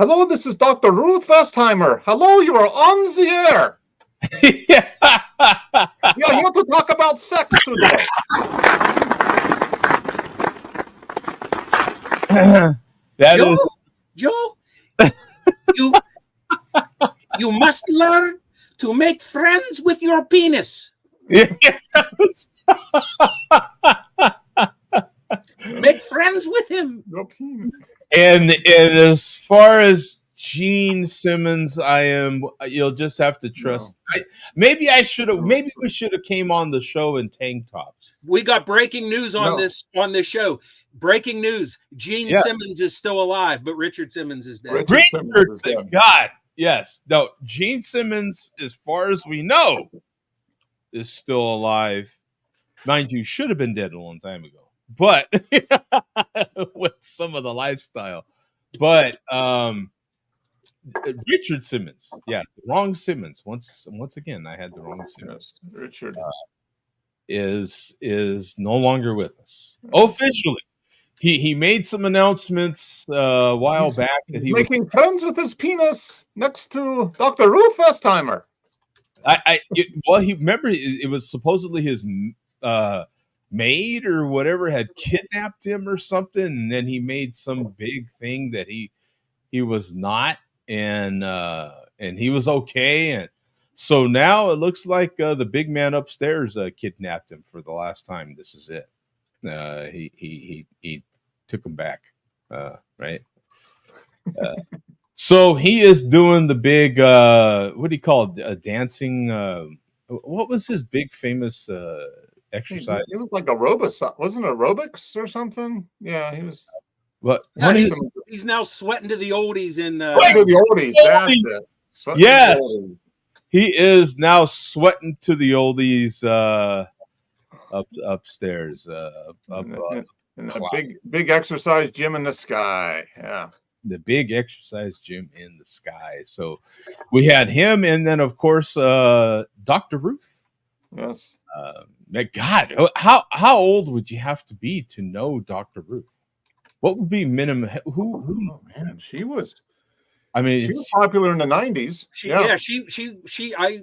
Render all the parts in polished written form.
Hello, this is Dr. Ruth Westheimer. Hello, you are on the air. Yeah. We are here to talk about sex today. That Joe, is Joe, you you must learn to make friends with your penis. yes. Make friends with him. Your penis. And as far as Gene Simmons, you'll just have to trust. Maybe we should have came on the show in tank tops. We got breaking news on No. this show. Breaking news: Gene Yeah. Simmons is still alive, but Richard Simmons is dead. Richard Simmons is dead. God, yes. No, Gene Simmons, as far as we know, is still alive. Mind you, should have been dead a long time ago. But with some of the lifestyle. But Richard Simmons, the wrong Simmons. Once again, I had the wrong Simmons. Yes, Richard Is no longer with us officially. He made some announcements a while back that he was making friends with his penis next to Dr. Ruth Westheimer. Remember it was supposedly his maid or whatever had kidnapped him or something, and then he made some big thing that he was not, and he was okay, and so now it looks like the big man upstairs kidnapped him for the last time. This is it. He took him back, right? So he is doing the big what do you call it? Dancing. What was his big famous exercise? It was like aerobics, wasn't it aerobics or something? Yeah, he was. What? Yeah, he's now sweating to the oldies in Sweating to the oldies. That's it. Sweating Yes. to the oldies. He is now sweating to the oldies upstairs. In a big exercise gym in the sky. Yeah. The big exercise gym in the sky. So we had him, and then of course Dr. Ruth. Yes. God, how old would you have to be to know Dr. Ruth? What would be minimum? Who? Oh man, she was. I mean, She was popular in the 90s.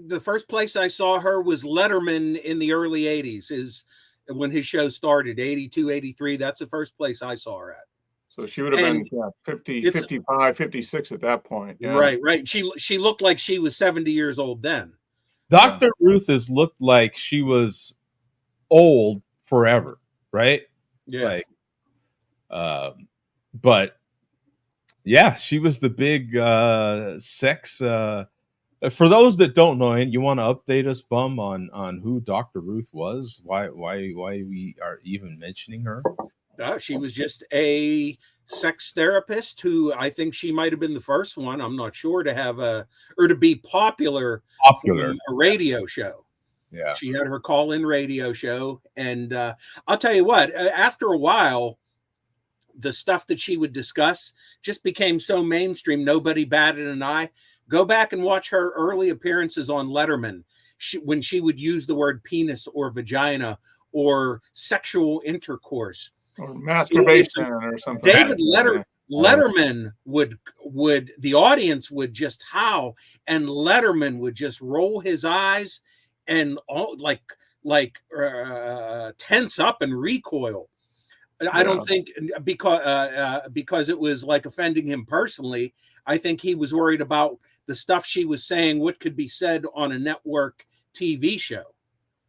The first place I saw her was Letterman in the early 80s, is when his show started, 82, 83. That's the first place I saw her at. So she would have been 50, 55, 56 at that point. Yeah. Right. She looked like she was 70 years old then. Dr. Ruth has looked like she was old forever, right? Yeah. But yeah, she was the big sex. For those that don't know, and you want to update us, Bum, on who Dr. Ruth was, why we are even mentioning her? She was just a sex therapist who I think she might have been the first one. I'm not sure to have to be popular from a radio show. Yeah, she had her call-in radio show, and I'll tell you what. After a while, the stuff that she would discuss just became so mainstream, nobody batted an eye. Go back and watch her early appearances on Letterman, when she would use the word penis or vagina or sexual intercourse or masturbation or something. David Letterman would the audience would just howl, and Letterman would just roll his eyes and all tense up and recoil. I don't think because it was like offending him personally. I think he was worried about the stuff she was saying, what could be said on a network TV show.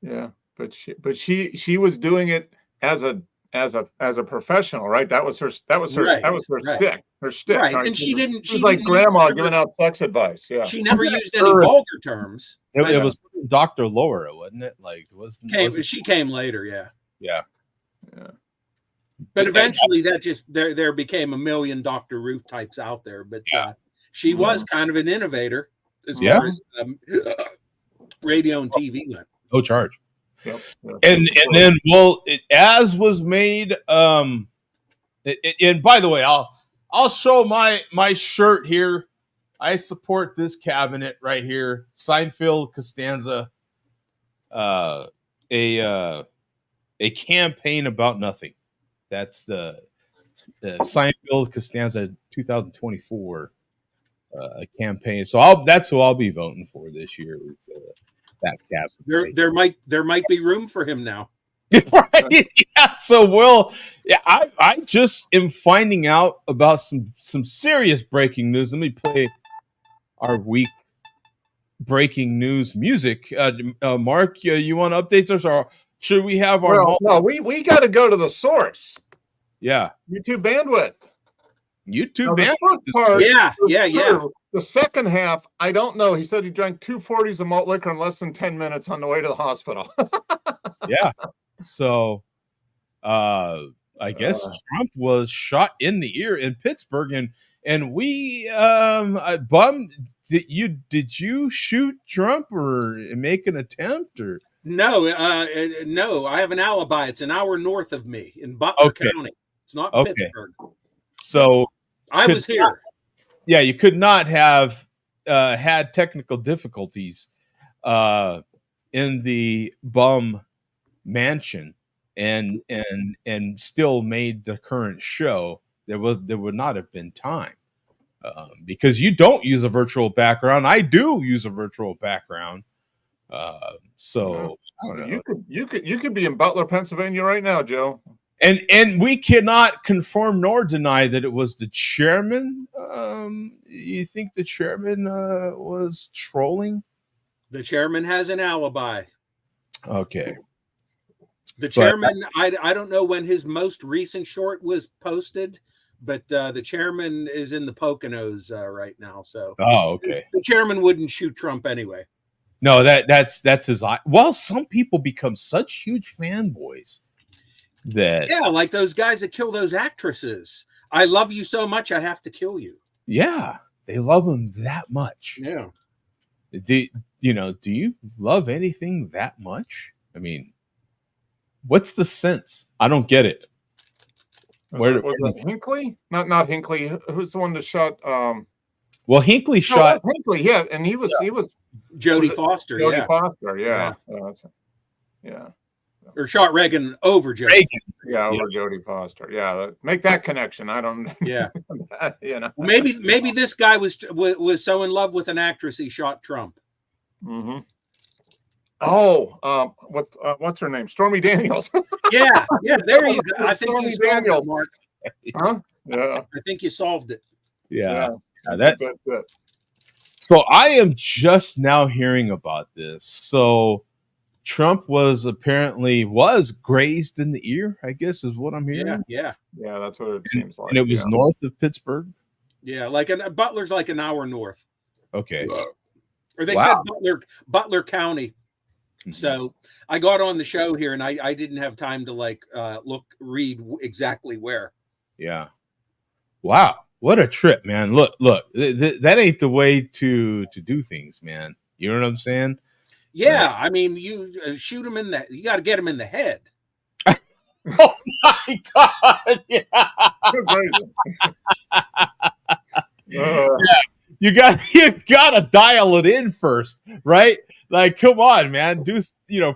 Yeah, but she was doing it as a professional, right? That was her stick. Her stick. Right. And she was like grandma giving out sex advice. Yeah. She never used any vulgar terms. It was Dr. Laura, wasn't it? She came later, yeah. Yeah. But eventually that just there became a million Dr. Ruth types out there. But she was kind of an innovator as far as radio and TV went. No charge. Yep. And then as was made and by the way, I'll show my shirt here. I support this cabinet right here. Seinfeld Costanza, a campaign about nothing. That's the Seinfeld Costanza 2024 campaign. So that's who I'll be voting for this year. Is, that Catholic. There might be room for him now. Right? Yeah. So I just am finding out about some serious breaking news. Let me play our week breaking news music. Mark, you want to update us, or should we have our? Well, no, we got to go to the source. Yeah, YouTube bandwidth. YouTube now, bandwidth. Yeah. The second half, I don't know. He said he drank 2 40s of malt liquor in less than 10 minutes on the way to the hospital. Yeah. So, I guess Trump was shot in the ear in Pittsburgh, and we bum. Did you shoot Trump or make an attempt or? No. I have an alibi. It's an hour north of me in Butler County. It's not Pittsburgh. So I was here. Yeah, you could not have had technical difficulties in the bum mansion and still made the current show. There would not have been time because you don't use a virtual background. I do use a virtual background. So you could be in Butler, Pennsylvania right now, Joe. And we cannot confirm nor deny that it was the chairman. You think the chairman was trolling? The chairman has an alibi. Okay. The chairman, I don't know when his most recent short was posted, but the chairman is in the Poconos right now. So, okay. The chairman wouldn't shoot Trump anyway. No, that's his. Well, some people become such huge fanboys that like those guys that kill those actresses. I love you so much, I have to kill you. Yeah, they love him that much. Yeah. Do you love anything that much? I mean, what's the sense? I don't get it. Was it Hinckley? Not Hinckley. Who's the one that shot? Well, Hinckley shot Hinckley. Yeah, and he was Jodie Foster. Jodie Foster. Yeah. Yeah. Or shot Reagan over Jodie. Over Jodie Foster. Yeah, make that connection. I don't. Yeah. Maybe this guy was so in love with an actress he shot Trump. Mm-hmm. Oh, what's her name? Stormy Daniels. yeah. There you go. I think Stormy you Daniels. Mark. Huh? Yeah. I think you solved it. Yeah. That's good. So I am just now hearing about this. So Trump was grazed in the ear, I guess is what I'm hearing. Yeah, that's what it seems like. And it was north of Pittsburgh. Yeah, Butler's like an hour north. Okay. Or they said Butler County. Mm-hmm. So I got on the show here and I didn't have time to read exactly where. Yeah. Wow. What a trip, man. Look, that ain't the way to do things, man. You know what I'm saying? Yeah, I mean, you shoot him you got to get him in the head. Oh my God! Yeah. You got to dial it in first, right? Like, come on, man, do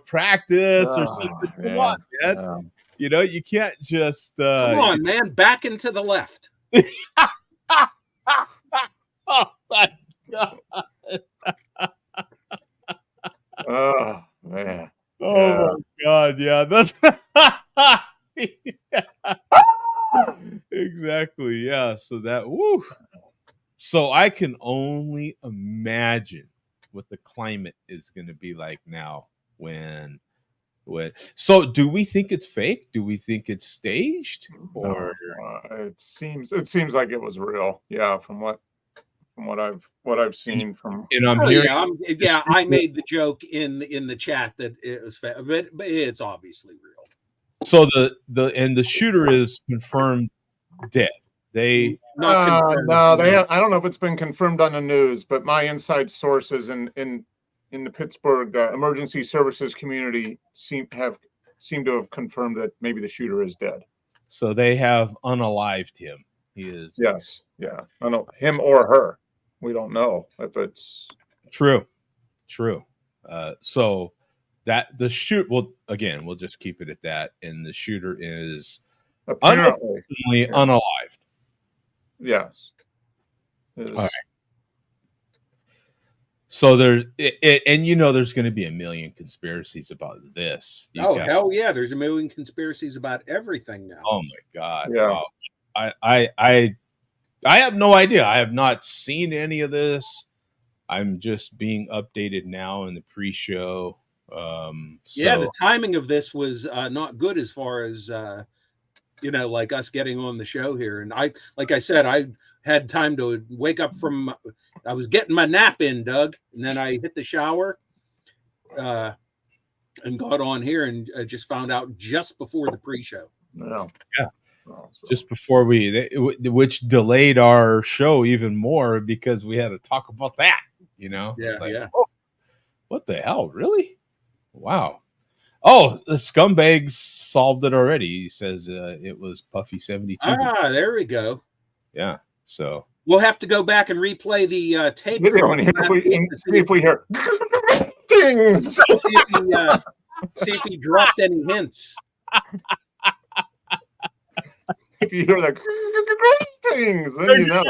practice or something. Come on, man. You can't just come on, man, back into the left. Oh my God. Oh man! Oh my God! Yeah, that's exactly. Yeah. So that. Woo. So I can only imagine what the climate is going to be like now. When. So, do we think it's fake? Do we think it's staged? Or it seems like it was real. Yeah, from what I've seen from. And I'm hearing. I made the joke in the chat that it was fake, but it's obviously real. So the shooter is confirmed dead. They I don't know if it's been confirmed on the news, but my inside sources in the Pittsburgh emergency services community seem to have confirmed that maybe the shooter is dead. So they have unalived him. He is. Yes. Yeah. I don't know, him or her. We don't know if it's true. So that the we'll just keep it at that. And the shooter is unfortunately unalived. Yes. All right. So there's and there's going to be a million conspiracies about this. Hell yeah! There's a million conspiracies about everything now. Oh my God! Yeah. Wow. I have no idea. I have not seen any of this. I'm just being updated now in the pre-show. Yeah, the timing of this was not good as far as like us getting on the show here. And like I said, I had time to wake up from. I was getting my nap in, Doug, and then I hit the shower, and got on here and just found out just before the pre-show. Yeah. Yeah. So. Just before which delayed our show even more because we had to talk about that. Yeah, it's like, yeah. Oh, what the hell, really? Wow. Oh, the scumbags solved it already. He says it was Puffy 72. Ah, there we go. Yeah. So we'll have to go back and replay the tape. See if we hear dings. See if he dropped any hints. If you hear the greetings, then you know.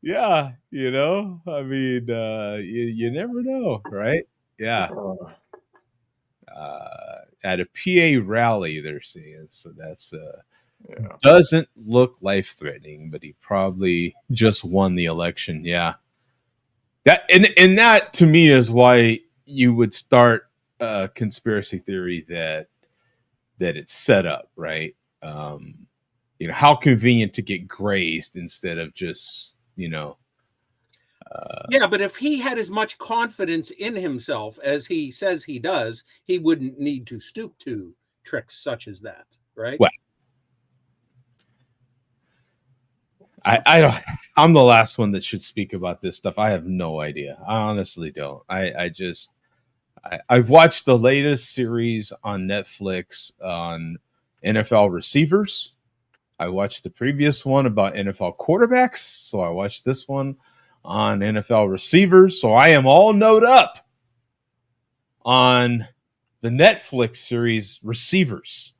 Yeah, I mean, you never know, right? Yeah. At a PA rally, they're saying, so that's doesn't look life-threatening, but he probably just won the election. Yeah. That and that to me is why you would start a conspiracy theory that it's set up, right? How convenient to get grazed instead of just, yeah, but if he had as much confidence in himself as he says he does, he wouldn't need to stoop to tricks such as that, right? Well, I don't. I'm the last one that should speak about this stuff. I have no idea. I honestly don't. I've watched the latest series on Netflix on NFL receivers. I watched the previous one about NFL quarterbacks. So I watched this one on NFL receivers. So I am all knowed up on the Netflix series receivers.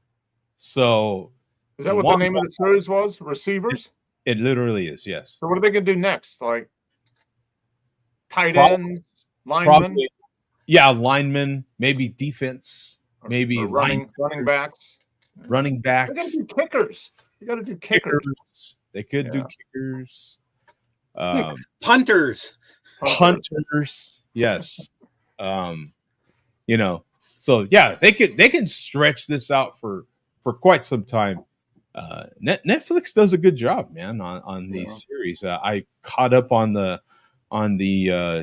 So is that what the name of the series was? Receivers? It literally is, yes. So what are they going to do next? Like tight ends, linemen? Probably, yeah, linemen, maybe defense, maybe running backs. Running backs. They got to do kickers. You got to do kickers. They could do kickers. Punters. Yes. So yeah, they can stretch this out for quite some time. Netflix does a good job, man, on these series. I caught up on the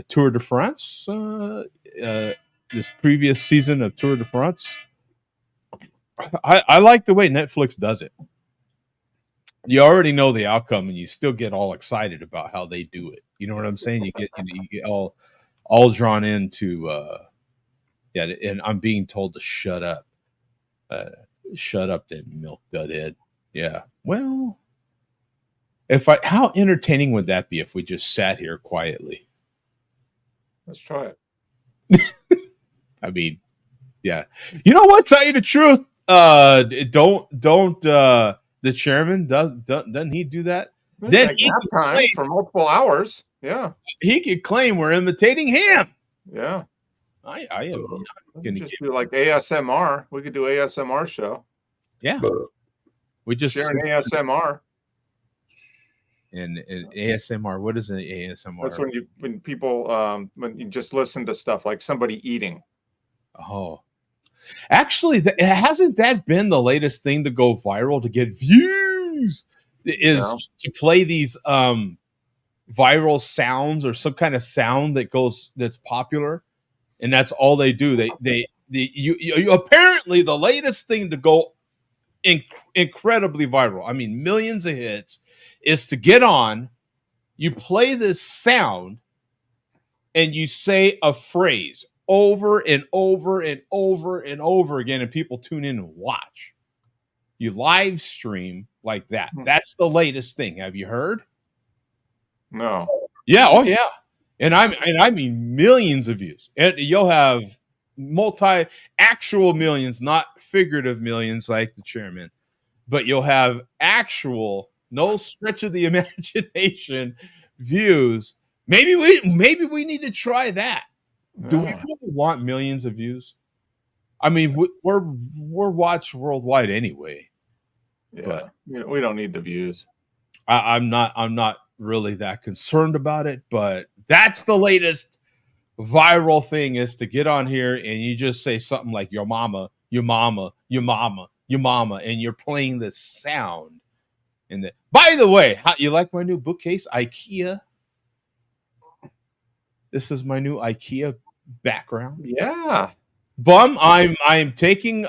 Tour de France, this previous season of Tour de France. I like the way Netflix does it. You already know the outcome, and you still get all excited about how they do it. You know what I'm saying? You get all drawn into and I'm being told to shut up. Shut up, that milk dud head. Yeah. Well, how entertaining would that be if we just sat here quietly? Let's try it. I mean, yeah. You know what? Tell you the truth. Don't the chairman doesn't he do that? Then he can time for multiple hours. Yeah. He could claim we're imitating him. Yeah. I am not going to do like ASMR. We could do ASMR show. Yeah. We just sharing ASMR. And ASMR, what is an ASMR? That's when people when you just listen to stuff like somebody eating. Oh, actually, hasn't that been the latest thing to go viral to get views? To play these viral sounds or some kind of sound that's popular, and that's all they do. You apparently the latest thing to go incredibly viral, I mean millions of hits, is to get on, you play this sound, and you say a phrase over and over and over and over again, and people tune in and watch. You live stream like that. That's the latest thing. Have you heard? No. Yeah. Oh yeah. And I mean millions of views, and you'll have actual millions, not figurative millions like the chairman, but you'll have actual no stretch of the imagination views. Maybe we need to try that. Do we really want millions of views? I mean, we're watched worldwide anyway. Yeah, but we don't need the views. I'm not really that concerned about it. But that's the latest viral thing, is to get on here and you just say something like your mama, your mama, your mama, your mama, and you're playing the sound. And by the way, you like my new bookcase, IKEA? This is my new IKEA background. Yeah. Bum, I am taking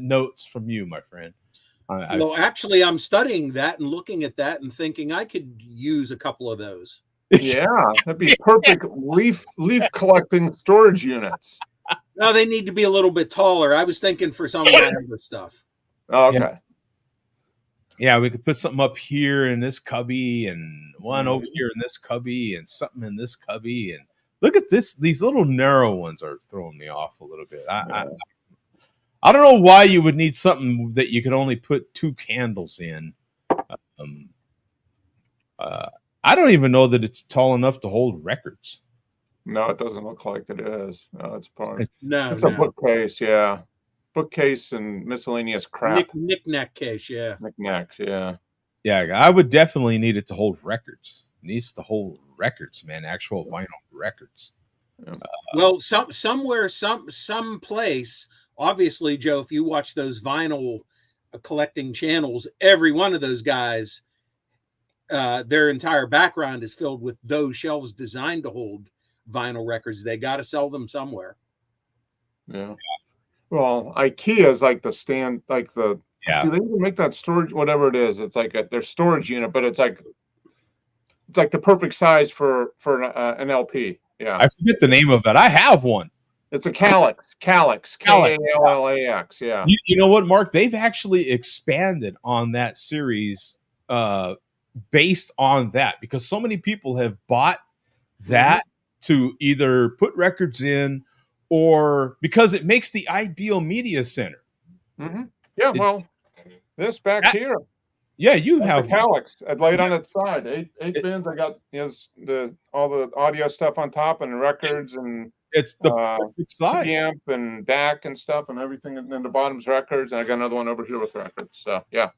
notes from you, my friend. Well, actually, I'm studying that and looking at that and thinking I could use a couple of those. Yeah, that'd be perfect leaf collecting storage units. No, they need to be a little bit taller. I was thinking for some of my other stuff. Oh, okay. Yeah, we could put something up here in this cubby and one over here in this cubby and something in this cubby. And look at this. These little narrow ones are throwing me off a little bit. I don't know why you would need something that you could only put 2 candles in. I don't even know that it's tall enough to hold records. No, it doesn't look like it is. No, it's part. It's a bookcase, yeah. Bookcase and miscellaneous crap. Knick-knack case, yeah. Knickknacks, yeah. Yeah, I would definitely need it to hold records. It needs to hold records, man. Actual vinyl records. Well, some place. Obviously, Joe, if you watch those vinyl collecting channels, every one of those guys, their entire background is filled with those shelves designed to hold vinyl records. They got to sell them somewhere. Yeah. Well, IKEA is like the stand, like the. Yeah. Do they even make that storage? Whatever it is, it's like their storage unit, but it's like the perfect size for an LP. Yeah. I forget the name of it. I have one. It's a Kallax, Kallax. Yeah. You know what, Mark? They've actually expanded on that series based on that, because so many people have bought that to either put records in or because it makes the ideal media center. Mm-hmm. Yeah, well, this back here. Yeah, you have Kallax. I'd lay it on its side. Eight bins. I got all the audio stuff on top and records and. It's the perfect size. Preamp and DAC and stuff and everything, and then the bottom's records, and I got another one over here with records. So yeah,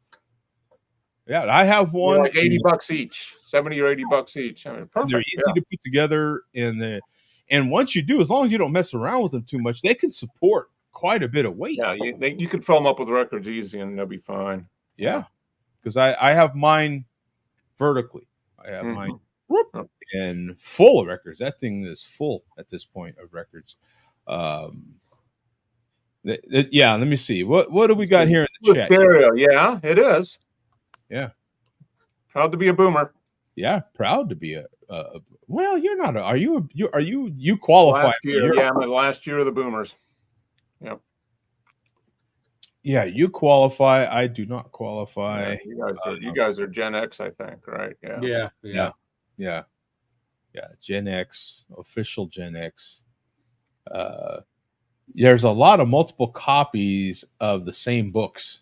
I have one. They're like $80 each, $70 or $80 each. I mean, perfect. They're easy to put together, and once you do, as long as you don't mess around with them too much, they can support quite a bit of weight. Yeah, you could fill them up with records easy, and they'll be fine. Yeah, because I have mine vertically. I have mine. And full of records. That thing is full at this point of records. Yeah, let me see. What do we got here in the chat? Stereo. Yeah, it is. Yeah. Proud to be a boomer. Yeah, proud to be a well, you're not are you qualify? Last year, I'm the last year of the boomers. Yep. Yeah, you qualify. I do not qualify. Yeah, you guys are Gen X, I think, right? Yeah. Gen X, official Gen X. There's a lot of multiple copies of the same books.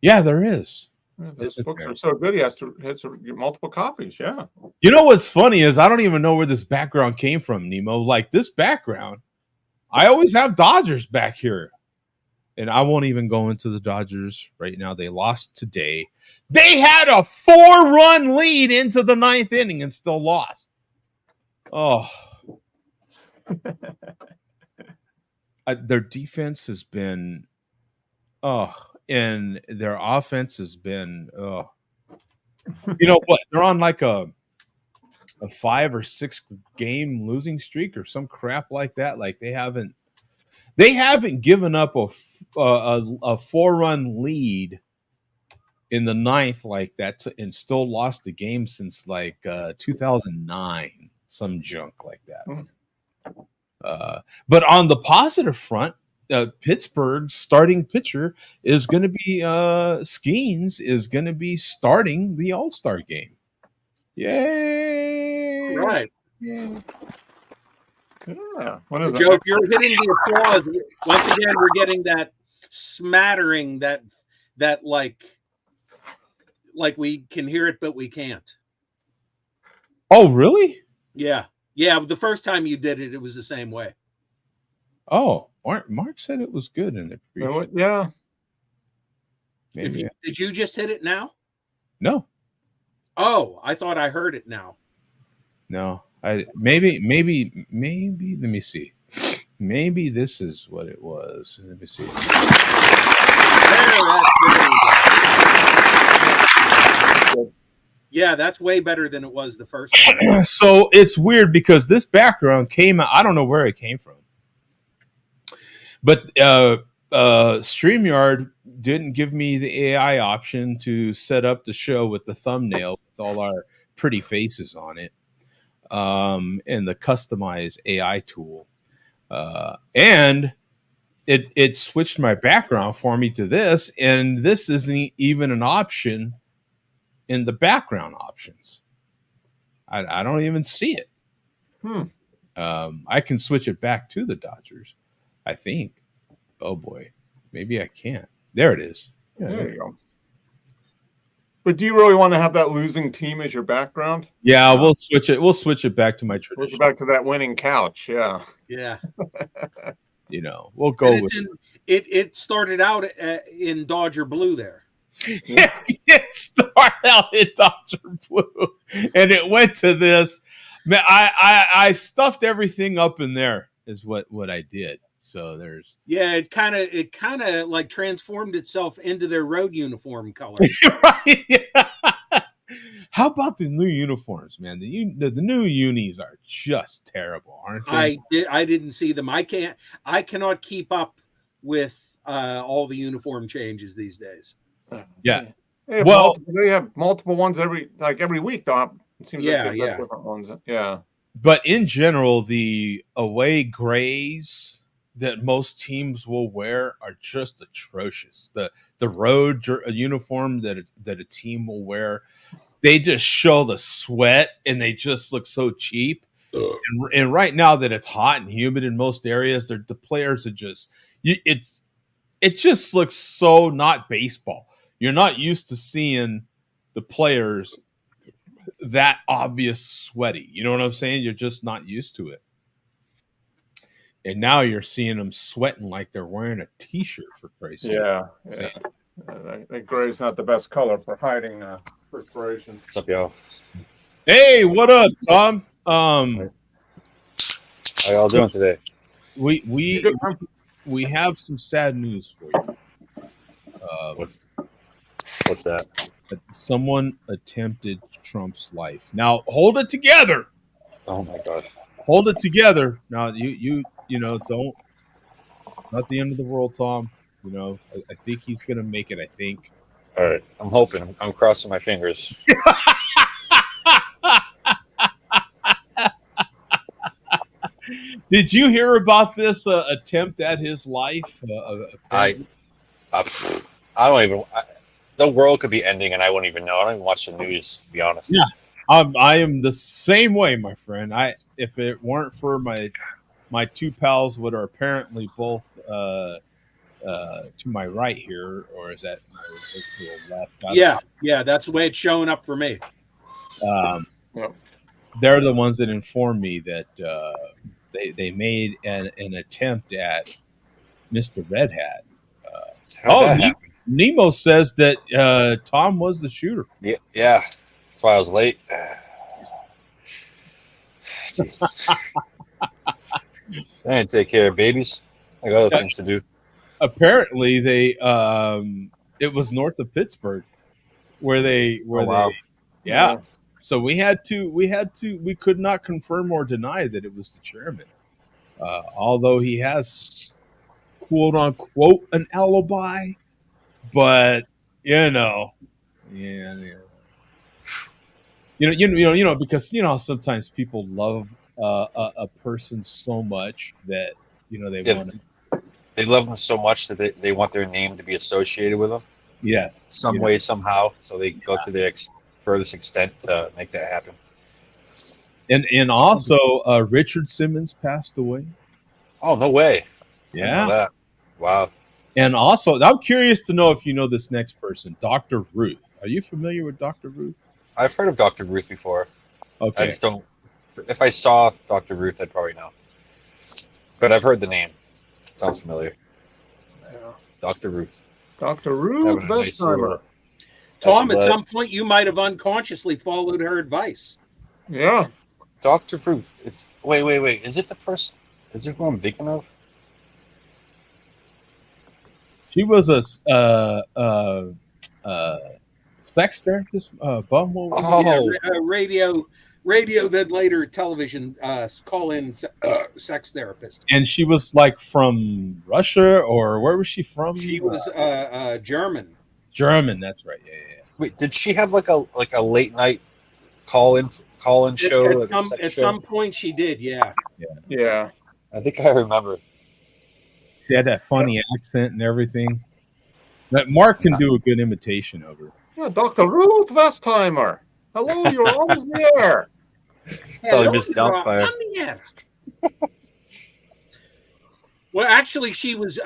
Yeah, there is. Those books are so good. He has to get multiple copies. Yeah. You know what's funny is I don't even know where this background came from, Nemo. Like this background, I always have Dodgers back here. And I won't even go into the Dodgers right now. They lost today. They had a 4-run lead into the 9th inning and still lost. Oh. Their defense has been, and their offense has been, You know what? They're on like a 5 or 6 game losing streak or some crap like that. Like they haven't given up a 4-run lead in the 9th like that and still lost the game since like 2009, some junk like that. But on the positive front, Pittsburgh's starting pitcher is going to be Skeens is going to be starting the All-Star game. Yay! Right. Yeah. Yeah. Joe, if you're hitting the applause, once again, we're getting that smattering, that like like we can hear it, but we can't. Oh, really? Yeah. Yeah. The first time you did it, it was the same way. Oh, Mark said it was good in the pre-show. Yeah. Maybe. Did you just hit it now? No. Oh, I thought I heard it now. No. Maybe. Let me see. Maybe this is what it was. Let me see. Yeah, that's way better than it was the first time. So it's weird because this background came out. I don't know where it came from, but StreamYard didn't give me the AI option to set up the show with the thumbnail with all our pretty faces on it, and the customized AI tool, and it switched my background for me to this, and this isn't even an option in the background options. I don't even see it. I can switch it back to the Dodgers, I think. Oh boy, maybe I can't. There it is. Yeah, there you go. But do you really want to have that losing team as your background? Yeah, we'll switch it. We'll switch it back to my tradition. Switch it back to that winning couch. Yeah. Yeah. You know, we'll go with it. It started out in Dodger blue there. It started out in Dodger blue, and it went to this. Man, I stuffed everything up in there. Is what I did. So there's it kind of like transformed itself into their road uniform color. Right? Yeah. How about the new uniforms, man? The new unis are just terrible, aren't they? I didn't see them. I cannot keep up with all the uniform changes these days. Yeah. They have multiple ones every week, though. It seems like they have different ones. Yeah. But in general, the away grays that most teams will wear are just atrocious. The road uniform that a team will wear, they just show the sweat and they just look so cheap. And right now that it's hot and humid in most areas, the players are just it just looks so not baseball. You're not used to seeing the players that obvious sweaty. You know what I'm saying? You're just not used to it. And now you're seeing them sweating like they're wearing a T-shirt, for Christ's sake. Yeah. I think gray's not the best color for hiding perspiration. What's up, y'all? Hey, what up, Tom? How y'all doing today? We have some sad news for you. What's that? Someone attempted Trump's life. Now, hold it together. Oh my God. Hold it together. Now, you don't. It's not the end of the world, Tom. You know, I think he's gonna make it. I think. All right, I'm hoping. I'm crossing my fingers. Did you hear about this attempt at his life? I don't even. The world could be ending, and I wouldn't even know. I don't even watch the news, to be honest. Yeah, I am the same way, my friend. If it weren't for my two pals, that are apparently both to my right here, or is that my left? Yeah, that's the way it's showing up for me. They're the ones that informed me that they made an attempt at Mr. Red Hat. Nemo says that Tom was the shooter. Yeah, that's why I was late. Jeez. I didn't take care of babies. I got other things to do. Apparently, it was north of Pittsburgh where they. Yeah. So we could not confirm or deny that it was the chairman, although he has quote unquote an alibi. But because sometimes people love a person so much that they love them so much that they want their name to be associated with them. Yes, some way, somehow. So they go to their furthest extent to make that happen. And also, Richard Simmons passed away. Oh, no way! Yeah. Wow. And also, I'm curious to know if you know this next person, Dr. Ruth. Are you familiar with Dr. Ruth? I've heard of Dr. Ruth before. I Okay. just don't. If I saw Dr. Ruth, I'd probably know. But I've heard the name. Sounds familiar. Yeah. Dr. Ruth. Dr. Ruth Having a nice Westheimer. little- Tom, at But some point you might have unconsciously followed her advice. Yeah. Dr. Ruth. It's wait. Is it the person? Is it who I'm thinking of? She was a sex therapist, bum. What was it? Oh, Radio, then later television call-in sex therapist. And she was like from Russia, or where was she from? She was German. German. That's right. Yeah. wait. Did she have like a late night call-in show? At some point she did, yeah. Yeah. I think I remember. She had that funny accent and everything. But Mark can do a good imitation of her. Yeah, Dr. Ruth Westheimer. Hello, you're always there. Sorry, Miss Doubtfire. I'm here. Well, actually, she was.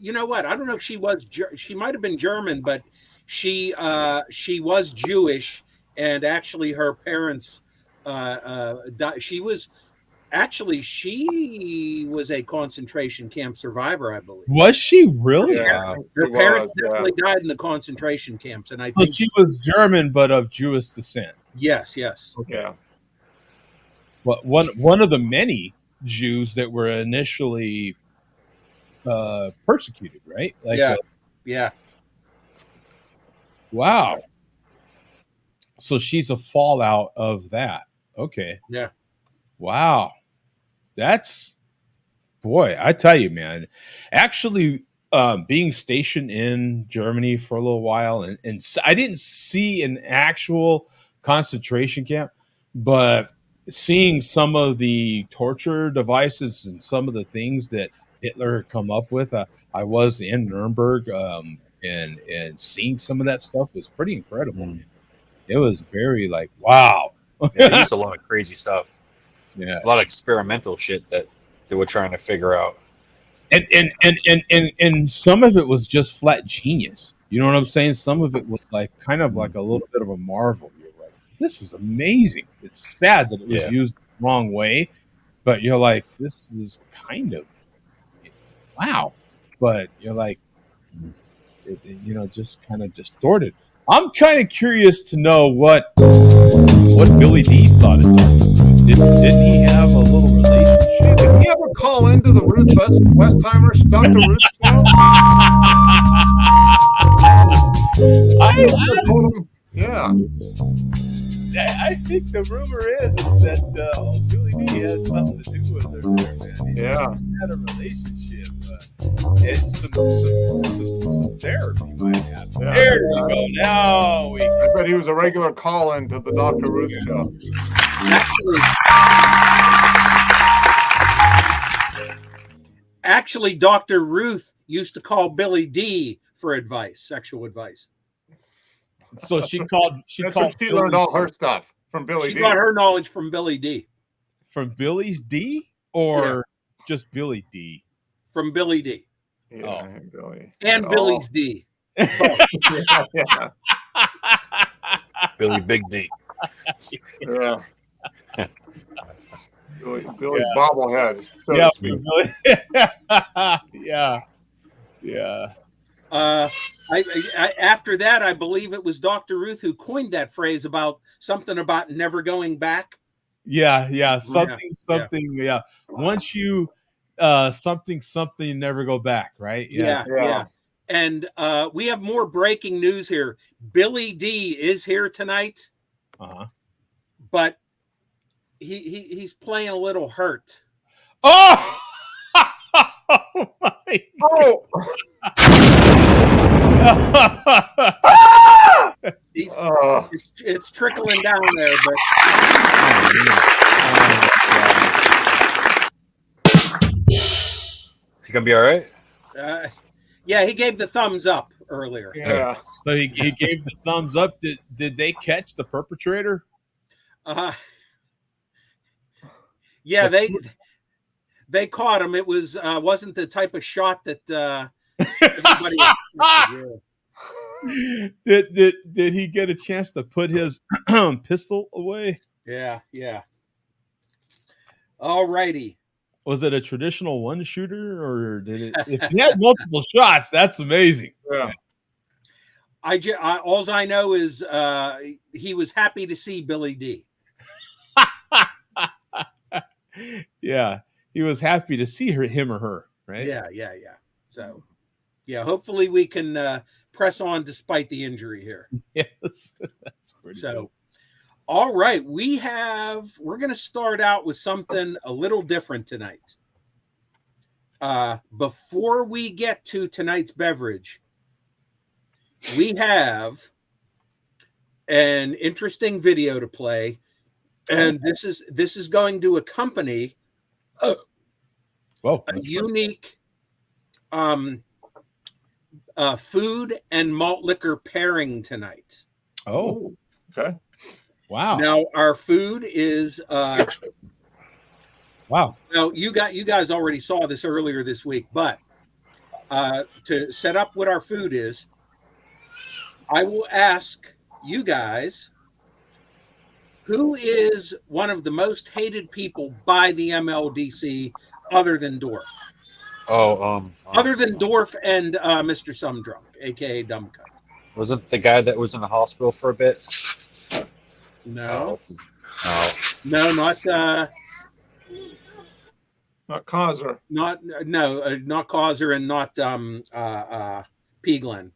You know what? I don't know if she was. She might have been German, but she was Jewish, and actually, her parents. She was a concentration camp survivor, I believe. Was she really? Yeah, Her she parents was, yeah. definitely died in the concentration camps, and I So think she was German, but of Jewish descent. yes. Yeah. Well, one of the many Jews that were initially persecuted, right? Like, Yeah. Wow. So she's a fallout of that. Okay. Yeah. Wow. That's, boy, I tell you, man, actually being stationed in Germany for a little while, and I didn't see an actual concentration camp, but seeing some of the torture devices and some of the things that Hitler had come up with, I was in Nuremberg, and seeing some of that stuff was pretty incredible. Mm. It was very like, wow. Yeah, they used a lot of crazy stuff. Yeah. A lot of experimental shit that they were trying to figure out. And some of it was just flat genius. You know what I'm saying? Some of it was like kind of like a little bit of a marvel. You're like, this is amazing. It's sad that it was used the wrong way, but you're like, this is kind of wow. But you're like, just kind of distorted. I'm kind of curious to know what Billy D thought of Dr. Ruth. Didn't he have a little relationship? Did he ever call into the Ruth Westheimer Dr. Ruth show? Yeah. I think the rumor is that Billy D has something to do with her there, man. He had a relationship. And some therapy might happen. Yeah. There we go. Now I bet he was a regular call-in to the Dr. Ruth show. Actually, Dr. Ruth used to call Billy D for advice, sexual advice. So she called. She learned all her stuff from Billy D. She got her knowledge from Billy D. From Billy's D, or just Billy D? From Billy D. Yeah, Billy. And Billy's D. Yeah. Billy Big D. Yeah. Billy's bobblehead. So Yeah, to speak. Billy. Yeah. I after that, I believe it was Dr. Ruth who coined that phrase about something about never going back. Yeah. Something. Yeah. Once you something, you never go back, right? Yeah. And we have more breaking news here. Billy D is here tonight, but he's playing a little hurt. Oh! Oh my Oh! It's trickling down there, but Is he gonna be all right? yeah, he gave the thumbs up earlier. Yeah. So he gave the thumbs up. Did they catch the perpetrator? Yeah, they caught him. It was wasn't the type of shot that Everybody expected, Did he get a chance to put his pistol away? yeah. All righty. Was it a traditional one shooter, or did it? If he had multiple shots, that's amazing. Yeah. All I know is he was happy to see Billy D. Yeah, he was happy to see him or her, right? Yeah. So, yeah, hopefully we can press on despite the injury here. Yes, that's pretty So, cool. all right, we're going to start out with something a little different tonight. Before we get to tonight's beverage, we have an interesting video to play, and this is going to accompany a unique food and malt liquor pairing tonight. Oh, okay. Wow. Now our food is wow. Now you guys already saw this earlier this week, but to set up what our food is, I will ask you guys, who is one of the most hated people by the MLDC other than Dorf? Other than Dorf and Mr. Sumdrunk, aka Dumbcut. Was it the guy that was in the hospital for a bit? No. No. No, not Causer. not Causer and not Peaglin.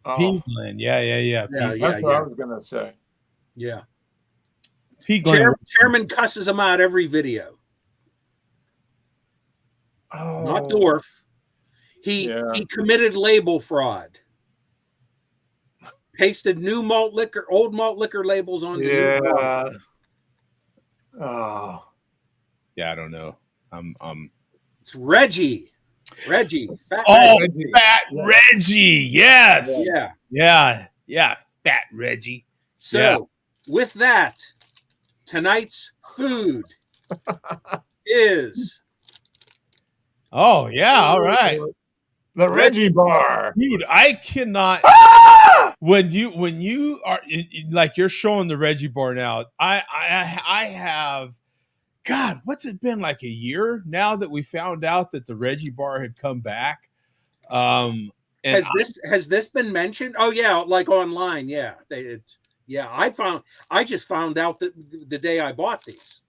Oh, Peaglin. Yeah. that's what I was gonna say. Yeah. Peaglin. Chairman cusses him out every video. Oh, Not Dorf. He committed label fraud. Pasted old malt liquor labels on the new bottle. Oh. Yeah, I don't know. It's Reggie. Reggie. Fat Reggie. Fat Reggie. Yes. Yeah. Fat Reggie. So, with that, tonight's food is. Oh yeah. All right. The Reggie bar. Dude, I cannot. When you are like you're showing the Reggie bar now, I have. God, what's it been, like a year now that we found out that the Reggie bar had come back? And has this been mentioned? Oh yeah, like online. Yeah, I just found out that the day I bought these.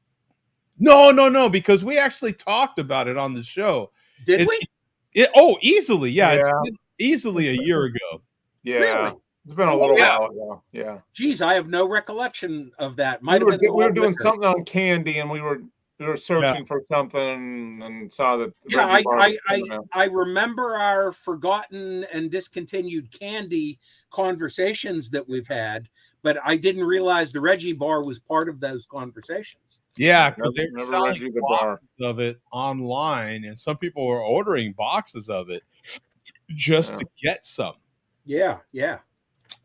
No, because we actually talked about it on the show. Did we? Easily, yeah. It's been easily a year ago. Yeah, really? It's been a little while ago. Yeah. Geez, I have no recollection of that. We were doing something on candy, and we were searching for something and saw that. I remember our forgotten and discontinued candy conversations that we've had, but I didn't realize the Reggie bar was part of those conversations. Yeah, because they were selling boxes of it online, and some people were ordering boxes of it just to get some. Yeah.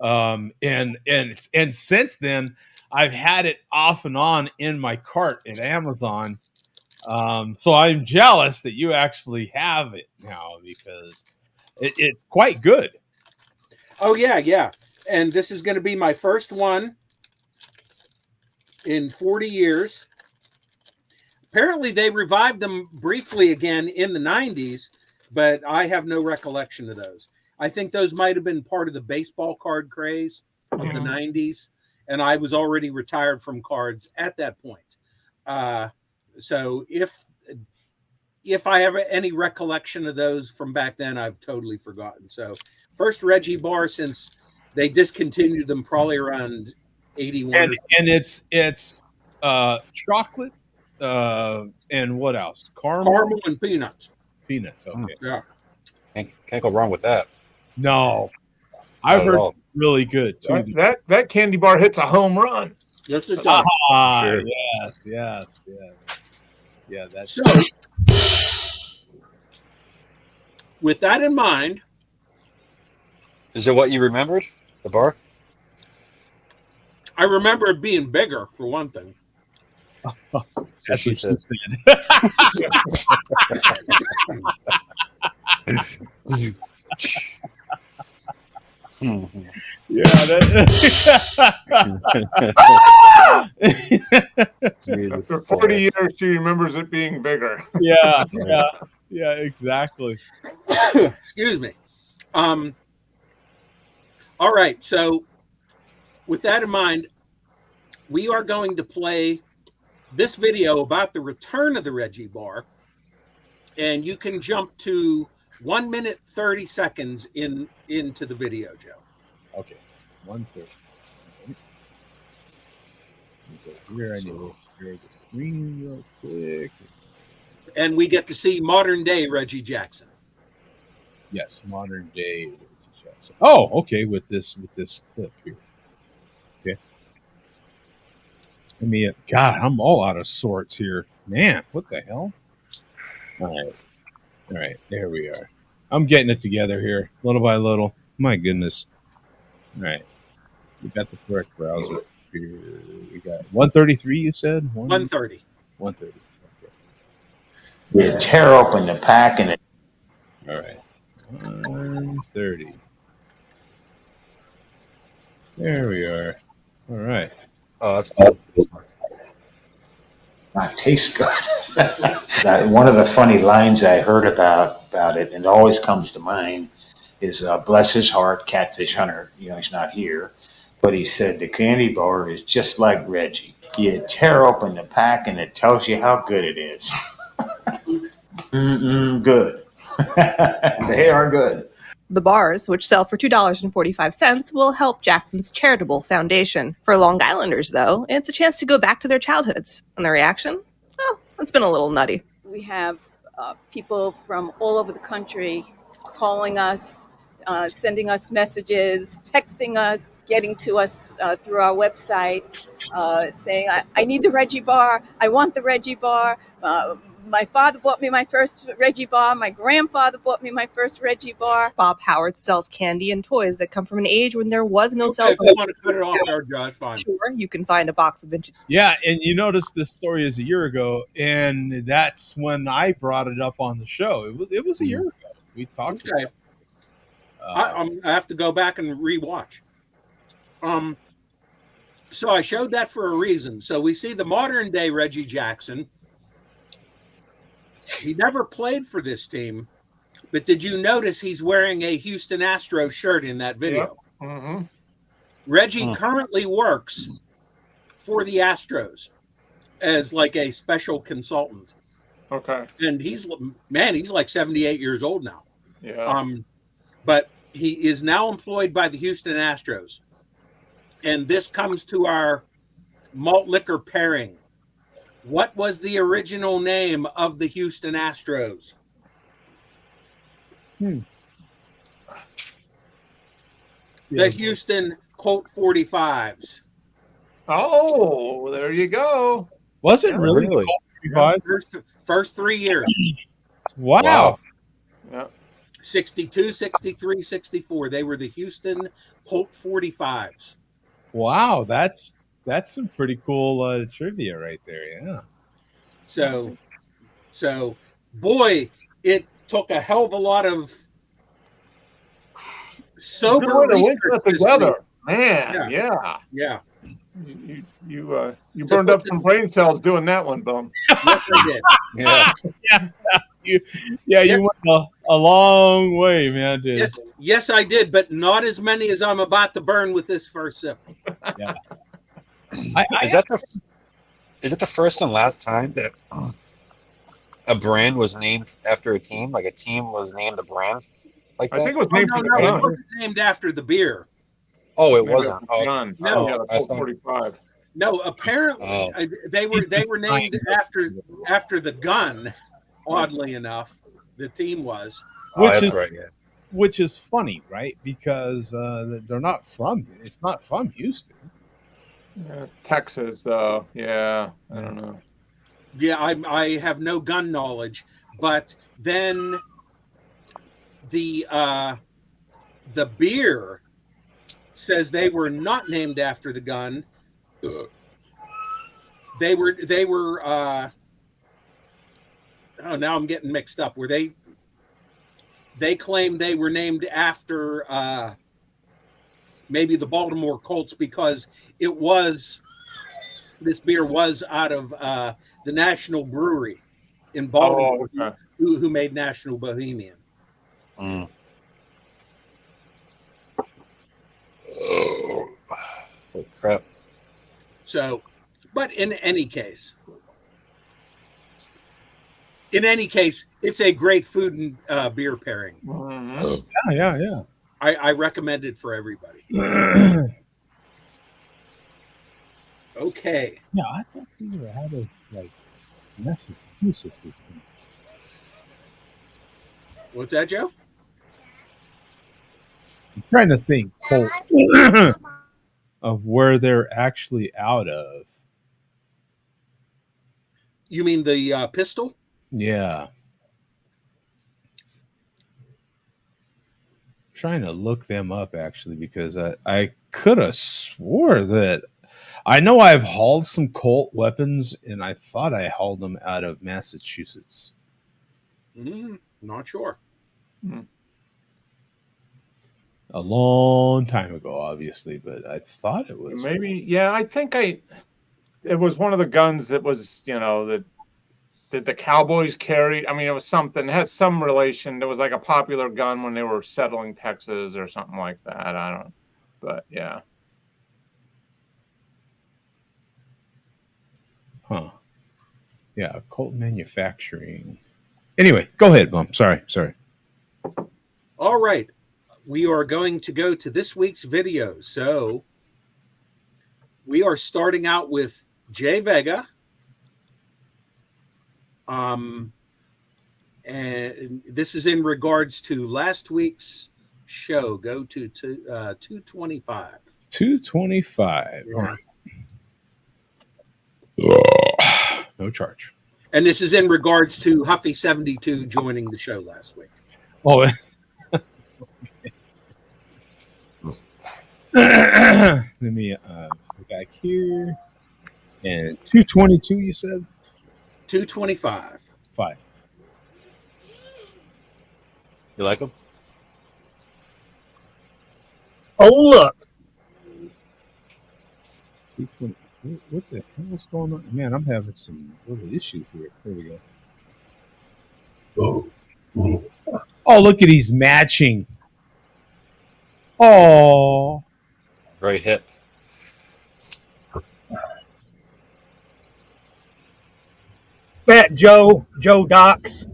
And since then, I've had it off and on in my cart at Amazon. So I'm jealous that you actually have it now because it's quite good. Oh yeah. And this is going to be my first one in 40 years. Apparently, they revived them briefly again in the 90s, but I have no recollection of those. I think those might have been part of the baseball card craze of the 90s, and I was already retired from cards at that point. So if I have any recollection of those from back then, I've totally forgotten. So first Reggie bar since they discontinued them probably around 81. And it's chocolate and what else? Caramel and peanuts. Peanuts, okay. Yeah. Can't go wrong with that. No. I've heard it's really good too. That candy bar hits a home run. Yes, it does. Sure. Yes. Yeah, that's so. With that in mind, is it what you remembered? The bar? I remember it being bigger for one thing. So she said. Yeah. After 40 years, she remembers it being bigger. Yeah. Exactly. Excuse me. All right. So, with that in mind, we are going to play this video about the return of the Reggie Bar, and you can jump to 1 minute 30 seconds into the video, Joe. Okay. 1:30. Here, I need to share the screen real quick. And we get to see modern day Reggie Jackson. Yes, modern day Reggie Jackson. Oh, okay. With this clip here. Okay. I mean, God, I'm all out of sorts here, man. What the hell? All right. There we are. I'm getting it together here, little by little. My goodness. All right. We got the correct browser here. We got 133. You said 130. 130. Okay. You tear open the pack and it. All right. 130. There we are. All right. Oh, that's cool. Not tastes good. One of the funny lines I heard about it, and it always comes to mind, is bless his heart, Catfish Hunter. He's not here, but he said the candy bar is just like Reggie. You tear open the pack and it tells you how good it is. Good. They are good. The bars, which sell for $2.45, will help Jackson's charitable foundation. For Long Islanders, though, it's a chance to go back to their childhoods. And the reaction? Well, it's been a little nutty. We have people from all over the country calling us, sending us messages, texting us, getting to us through our website, saying, I need the Reggie Bar. I want the Reggie Bar. My father bought me my first Reggie Bar. My grandfather bought me my first Reggie Bar. Bob Howard sells candy and toys that come from an age when there was no cell Okay, phone. I want to cut it off there, Josh. Fine. Sure, you can find a box of vintage. Yeah, and you notice this story is a year ago, and that's when I brought it up on the show. It was a year ago. We talked. Okay. I have to go back and rewatch. So I showed that for a reason. So we see the modern day Reggie Jackson. He never played for this team, but did you notice he's wearing a Houston Astros shirt in that video? Yep. Mm-hmm. Reggie currently works for the Astros as like a special consultant. Okay. And he's like 78 years old now. Yeah. But he is now employed by the Houston Astros. And this comes to our malt liquor pairing. What was the original name of the Houston Astros? The Houston Colt 45s. Oh, there you go. Was it Yeah, really? really? The Colt 35s? First 3 years. Wow. Yeah. 62, 63, 64. They were the Houston Colt 45s. Wow, that's some pretty cool trivia right there. Yeah. So boy, it took a hell of a lot of sober Good way to link research that this together, week. man. Yeah. Yeah. You burned up some brain cells doing that one, Bum. Yes, I did. Yeah. You went a long way, man. Dude. Yes, I did, but not as many as I'm about to burn with this first sip. Yeah. Is it the first and last time that a brand was named after a team? Like a team was named a brand like that? I think it was named No, for the it gun. wasn't named after the beer. Oh, it Named wasn't. after the gun. No. Yeah, the I Colt thought- 45. No, apparently they were named after the gun. Oddly enough, the team was. That's right. Yeah. Which is funny, right? Because they're not from. It's not from Houston. Texas, though. Yeah, I don't know. Yeah, I have no gun knowledge, but then the beer says they were not named after the gun. They were oh, now I'm getting mixed up. Were they they claim they were named after maybe the Baltimore Colts because this beer was out of the National Brewery in Baltimore, okay. who made National Bohemian. Mm. Holy crap. So, but in any case, it's a great food and beer pairing. Mhm. Yeah. I recommend it for everybody. Okay. Yeah, I thought they were out of like Massachusetts or something. What's that, Joe? I'm trying to think of where they're actually out of. You mean the pistol? Yeah. Trying to look them up actually because I could have swore that I know I've hauled some Colt weapons and I thought I hauled them out of Massachusetts. Not sure. A long time ago, obviously, but I thought it was Maybe, yeah. I think it was one of the guns that was, that the Cowboys carried. I mean, it was something, it has some relation. There was like a popular gun when they were settling Texas or something like that. I don't, but yeah. Huh. Yeah, Colt Manufacturing. Anyway, go ahead, Mom. Sorry. All right. We are going to go to this week's video. So we are starting out with Jay Vega. And this is in regards to last week's show. Go to 225. 225. Yeah. All right. No charge. And this is in regards to Huffy 72 joining the show last week. Oh, let me go back here. And 222, you said? 225. 5. You like them? Oh, look. 220. What the hell is going on? Man, I'm having some little issues here. There we go. Oh, look at he's matching. Oh. Great hit. Fat Joe Docs.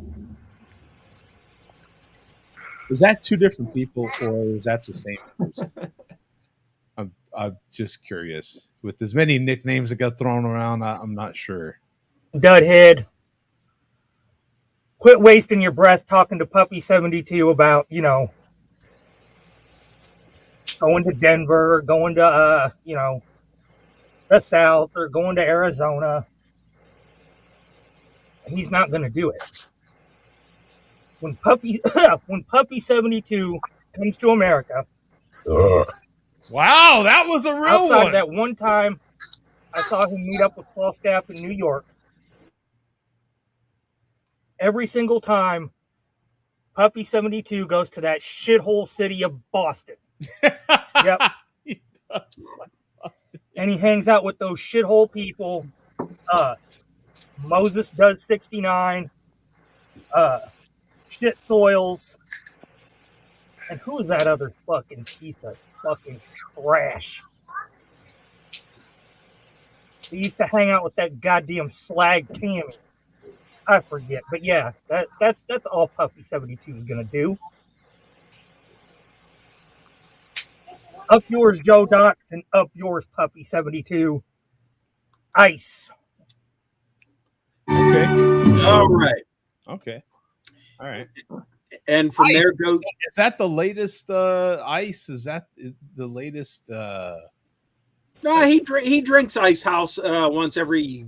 Is that two different people or is that the same person? I'm just curious. With as many nicknames that got thrown around, I'm not sure. Dudhead. Quit wasting your breath talking to Puppy 72 about, going to Denver, going to, the South, or going to Arizona. He's not going to do it. When Puppy 72 comes to America. Wow, that was a real outside one. That one time I saw him meet up with Falstaff in New York. Every single time Puppy 72 goes to that shithole city of Boston. Yep. He does like Boston. And he hangs out with those shithole people. Moses does 69. Shit Soils. And who is that other fucking piece of fucking trash? He used to hang out with that goddamn slag Tammy. I forget, but yeah, that's all Puppy 72 is gonna do. Up yours, Joe Docs, and up yours, Puppy 72. Ice. Okay. All right. Okay. All right. And from there go. Is that the latest ice? Is that the latest? No, he drinks Ice House once every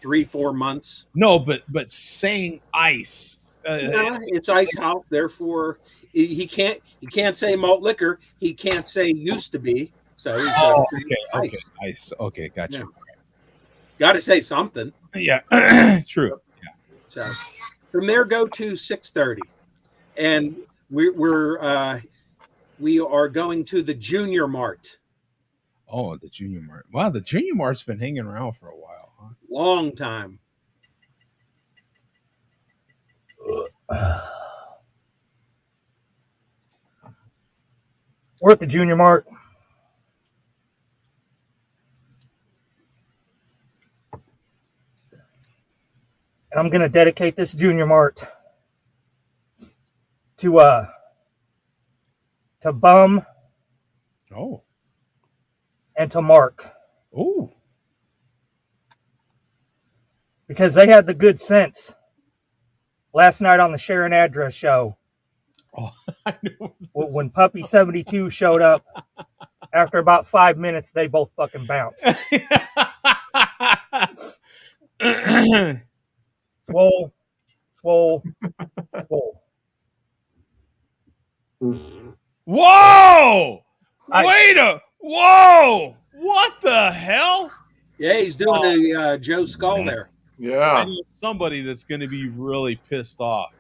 3-4 months. No, but saying ice. It's Ice House. Therefore, he can't say malt liquor. He can't say used to be. So he's got okay, ice. Okay, gotcha. Yeah. Got to say something. Yeah, true. Yeah. So from there go to 630. and we are going to the Junior Mart. Oh, the Junior Mart. Wow, the Junior Mart's been hanging around for a while, huh? Long time. We're at the Junior Mart. And I'm going to dedicate this Junior Mart to Bum Oh. and to Mark. Oh. Because they had the good sense last night on the Share an Address show. Oh, I know. When Puppy 72 showed up, after about 5 minutes, they both fucking bounced. Swole, swole, swole. Whoa! Whoa! What the hell? Yeah, he's doing a Joe Skull there. I Yeah. know somebody that's going to be really pissed off.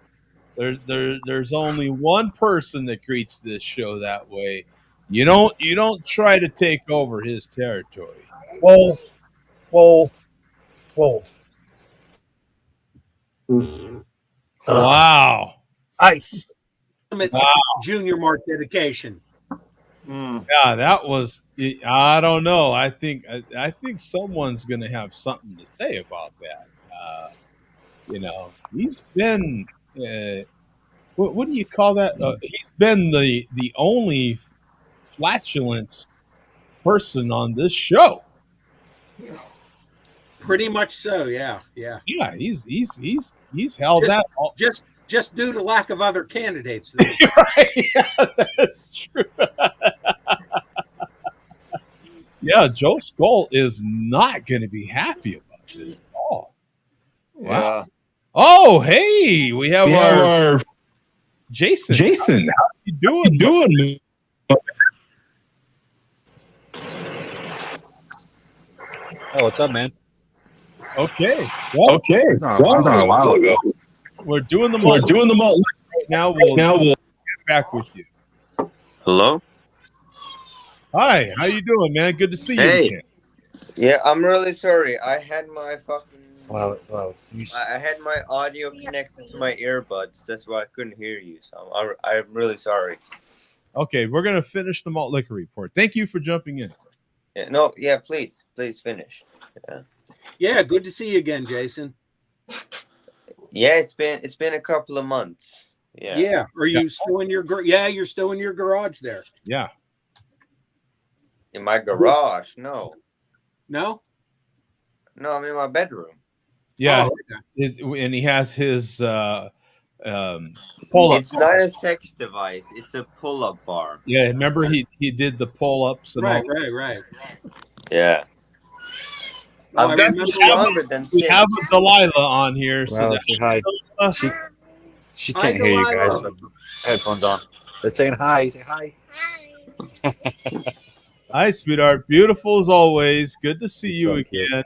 There's only one person that greets this show that way. You don't try to take over his territory. Swole, swole, swole. Wow. Ice. Junior Mart dedication. Yeah, that was. I don't know. I think someone's going to have something to say about that. He's been. What do you call that? He's been the only flatulence person on this show. Pretty much so. Yeah. Yeah, he's held that. Just due to lack of other candidates. Right? Yeah, that's true. Yeah, Joe Skull is not going to be happy about this at all. Wow. Yeah. Oh, hey, we have our Jason. Jason, how you doing? Oh, what's up, man? Okay. Okay. That was a while ago. We're doing the malt right now. We'll get back with you. Hello? Hi, how you doing, man? Good to see you again. Yeah, I'm really sorry. I had my fucking... Wow. I had my audio connected to my earbuds. That's why I couldn't hear you. So I'm really sorry. Okay, we're going to finish the malt liquor report. Thank you for jumping in. Yeah, please finish. Yeah, good to see you again, Jason. Yeah, it's been a couple of months. Yeah. Yeah. Are you still in your you're still in your garage there. Yeah. In my garage? No, I'm in my bedroom. Yeah. Oh, okay. And he has his pull-up. It's not a sex device. It's a pull-up bar. Yeah, remember he did the pull-ups and all. Right. Yeah. Oh, I've gotten stronger than We six. have a Delilah on here. Well, say hi. She can't hear you guys with headphones on. They're saying hi. Say hi. Hi, sweetheart. Beautiful as always. Good to see you again.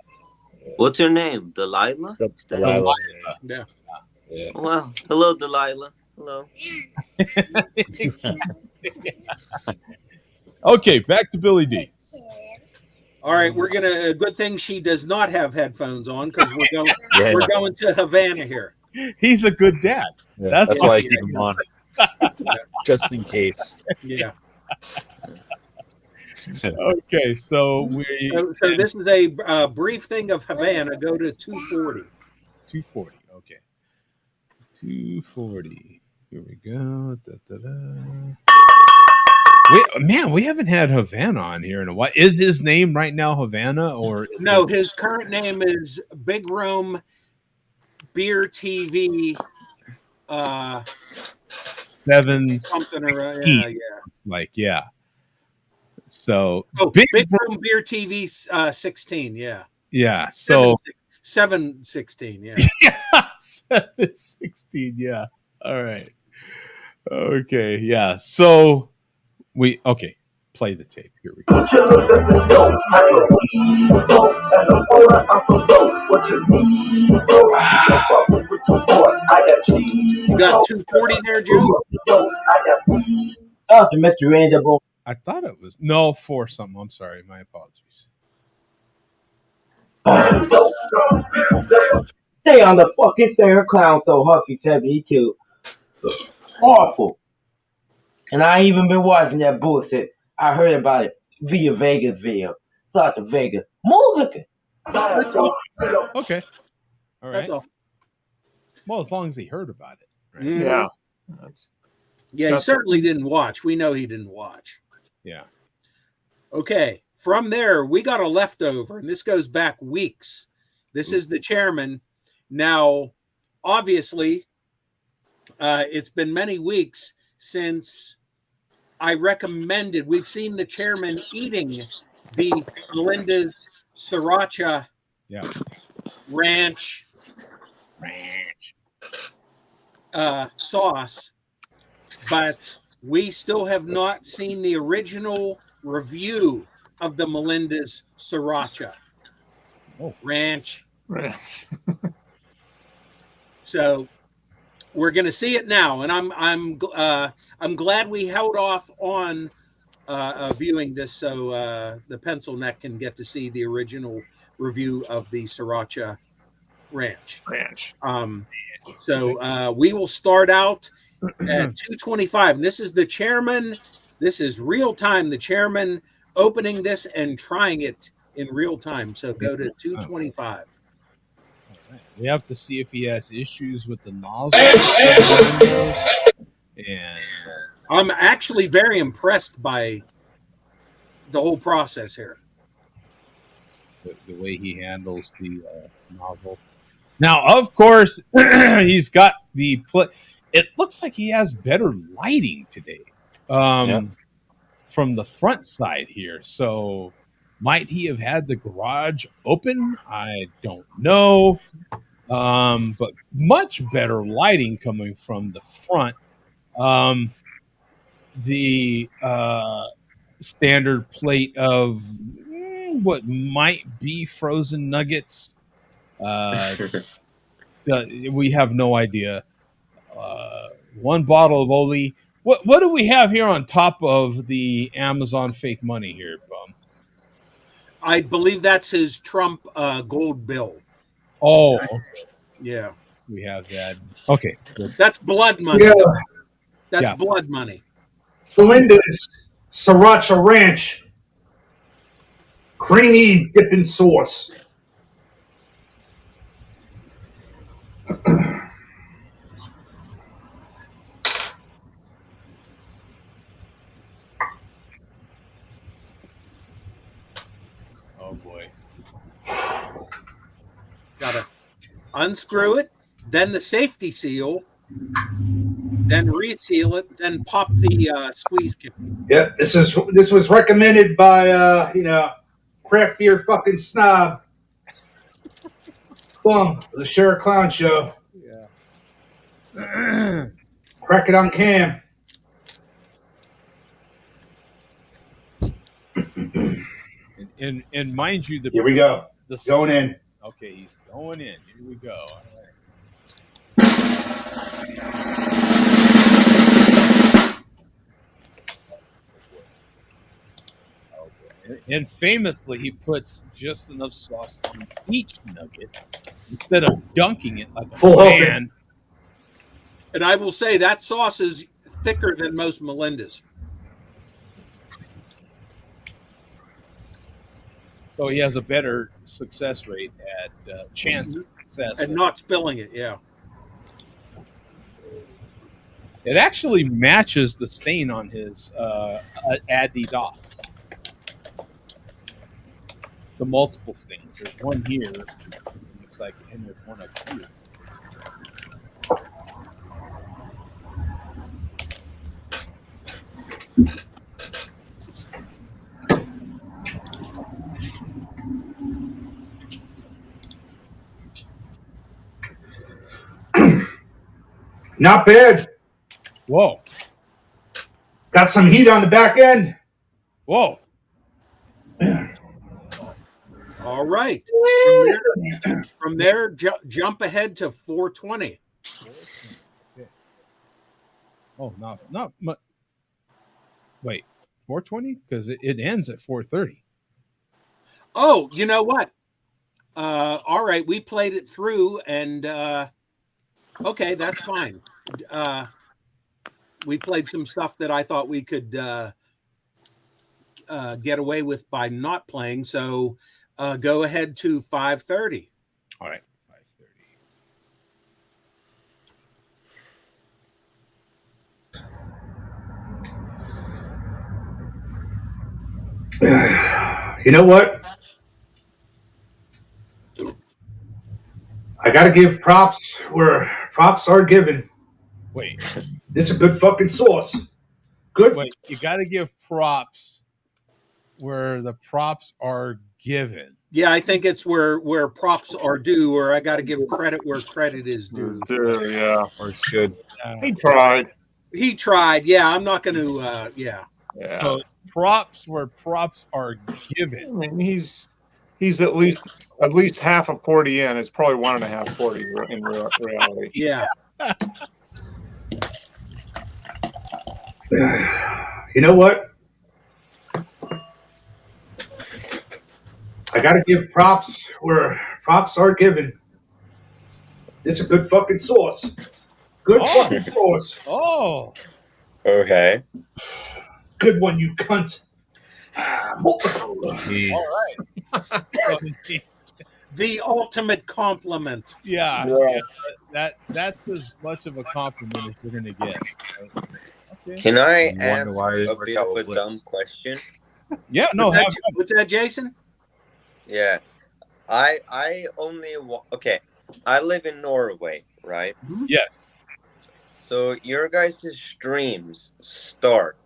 What's her name? Delilah? Delilah. Yeah. Well, hello, Delilah. Hello. Okay, back to Billy D. All right, we're gonna. Good thing she does not have headphones on because we're going to Havana here. He's a good dad. Yeah, That's why I keep him on, just in case. Yeah. Okay, so So this is a brief thing of Havana. Go to 240. 240. Okay. 240. Here we go. We haven't had Havana on here in a while. Is his name right now Havana or no? His current name is Big Rome Beer TV. 7 something or yeah. So Big Rome Beer TV 16. Yeah. So 716. Yeah. Yeah. 716. Yeah. All right. Okay. Yeah. So. play the tape. Here we go. You got 240 there, Joe? That's Mr. Rangeable. I thought it was 4 something. I'm sorry. My apologies. Stay on the fucking Sarah Clown so Huffy 72. Awful. And I ain't even been watching that bullshit. I heard about it via Vegas video. Thought the Vegas. More looking. Okay. All right. That's all. Well, as long as he heard about it. Right? Yeah. Yeah, he certainly didn't watch. We know he didn't watch. Yeah. Okay. From there, we got a leftover, and this goes back weeks. This is the chairman. Now, obviously, it's been many weeks since I recommended. We've seen the chairman eating the Melinda's Sriracha ranch sauce, but we still have not seen the original review of the Melinda's Sriracha ranch. So we're going to see it now, and I'm glad we held off on viewing this so the pencil neck can get to see the original review of the Sriracha ranch. So we will start out at 2:25, and this is the chairman. This is real time. The chairman opening this and trying it in real time. So go to 2:25. We have to see if he has issues with the nozzle. And I'm actually very impressed by the whole process here. The way he handles the nozzle. Now, of course, he's got the it looks like he has better lighting today from the front side here. So might he have had the garage open? I don't know. But much better lighting coming from the front. The standard plate of what might be frozen nuggets. We have no idea. One bottle of Oli. What do we have here on top of the Amazon fake money here, Bum? I believe that's his Trump gold bill. Oh, yeah. We have that. Okay. Good. That's blood money. Yeah. That's blood money. Melinda's Sriracha Ranch. Creamy dipping sauce. Oh boy. Gotta unscrew it, then the safety seal, then reseal it, then pop the squeeze cap. Yeah, this was recommended by craft beer fucking snob. Bum, the Sheriff Clown Show. Yeah. Crack it on cam. And mind you, Here we go. Going in. Okay, he's going in. Here we go. All right. And famously, he puts just enough sauce on each nugget instead of dunking it like a Full man. And I will say that sauce is thicker than most Melinda's. So he has a better success rate at chance of success. And not spilling it, yeah. It actually matches the stain on his Adidas. The multiple stains. There's one here. Looks like, and there's one up here. Not bad. Whoa. Got some heat on the back end. Whoa. All right. From there, jump ahead to 420. Okay. Oh, not much. Wait, 420? Because it ends at 4:30. Oh, you know what? All right, we played it through, and okay, that's fine. We played some stuff that I thought we could get away with by not playing. So go ahead to 5:30. All right, 5:30. You know what? I gotta give props where props are given. Wait. This is a good fucking sauce. Good. Wait, you got to give props where the props are given. Yeah, I think it's where props are due, or I got to give credit where credit is due. Yeah. Or should. He tried. He tried. Yeah, I'm not going to. Yeah. So props where props are given. I mean, he's at least half of 40 in. It's probably 1.5 40 in reality. Yeah. You know what? I gotta give props where props are given. This is a good fucking sauce. Good fucking sauce. Oh. Okay. Good one, you cunt. All right. The ultimate compliment. Yeah. That's as much of a compliment as you're going to get. Right? Okay. Can I ask a bit of a dumb question? Yeah, no. What's that, Jason? Yeah, I only okay. I live in Norway, right? Yes. So your guys' streams start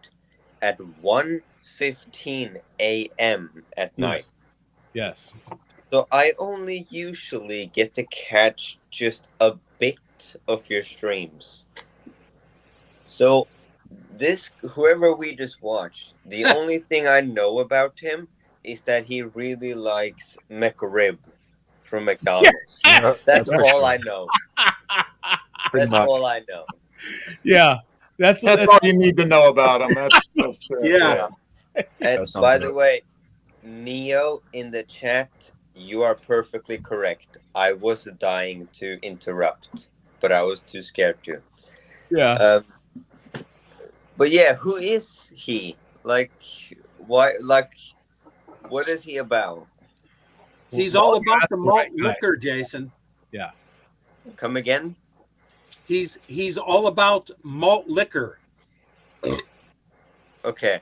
at 1:15 a.m. at night. Yes. So I only usually get to catch just a bit of your streams. So whoever we just watched, the only thing I know about him is that he really likes McRib from McDonald's. Yes. That's all I know. That's all I know. Yeah. That's all you need to know about him. That's yeah. And by the way, Neo in the chat, you are perfectly correct. I was dying to interrupt, but I was too scared to. Yeah. But yeah, who is he? Like, why? Like, what is he about? He's all about the malt liquor, Jason. Yeah. Come again? He's all about malt liquor. Okay.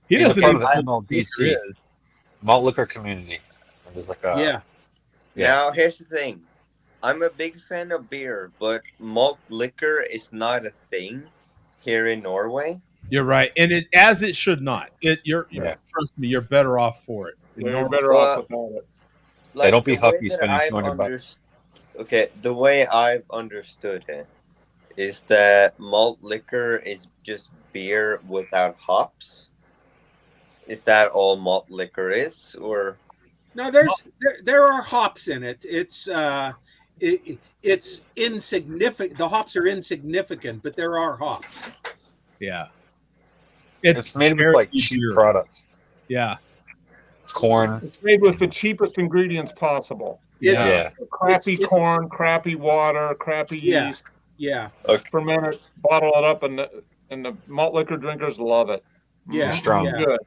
He's a part of the MLDC, malt liquor community. There's like a yeah. Now here's the thing. I'm a big fan of beer, but malt liquor is not a thing here in Norway. You're right, and it should not. Trust me, you're better off for it. You're better off without it. Like, hey, don't be huffy spending $200. Okay, the way I've understood it is that malt liquor is just beer without hops. Is that all malt liquor is, or? No, there are hops in it. It's insignificant. The hops are insignificant, but there are hops. Yeah. It's made with like cheap products. Yeah. Corn. It's made with the cheapest ingredients possible. Yeah. Crappy corn, crappy water, crappy yeast. Yeah. Ferment it, bottle it up, and the malt liquor drinkers love it. Yeah. Strong. Yeah. Good.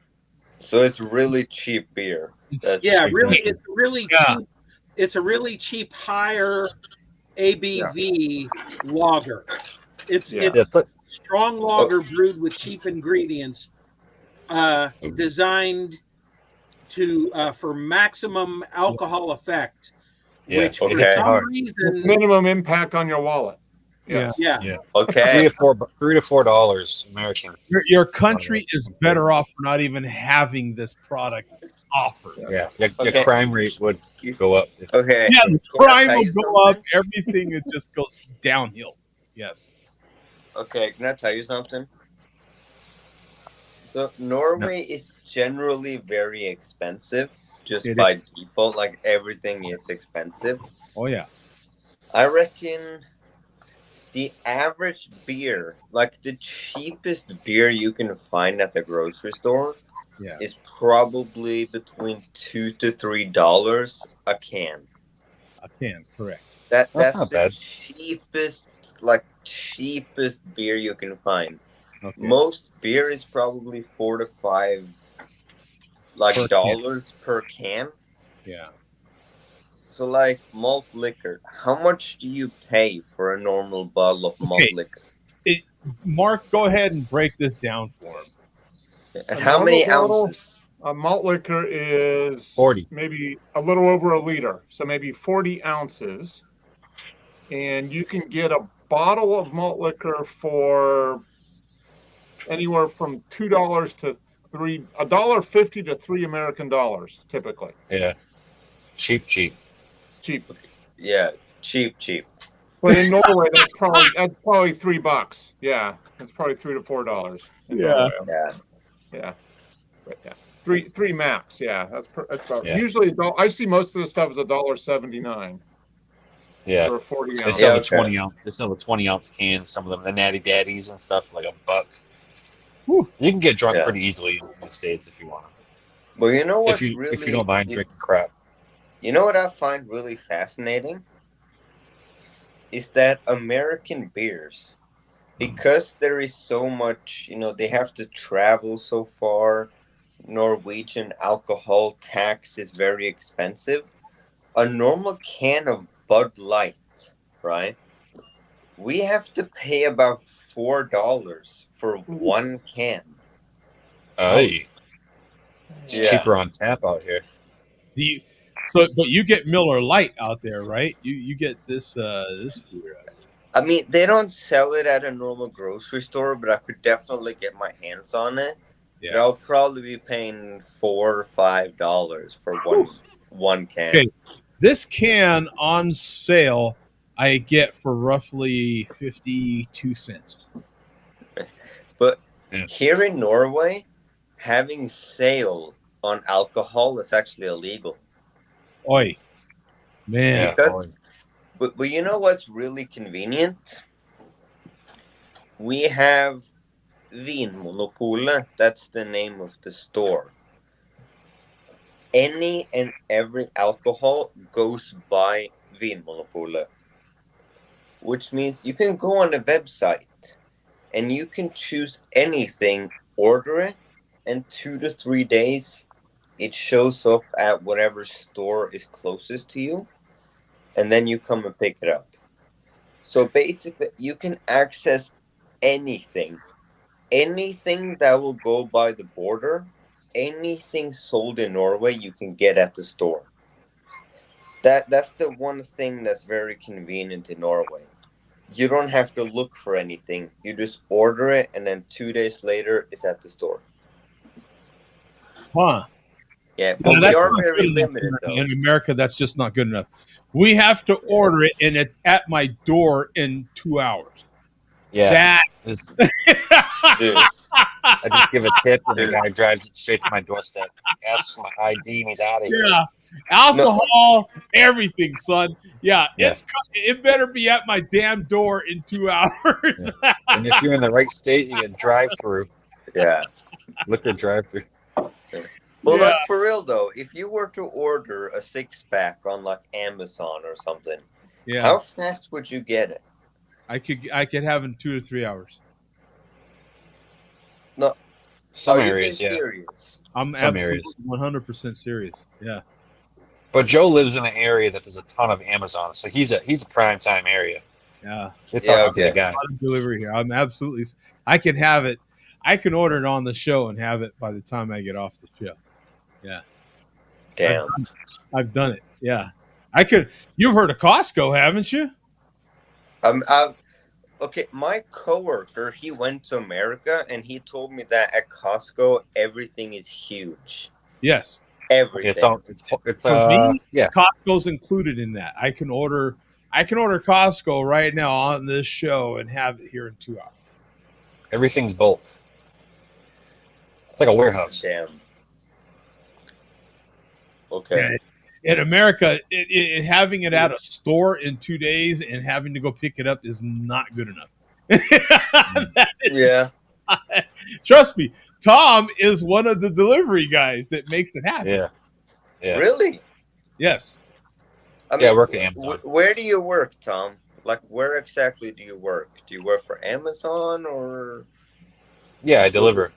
So it's really cheap beer. Really, it's really cheap. It's a really cheap, higher ABV lager. It's strong lager brewed with cheap ingredients, designed to for maximum alcohol effect. Which for some reason, minimum impact on your wallet. Yeah. Okay. $3 to $4 American. Your country is better off for not even having this product offered. Yeah. Your crime rate would go up. Okay. Yeah, the crime will go up. Everything it just goes downhill. Yes. Okay, can I tell you something? So Norway is generally very expensive just It by default. Like everything is expensive. Oh yeah. I reckon the average beer, like the cheapest beer you can find at the grocery store, Yeah. is probably between $2 to $3 a can. A can, correct. That's not the bad. cheapest beer you can find. Okay. Most beer is probably $4 to $5 Per can. dollars per can. Yeah. So like malt liquor, how much do you pay for a normal bottle of malt Okay. liquor? Mark, go ahead and break this down for him. And A how many normal bottle? ounces? A malt liquor is 40. maybe a little over a liter, so maybe 40 ounces. And you can get a bottle of malt liquor for anywhere from $2 to $1.50 to $3 typically. Yeah. Cheap. Cheap. Yeah, cheap. But in Norway, that's probably $3. Yeah, that's probably $3 to $4 in Norway. Yeah. But yeah, three max. Yeah, that's about usually. I see most of the stuff is $1.79. Yeah. For a 40 They ounce. sell the 20 ounce. They sell the 20 ounce cans. Some of them, the Natty Daddies and stuff, like $1. Whew. You can get drunk pretty easily in the States if you want to. Well, you know what? If you don't mind drinking crap. You know what I find really fascinating is that American beers, because there is so much, they have to travel so far. Norwegian alcohol tax is very expensive. A normal can of Bud Light, right? We have to pay about $4 for one can. It's cheaper on tap out here. But you get Miller Lite out there, right? You get this beer. I mean, they don't sell it at a normal grocery store, but I could definitely get my hands on it. Yeah. But I'll probably be paying $4 or $5 for one can. Okay, this can on sale I get for roughly 52 cents. But here in Norway, having sale on alcohol is actually illegal. Oi, man. But you know what's really convenient? We have Vinmonopolet. That's the name of the store. Any and every alcohol goes by Vinmonopolet, which means you can go on the website and you can choose anything, order it, and 2 to 3 days it shows up at whatever store is closest to you, and then you come and pick it up. So basically, you can access anything that will go by the border, anything sold in Norway, you can get at the store. That's the one thing that's very convenient in Norway. You don't have to look for anything. You just order it, and then 2 days later, it's at the store. Huh. Yeah, but we are very limited, though. In America, that's just not good enough. We have to order it, and it's at my door in 2 hours. Yeah. Dude, I just give a tip, and the guy drives it straight to my doorstep. Asks for my ID, and he's out of here. Yeah. Alcohol, everything, son. Yeah, it better be at my damn door in 2 hours. Yeah. And if you're in the right state, you can drive through. Yeah. Liquor drive through. Well, like for real though, if you were to order a 6-pack on like Amazon or something, how fast would you get it? I could have in 2 to 3 hours. No, some areas, serious? I'm absolutely 100% serious. Yeah. But Joe lives in an area that does a ton of Amazon, so he's a prime time area. Yeah. It's up to the guy. Delivery here. I'm absolutely. I can have it. I can order it on the show and have it by the time I get off the show. Yeah. Damn. I've done it. Yeah. I could. You've heard of Costco, haven't you? Okay, my coworker, he went to America and he told me that at Costco everything is huge. Yes. Everything. It's yeah. Costco's included in that. I can order Costco right now on this show and have it here in 2 hours. Everything's bulk. It's like a warehouse. Damn. Okay. In America, having it at a store in 2 days and having to go pick it up is not good enough. Yeah. Trust me, Tom is one of the delivery guys that makes it happen. Yeah. Yeah. Really? Yes. I mean, Yeah, I work at Amazon. Where do you work, Tom? Like, where exactly do you work? Do you work for Amazon or? Yeah, I deliver.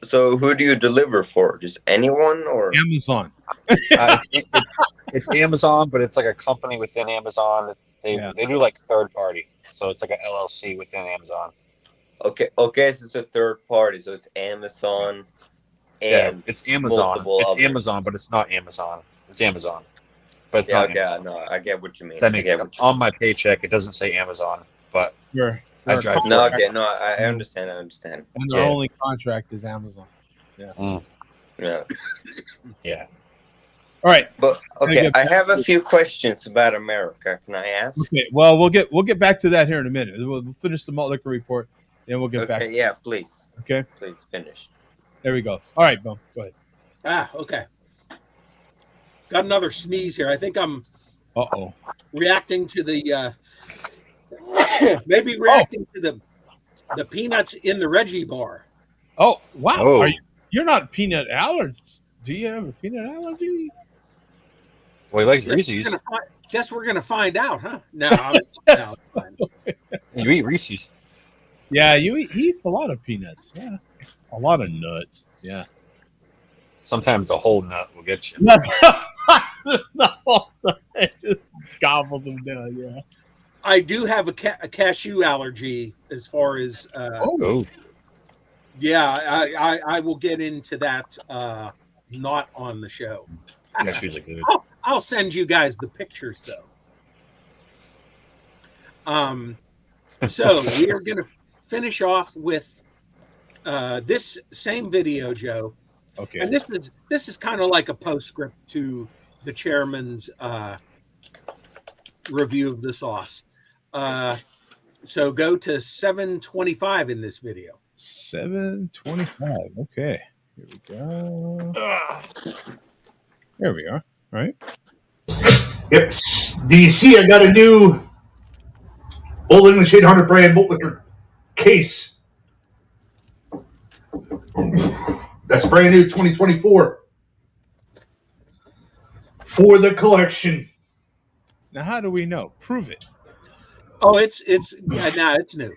So who do you deliver for? Just anyone or? Amazon. It's Amazon, but it's like a company within Amazon. They do like third party, so it's like an LLC within Amazon. Okay, so it's a third party, so it's Amazon. And it's Amazon. It's others. Amazon, but it's not Amazon. It's Amazon, but it's yeah, not okay, Amazon. No, I get what you mean. That makes sense. On my paycheck, it doesn't say Amazon, but I drive. No, okay, no, I understand. I understand. And their only contract is Amazon. Yeah. Yeah. Yeah. All right. But okay, I have a few questions about America. Can I ask? Okay. Well, we'll get back to that here in a minute. We'll finish the malt liquor report, then we'll get back. Okay. Yeah, please. Okay. Please finish. There we go. All right, Boom. Go ahead. Okay. Got another sneeze here. I think I'm reacting to the to the peanuts in the Reggie bar. Oh, wow. Oh. You're not peanut allergy. Do you have a peanut allergy? Well, he likes Reese's. Guess we're gonna find out, huh? No, you eat Reese's. Yeah, he eats a lot of peanuts. Yeah, a lot of nuts. Yeah. Sometimes the whole nut will get you. The whole nut. It just gobbles them down. Yeah. I do have a cashew allergy as far as. Yeah, I will get into that. Not on the show. Cashews are good. I'll send you guys the pictures though. So we are going to finish off with this same video, Joe. Okay. And this is kind of like a postscript to the chairman's review of the sauce. So go to 725 in this video. 725. Okay. Here we go. There we are. All right. Yep. Do you see? I got a new Old English 800 brand malt liquor case. That's brand new 2024 for the collection. Now, how do we know? Prove it. Oh, it's new.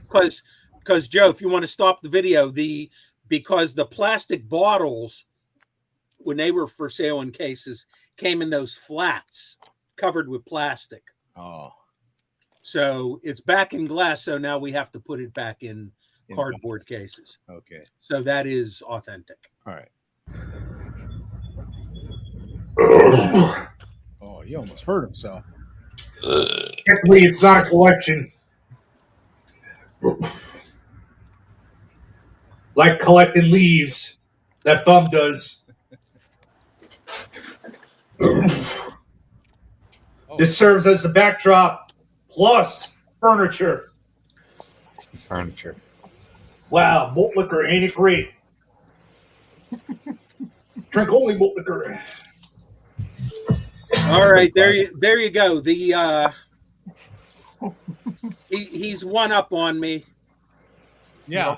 Because Joe, if you want to stop the video, because the plastic bottles, when they were for sale in cases, came in those flats covered with plastic. Oh. So it's back in glass, so now we have to put it back in cardboard cases. Okay. So that is authentic. All right. Oh, he almost hurt himself. Technically, it's not a collection. Like collecting leaves that Bum does. This serves as the backdrop plus furniture. Furniture. Wow, malt liquor, ain't it great? Drink only malt liquor. All right, there you go. The he's one up on me. Yeah.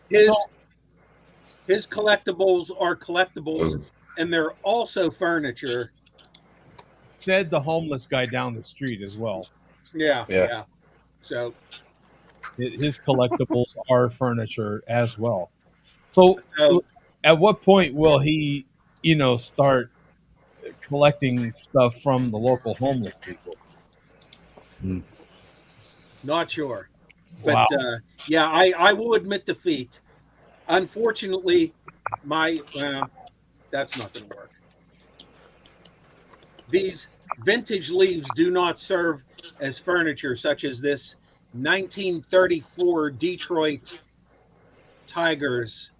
His collectibles are collectibles, and they're also furniture. Said the homeless guy down the street as well. Yeah. So his collectibles are furniture as well. So at what point will he, start collecting stuff from the local homeless people? Not sure. But wow. I will admit defeat. Unfortunately, that's not going to work. These vintage leaves do not serve as furniture, such as this 1934 Detroit Tigers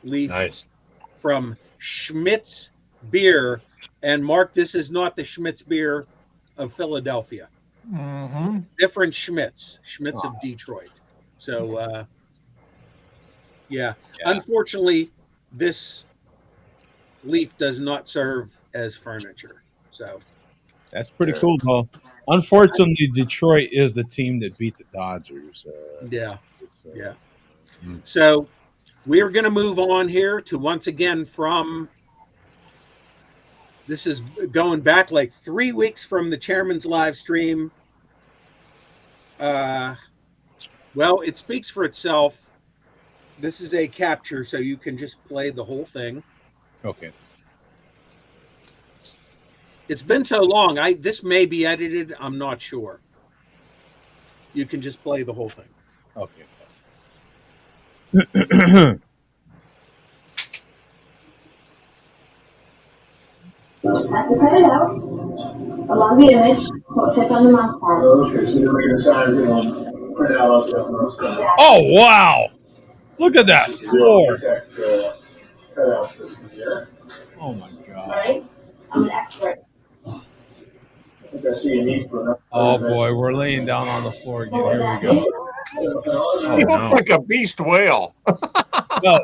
leaf from Schmitz Beer. And Mark, this is not the Schmitz Beer of Philadelphia. Mm-hmm. Different Schmitz of Detroit. So, yeah. Unfortunately, this Leaf does not serve as furniture. So That's pretty cool, though. Unfortunately, Detroit is the team that beat the Dodgers. Yeah. So we're going to move on here to once again from. This is going back like 3 weeks from the chairman's live stream. Well, it speaks for itself. This is a capture, so you can just play the whole thing. Okay. It's been so long. This may be edited. I'm not sure. You can just play the whole thing. Okay. Have to cut it out along the image so it fits on the mouse pad. Okay, so you're making a size and print it out onto that mouse pad. Exactly. Oh, wow. Look at that floor. Cutout system here. Oh, my God. Right? I'm an expert. I think I see a need for enough. Oh, boy. We're laying down on the floor again. Here we go. Oh, he looks like a beast whale. No,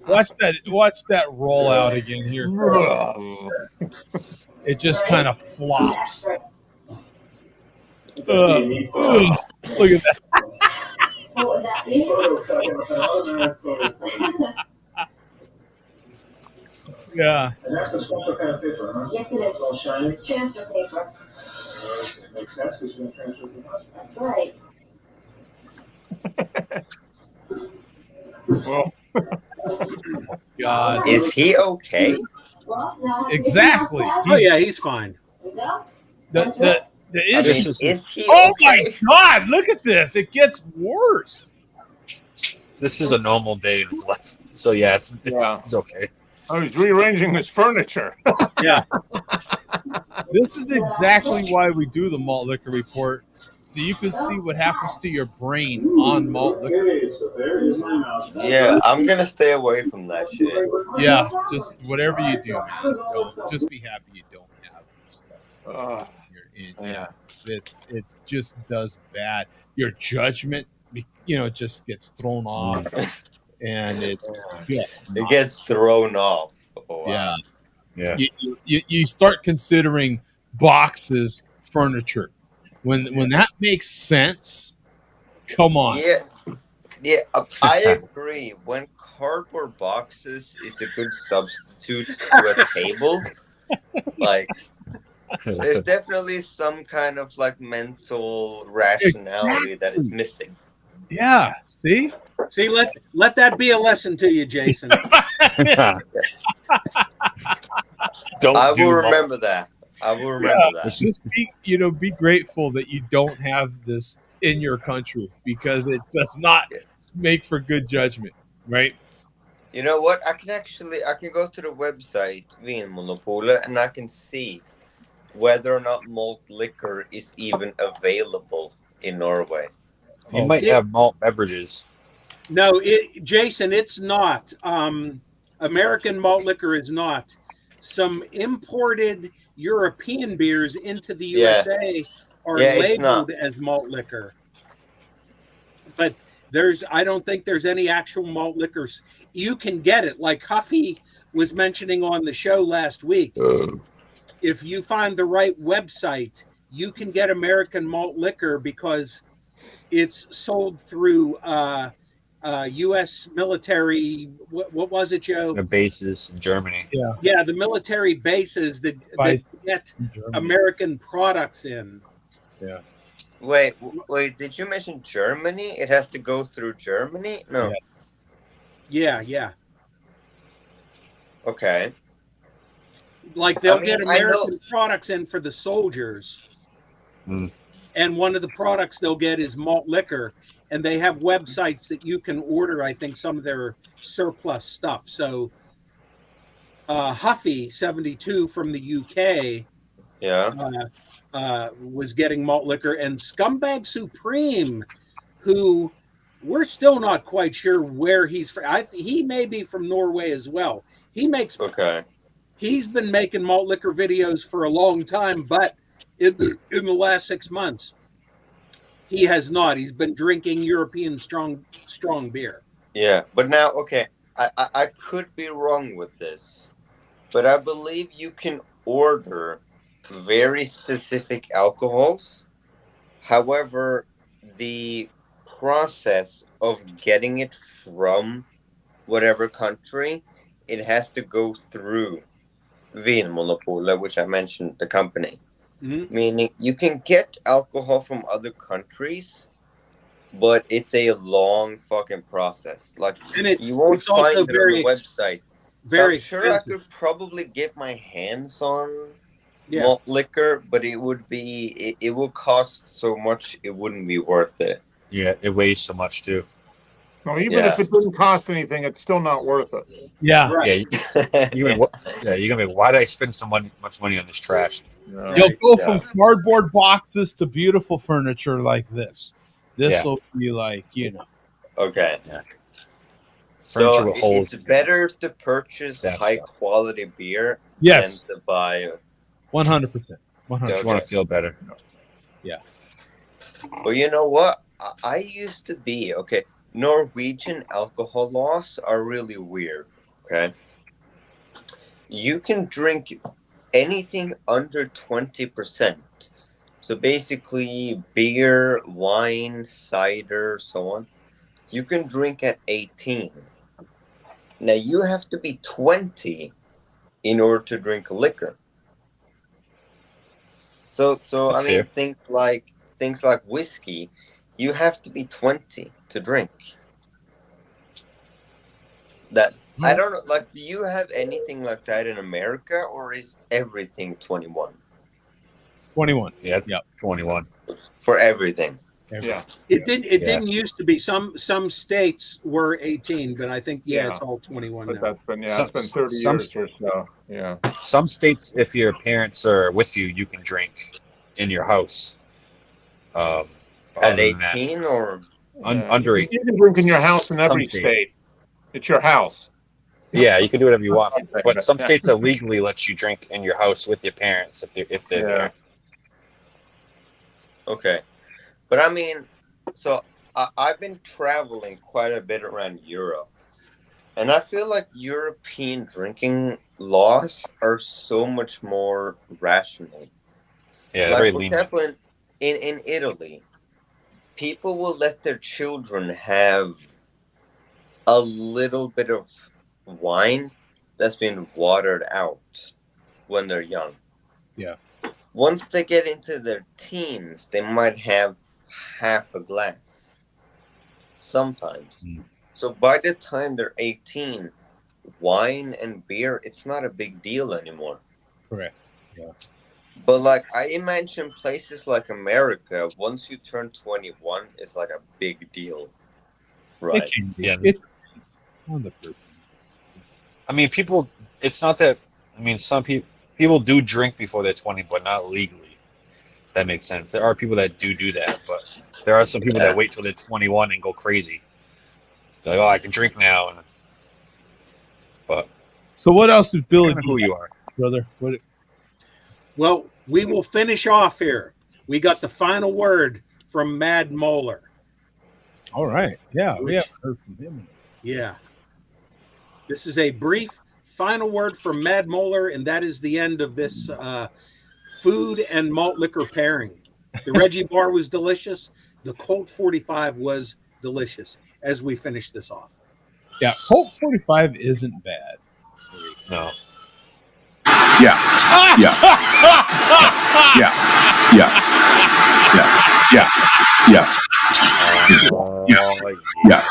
watch that roll out again here. It just kind of flops. Look at that. What would that be? Yeah. And that's the special kind of paper, huh? Yes, it is. It's all shiny? It's transfer paper. Okay, makes sense because you're going to transfer it to us. That's right. Well, God. Is he okay? Exactly. Oh yeah, he's fine. The issue is he oh okay? my God! Look at this. It gets worse. This is a normal day in his life, so yeah, it's okay. I was rearranging his furniture. Yeah. This is exactly why we do the malt liquor report, so you can see what happens to your brain on malt liquor. Okay, so there is my mouse. Yeah, I'm gonna stay away from that shit. Yeah, just whatever you do, man. Don't just be happy you don't have this stuff. It's just does bad. Your judgment, just gets thrown off, and it gets thrown off. Oh, wow. Yeah. You start considering boxes furniture when that makes sense. Come on. Yeah, I agree. When cardboard boxes is a good substitute to a table, like there's definitely some kind of like mental rationality that is missing. Yeah. See, let that be a lesson to you, Jason. I will remember that. Just be grateful that you don't have this in your country, because it does not make for good judgment, right? You know what? I can go to the website Vinmonopolet and I can see whether or not malt liquor is even available in Norway. You might have malt beverages. No, Jason, it's not. American malt liquor is not. Some imported European beers into the USA are labeled as malt liquor. But I don't think there's any actual malt liquors. You can get it, like Huffy was mentioning on the show last week. If you find the right website, you can get American malt liquor because it's sold through U.S. military. What was it, Joe? The bases in Germany. Yeah, the military bases that get American products in. Yeah. Wait, did you mention Germany? It has to go through Germany? No. Yes. Yeah. Okay. Like they'll get American products in for the soldiers. And one of the products they'll get is malt liquor. And they have websites that you can order, I think, some of their surplus stuff. So Huffy 72 from the UK was getting malt liquor, and Scumbag Supreme, who we're still not quite sure where he's from. He may be from Norway as well. He's been making malt liquor videos for a long time, but in the last 6 months, he has not. He's been drinking European strong beer. Yeah, but now, I could be wrong with this, but I believe you can order very specific alcohols. However, the process of getting it from whatever country, it has to go through Vinmonopolet, which I mentioned, the company. Mm-hmm. Meaning you can get alcohol from other countries, but it's a long fucking process. Like, And you won't it's also find it on the website. So very I'm sure I expensive. could probably get my hands on Yeah. malt liquor, but it will cost so much it wouldn't be worth it. Yeah, it weighs so much too. No, even if it didn't cost anything, it's still not worth it. Yeah. Right. Yeah. You're gonna be, why did I spend so much money on this trash? You'll go from cardboard boxes to beautiful furniture like this. This will be like, Okay. Yeah. So with holes it's better to purchase high quality beer than to buy 100%. 100%. You want to feel better. Yeah. Well, you know what? I used to be, okay, Norwegian alcohol laws are really weird, okay? You can drink anything under 20%. So basically beer, wine, cider, so on. You can drink at 18. Now you have to be 20 in order to drink liquor. So That's I mean, fair. things like whiskey, you have to be 20 to drink. That I don't know. Like, do you have anything like that in America, or is everything 21? 21. Yeah, it's 21 for everything. Yeah. It didn't used to be. Some states were 18, but I think it's all 21 But now. that's been it's been 30 years or so. Yeah. Some states, if your parents are with you, you can drink in your house. At 18 or under 18. You can drink in your house in every state. It's your house. Yeah, you can do whatever you want, but some states illegally let you drink in your house with your parents if they're there. Okay, but I mean, so I've been traveling quite a bit around Europe, and I feel like European drinking laws are so much more rational. Yeah, like, very for lenient. example, in Italy, people will let their children have a little bit of wine that's been watered out when they're young. Yeah. Once they get into their teens, they might have half a glass. Sometimes. So by the time they're 18, wine and beer, it's not a big deal anymore. Correct. Yeah. But like, I imagine places like America, once you turn 21, it's like a big deal. Right. It can be. Yeah. It's on the person. I mean, people. It's not that. I mean, some people do drink before they're 20, but not legally. That makes sense. There are people that do that, but there are some people that wait till they're 21 and go crazy. They're like, oh, I can drink now. But so, what else did Billy do? Who you are, brother? Well, we will finish off here. We got the final word from Mad Moeller. All right. Yeah, we haven't heard from him. Yeah. This is a brief final word from Mad Moeller, and that is the end of this food and malt liquor pairing. The Reggie Bar was delicious. The Colt 45 was delicious as we finish this off. Yeah, Colt 45 isn't bad. No. Yeah. Yeah. Yeah. Yeah. Yeah. Yeah. Yeah.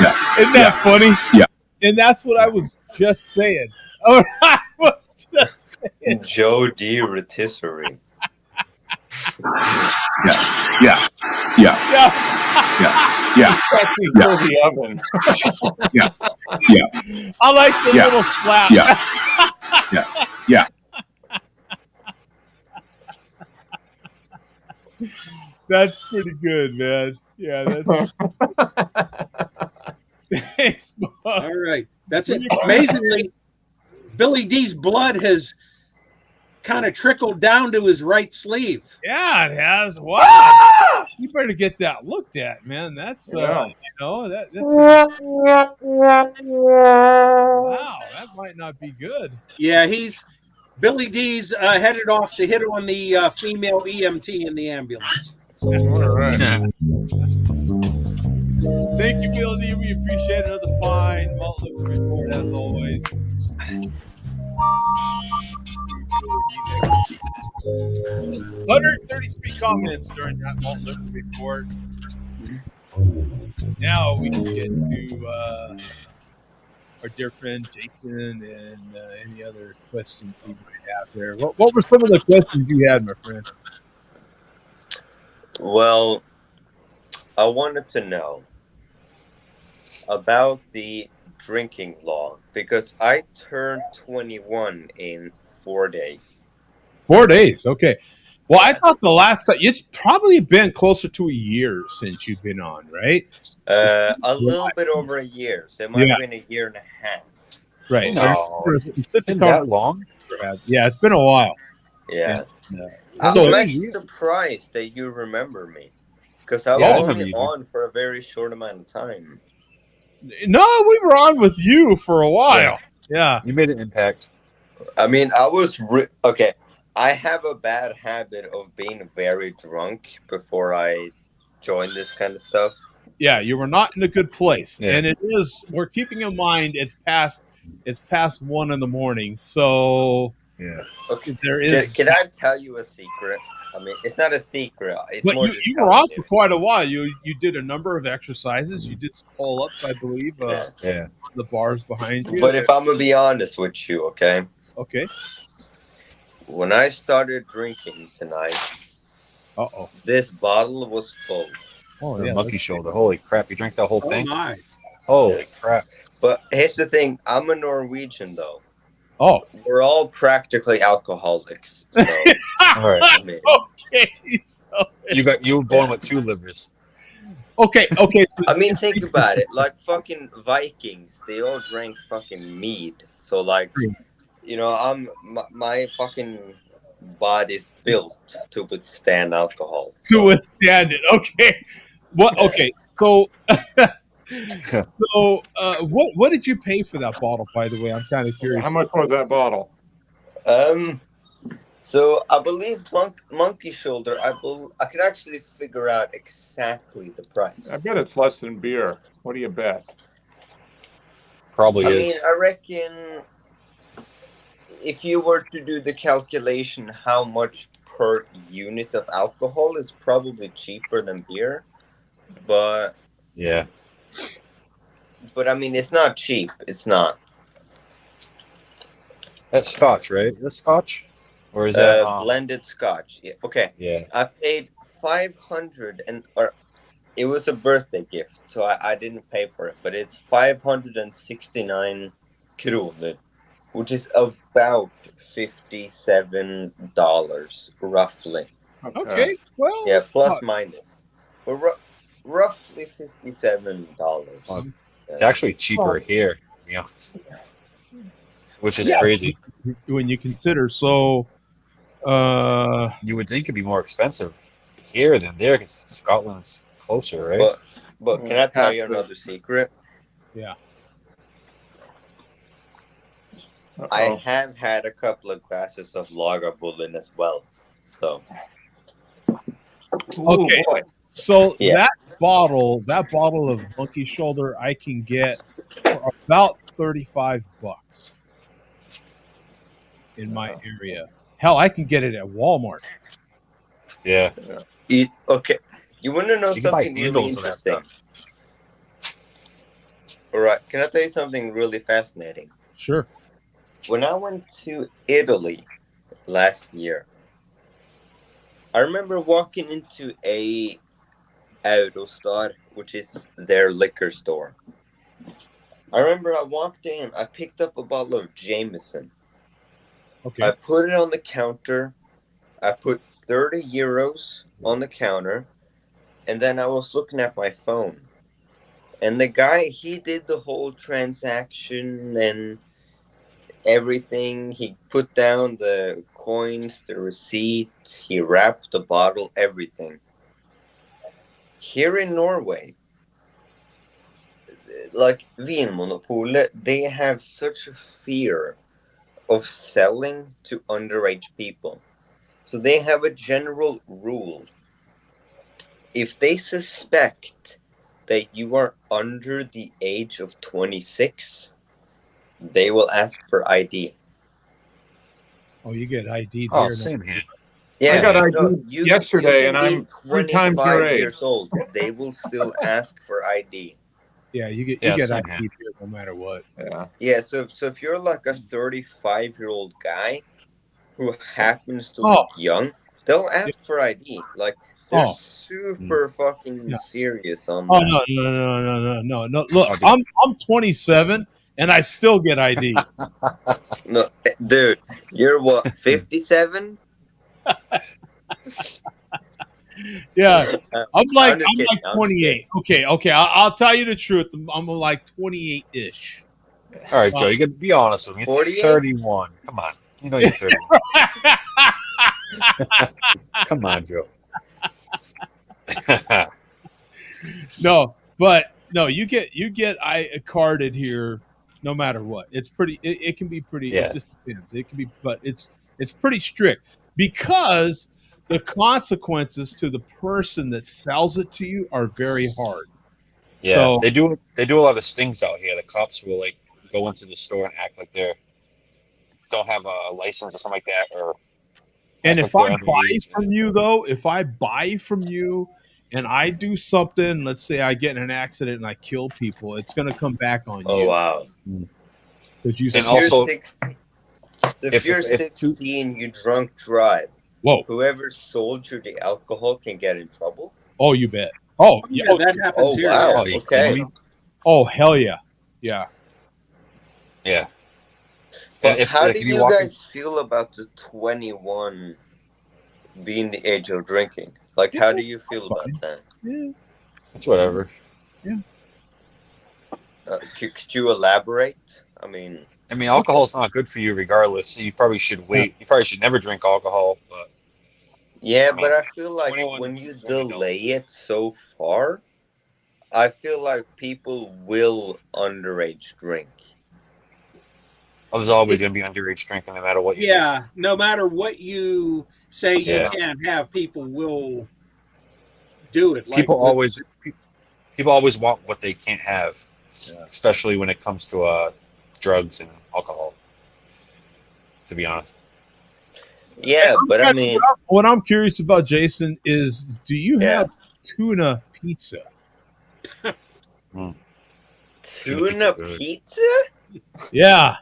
Yeah. Isn't that funny? Yeah. And that's what I was just saying. Oh, I was just saying. Joe D. Rotisserie. Yeah. Yeah. Yeah. Yeah. Yeah. For the oven. Yeah. Yeah. I like the little slap. Yeah. Yeah. Yeah. That's pretty good, man. Yeah, that's. Thanks, Bob. All right, that's it. Amazingly, Billy D's blood has kind of trickled down to his right sleeve. Yeah, it has. Wow. You better get that looked at, man. That's Yeah. that's wow, that might not be good. Yeah, Billy D's headed off to hit on the female EMT in the ambulance. All right. Thank you, Billy D. We appreciate another fine malt liquor report as always. 133 comments during that malt liquor report. Now we can get to our dear friend Jason and any other questions he might have there. What were some of the questions you had, my friend? Well, I wanted to know about the drinking law because I turned 21 in 4 days. 4 days, okay. Well, I thought the last time it's probably been closer to a year since you've been on, right? A little bit over a year, so it might have been a year and a half. Right. No, Specific been that long? Yeah, it's been a while. Yeah. So- I'm actually surprised that you remember me because I was only on for a very short amount of time. No, we were on with you for a while. Yeah. You made an impact. I mean, I was okay. I have a bad habit of being very drunk before I join this kind of stuff. Yeah, you were not in a good place. Yeah. And it is, we're keeping in mind it's past 1 a.m. So yeah. Okay. There is Can I tell you a secret? I mean, it's not a secret. It's but more you were on for quite a while. You did a number of exercises. You did some pull-ups, I believe. Yeah. The bars behind you. But if I'm gonna be honest with you, okay? Okay. When I started drinking tonight, this bottle was full. Oh yeah, monkey shoulder. Holy crap! You drank that whole thing? My. Holy crap! But here's the thing: I'm a Norwegian, though. Oh, we're all practically alcoholics. So, all right. I mean, okay. So you were born with 2 livers. Okay. So I mean, think about it. Like fucking Vikings, they all drank fucking mead. So like, you know, my fucking body's built to withstand alcohol. To withstand it. Okay. What? Okay. So. So, what did you pay for that bottle? By the way, I'm kind of curious. How much was that bottle? So I believe Monkey Shoulder. I could actually figure out exactly the price. I bet it's less than beer. What do you bet? Probably I is. mean, I reckon if you were to do the calculation, how much per unit of alcohol is probably cheaper than beer, but yeah. But I mean, it's not cheap. It's not. That's Scotch, right? That's Scotch, or is that blended Scotch? Yeah. Okay. Yeah. I paid 500 or it was a birthday gift, so I didn't pay for it. But it's 569 kronor, which is about $57 roughly. Okay. Well. Yeah, plus minus. But roughly $57. It's actually cheaper here, to be honest. Which is crazy. When you consider, so you would think it'd be more expensive here than there because Scotland's closer, right? But can I tell you another secret? Yeah. I have had a couple of glasses of Lagerbullen as well. So okay, so that bottle of Monkey Shoulder I can get for about $35 in my area. Hell, I can get it at Walmart. Yeah. Okay. You want to know something really interesting? All right. Can I tell you something really fascinating? Sure. When I went to Italy last year, I remember walking into a Eurostar, which is their liquor store. I remember I walked in, I picked up a bottle of Jameson. Okay. I put it on the counter. I put 30 euros on the counter. And then I was looking at my phone. And the guy, he did the whole transaction and everything. He put down the coins, the receipt. He wrapped the bottle, everything. Here in Norway, like Vinmonopolet, they have such a fear of selling to underage people. So they have a general rule. If they suspect that you are under the age of 26, they will ask for ID. Oh, you get ID'd Oh, here. same here. Yeah, I got no, ID yesterday, you and can be I'm 3 times your 25 age. years old. They will still ask for ID. Yeah, you get same ID'd here. here no matter what. Yeah. Yeah, so if you're like a 35-year-old guy who happens to Oh. look young, they'll ask for ID. Like they're Oh. super fucking Yeah. serious on Oh that. no! Look, I'm 27 and I still get ID. No, dude, you're what, 57? Yeah, I'm like just kidding. 28. Okay. I'll tell you the truth. I'm like 28-ish. All right, Joe, you got to be honest with me. It's 48? 31. Come on. You know you're 31. Come on, Joe. No, you get carded here no matter what. It's pretty. It can be pretty. Yeah. It just depends. It can be, but it's pretty strict because the consequences to the person that sells it to you are very hard. Yeah, So, they do a lot of stings out here. The cops will like go into the store and act like they don't have a license or something like that, or and act if like I they're buy underage. from you though, if I buy from you and I do something, let's say I get in an accident and I kill people, it's going to come back on Oh you. wow! Because you And sold also, if you're 16, you drunk drive. Whoa! Whoever sold you the alcohol can get in trouble. Oh, you bet. Oh, Yeah, yeah. that happens Oh here. wow! Yeah. Okay. Oh, hell yeah. Yeah. Yeah. But If, how like, do if you walk in- guys feel about the 21 being the age of drinking? Like, how do you feel about that? Yeah. It's whatever. Yeah. Could you elaborate? I mean, alcohol's not good for you regardless. So you probably should wait. You probably should never drink alcohol. But yeah, I mean, but I feel like 21 when you is when you delay it so far, I feel like people will underage drink. Oh, there's always going to be underage drinking no matter what you do. Yeah, no matter what you say you Yeah. can't have, people will do it. Like People always want what they can't have, especially when it comes to drugs and alcohol. To be honest. Yeah, but I mean, what I'm curious about, Jason, is do you have tuna pizza? Tuna pizza? Yeah.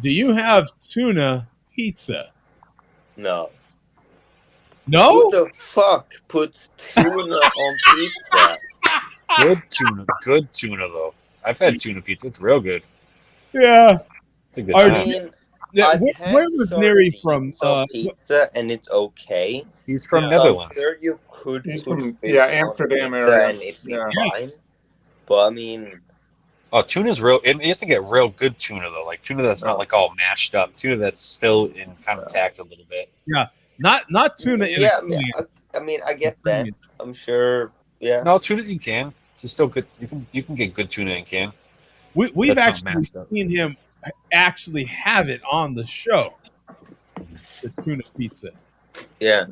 Do you have tuna pizza? No. No? Who the fuck puts tuna on pizza? Good tuna though. I've had tuna pizza. It's real good. Yeah. It's a good I time. mean, where was Neri from? Pizza, and it's okay. He's from So I'm Netherlands. sure you could He's put from, fish Amsterdam on pizza area. and it'd be Yeah. fine. But I mean, Oh, tuna's real. And you have to get real good tuna though, like tuna that's not like all mashed up. Tuna that's still in kind of tacked a little bit. Yeah, not tuna. yeah, I mean, I get that. I'm sure. Yeah. No, tuna you can. It's still good. You can get good tuna in can. We've That's not actually mashed up. seen him actually have it on the show. The tuna pizza. Yeah.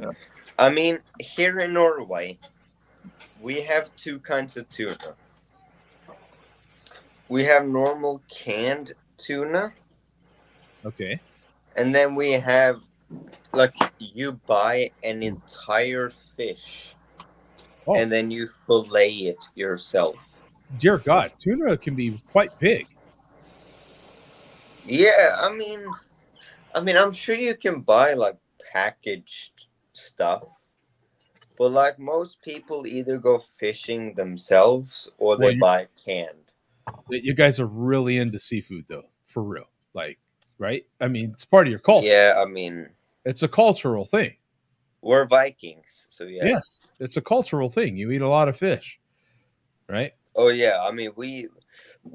I mean, here in Norway, we have two kinds of tuna. We have normal canned tuna. Okay. And then we have, like, you buy an entire fish. Oh. And then you fillet it yourself. Dear God, tuna can be quite big. Yeah, I mean, I'm sure you can buy, like, packaged stuff. But, like, most people either go fishing themselves or they buy canned. You guys are really into seafood, though, for real. Like, right? I mean, it's part of your culture. Yeah, I mean, it's a cultural thing. We're Vikings, so yeah. Yes, it's a cultural thing. You eat a lot of fish, right? Oh yeah, I mean we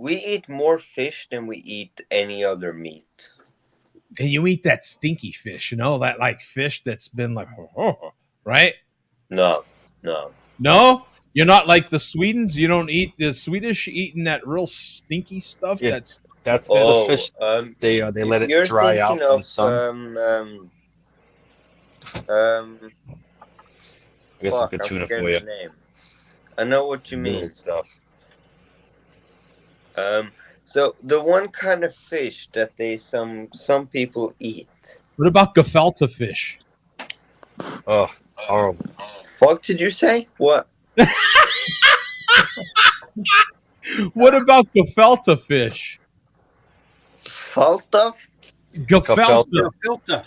eat more fish than we eat any other meat. and you eat that stinky fish, you know, that like fish that's been like, right? No. No, you're not like the Swedes. You don't eat the Swedish eating that real stinky stuff. Yeah. That's the fish. They let it dry out in the sun. I guess some good tuna for you. Name. I know what you mean. Stuff. So the one kind of fish that some people eat. What about gefilte fish? Oh, horrible. Fuck did you say? What? What about gefilte fish? Falta? Gefilte.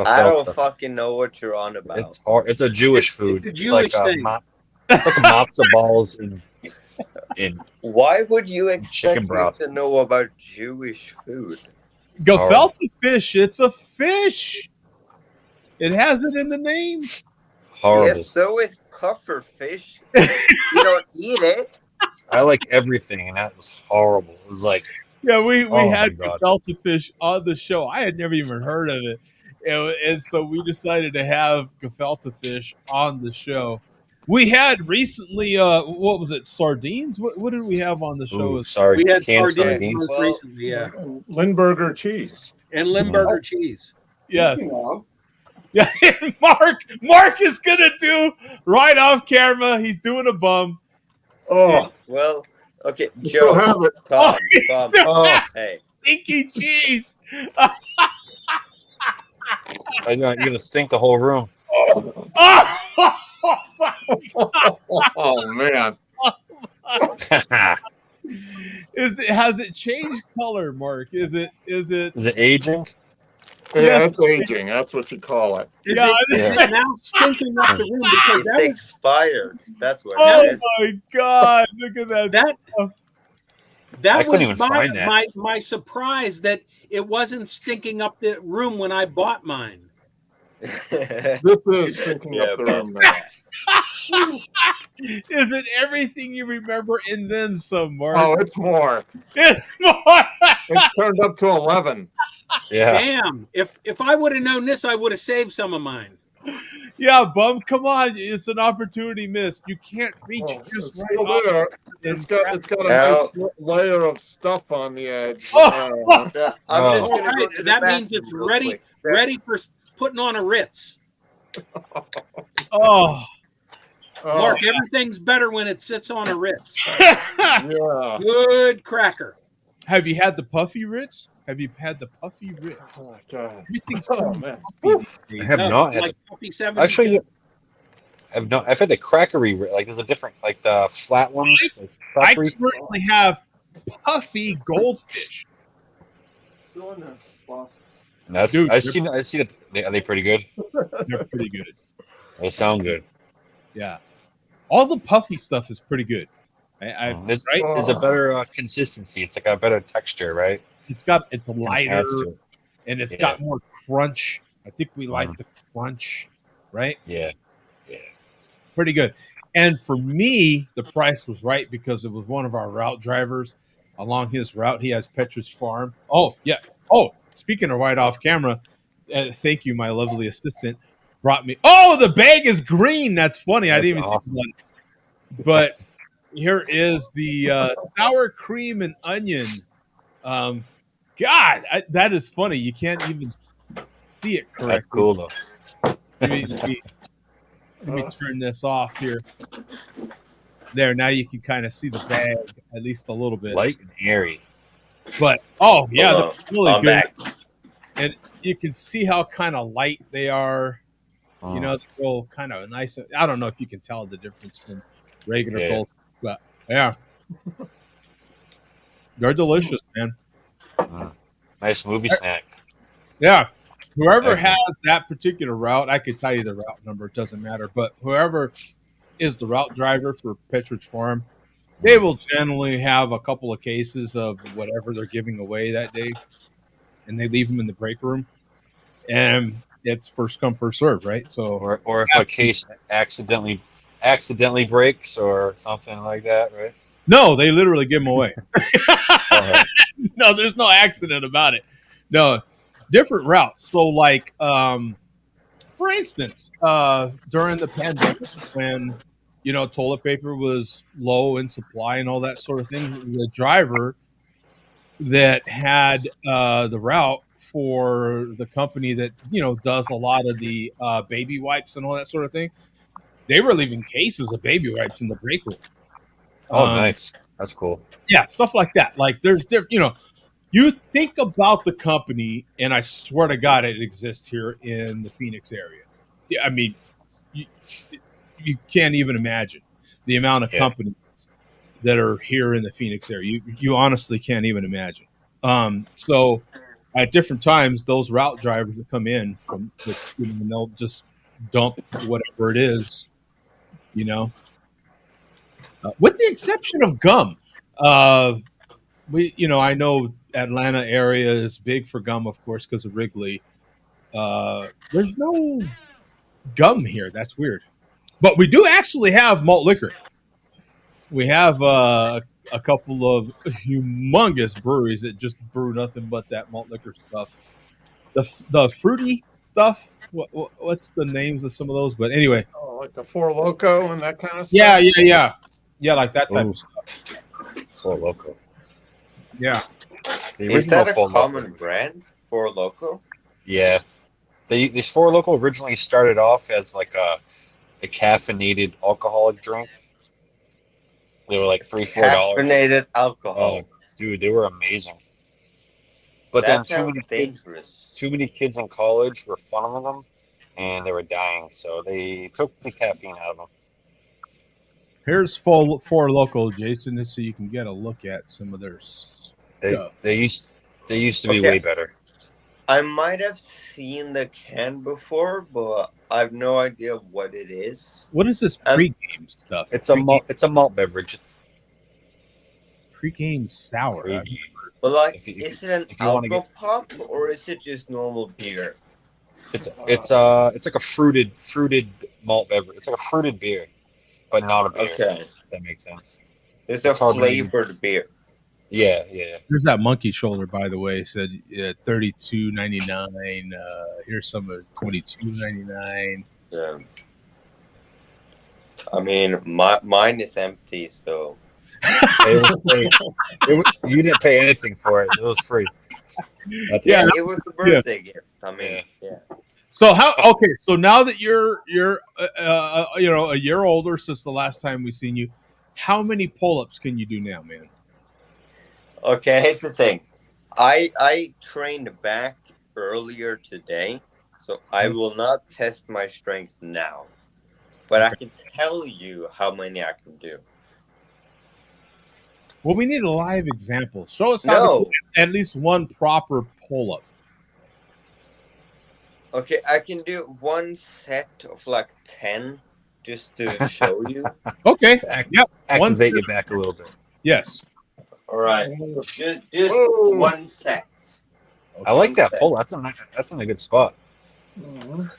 I don't fucking know what you're on about. It's a Jewish food. It's a Jewish thing. It's like matzo balls in Why would you expect chicken me broth. to know about Jewish food? Gefilte fish. It's a fish. It has it in the name. Horrible. Yeah, so is puffer fish. You don't eat it. I like everything, and that was horrible. It was like, yeah, we oh had my God. gefilte fish on the show. I had never even heard of it. And so we decided to have gefilte fish on the show. We had recently, what was it, sardines? What did we have on the show? Ooh, sorry, We had canned sardines sardines. most recently, yeah. Limburger cheese. And Limburger cheese. Yes. Yeah, Mark is gonna do right off camera. He's doing a bum. Oh, Well, okay, you still Joe, have it. Tom, Oh, hey. stinky cheese. You're gonna stink the whole room. Oh man. Has it changed color, Mark? Is it Is it aging? Yeah, Yes. it's aging. That's what you call it. Is Yeah, it now stinking up the room? Because It's that was expired. That's what Oh it is. my God! Look at that. that I that couldn't was even find that. my surprise that it wasn't stinking up the room when I bought mine. This is stinking Yeah, up the room now. Is it everything you remember and then some, Mark? Oh, it's more. It's more. It's turned up to 11. Yeah. Damn! If I would have known this, I would have saved some of mine. Yeah, bum. Come on, it's an opportunity missed. You can't reach Oh, just it's right still up there. and It's got a Now- nice layer of stuff on the edge. Oh. I'm just Oh. gonna go Alright, to the that means bathroom it's real ready quick. ready for putting on a Ritz. Oh, Oh, Mark, everything's better when it sits on a Ritz. yeah. Good cracker. have you had the puffy Ritz? Have you had the puffy Ritz? Oh, God. Everything's Oh, coming man. puffy these I days. have No, not had like Puppy 72. Actually, I've had the crackery. Like there's a different, like the flat ones. Like I crackery. currently have puffy goldfish. That's Dude, I've seen it. Are they pretty good? They're pretty good. They sound good. Yeah, all the puffy stuff is pretty good. There's right? a better consistency. It's like a better texture, right? It's lighter Adds to it. and it's Yeah. got more crunch. I think we like the crunch, right? Yeah. Pretty good. And for me, the price was right because it was one of our route drivers along his route. He has Petrus Farm. Oh, yeah. Oh, speaking of right off camera, thank you, my lovely assistant. Brought me. Oh, the bag is green. That's funny. I didn't even Awesome. think about it. But here is the sour cream and onion. God, that is funny. You can't even see it correctly. That's cool though. Let me turn this off here. There, now you can kind of see the bag at least a little bit. Light and airy. But oh yeah, Hold they're really I'm good. back. And you can see how kind of light they are. Oh. You know, they're all kind of nice. I don't know if you can tell the difference from regular Yeah. gold, but yeah, they're delicious, man. Nice movie snack. Yeah. Whoever Excellent. has that particular route, I could tell you the route number. It doesn't matter. But whoever is the route driver for Petridge Farm, they will generally have a couple of cases of whatever they're giving away that day, and they leave them in the break room. And it's first come, first serve, right? So, Or if a case accidentally breaks or something like that, right? no, they literally give them away. Okay. No, there's no accident about it. No, different routes. So, like, for instance, during the pandemic, when toilet paper was low in supply and all that sort of thing, the driver that had the route for the company that does a lot of the baby wipes and all that sort of thing, they were leaving cases of baby wipes in the break room. Oh, nice. That's cool. Yeah, stuff like that. Like there's different, you think about the company, and I swear to God, it exists here in the Phoenix area. Yeah, I mean, you can't even imagine the amount of companies that are here in the Phoenix area. You honestly can't even imagine. So at different times, those route drivers that come in from, and they'll just dump whatever it is, with the exception of gum. I know Atlanta area is big for gum, of course, because of Wrigley. There's no gum here. That's weird. But we do actually have malt liquor. We have a couple of humongous breweries that just brew nothing but that malt liquor stuff. The fruity stuff. What's the names of some of those? But anyway, like the Four Loko and that kind of stuff. Yeah, like that type of stuff. Four Loko. Yeah. Is that a common brand, Four Loko? Yeah. These Four Loko originally started off as like a caffeinated alcoholic drink. They were like $3-4. Caffeinated alcohol. Oh, dude, they were amazing. But that then too many kids in college were funneling them, and they were dying. So they took the caffeine out of them. Here's Four Loko, Jason, so you can get a look at some of their stuff. They used to be way better. I might have seen the can before, but I have no idea what it is. What is this pre-game stuff? It's a malt beverage. It's pre-game sour. But like, is it an alcohol pop or is it just normal beer? It's like a fruited malt beverage. It's like a fruited beer, but not a beer. Okay, if that makes sense. It's a flavored beer. Yeah. There's that monkey shoulder, by the way. Said $32.99. Here's some of $22.99. Yeah. I mean, mine is empty, so. You didn't pay anything for it. It was free. It was a birthday gift. I mean, yeah. So so now that you're a year older since the last time we seen you, how many pull-ups can you do now, man? Okay, here's the thing. I trained back earlier today, so I will not test my strength now. But I can tell you how many I can do. Well, we need a live example. Show us how to do at least one proper pull-up. Okay, I can do one set of like 10 just to show you. Okay. Activate your back a little bit. Yes. All right. Just one set. I like that pull. That's in a good spot. There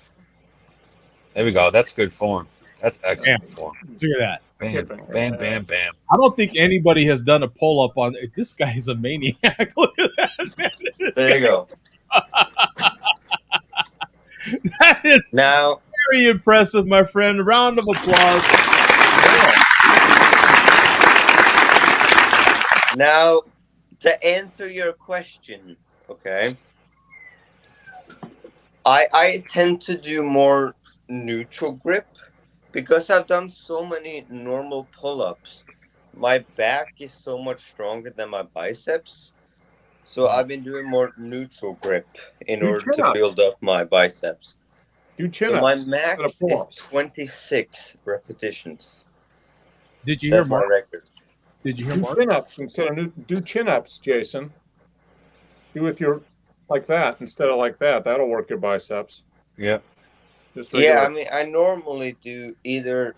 we go. That's good form. That's excellent form. Look at that. Bam, bam, bam. I don't think anybody has done a pull-up on it. This guy's a maniac. Look at that, man. There you go. That is now very impressive, my friend. A round of applause. Now, to answer your question, okay, I tend to do more neutral grip because I've done so many normal pull-ups. My back is so much stronger than my biceps. So I've been doing more neutral grip in order to build up my biceps. Do chin-ups. So my max is 26 repetitions. Did you hear my record? Did you hear do Mark? Chin-ups instead of do chin-ups, Jason. Do with your like that instead of like that. That'll work your biceps. Yeah. Yeah, I mean, I normally do either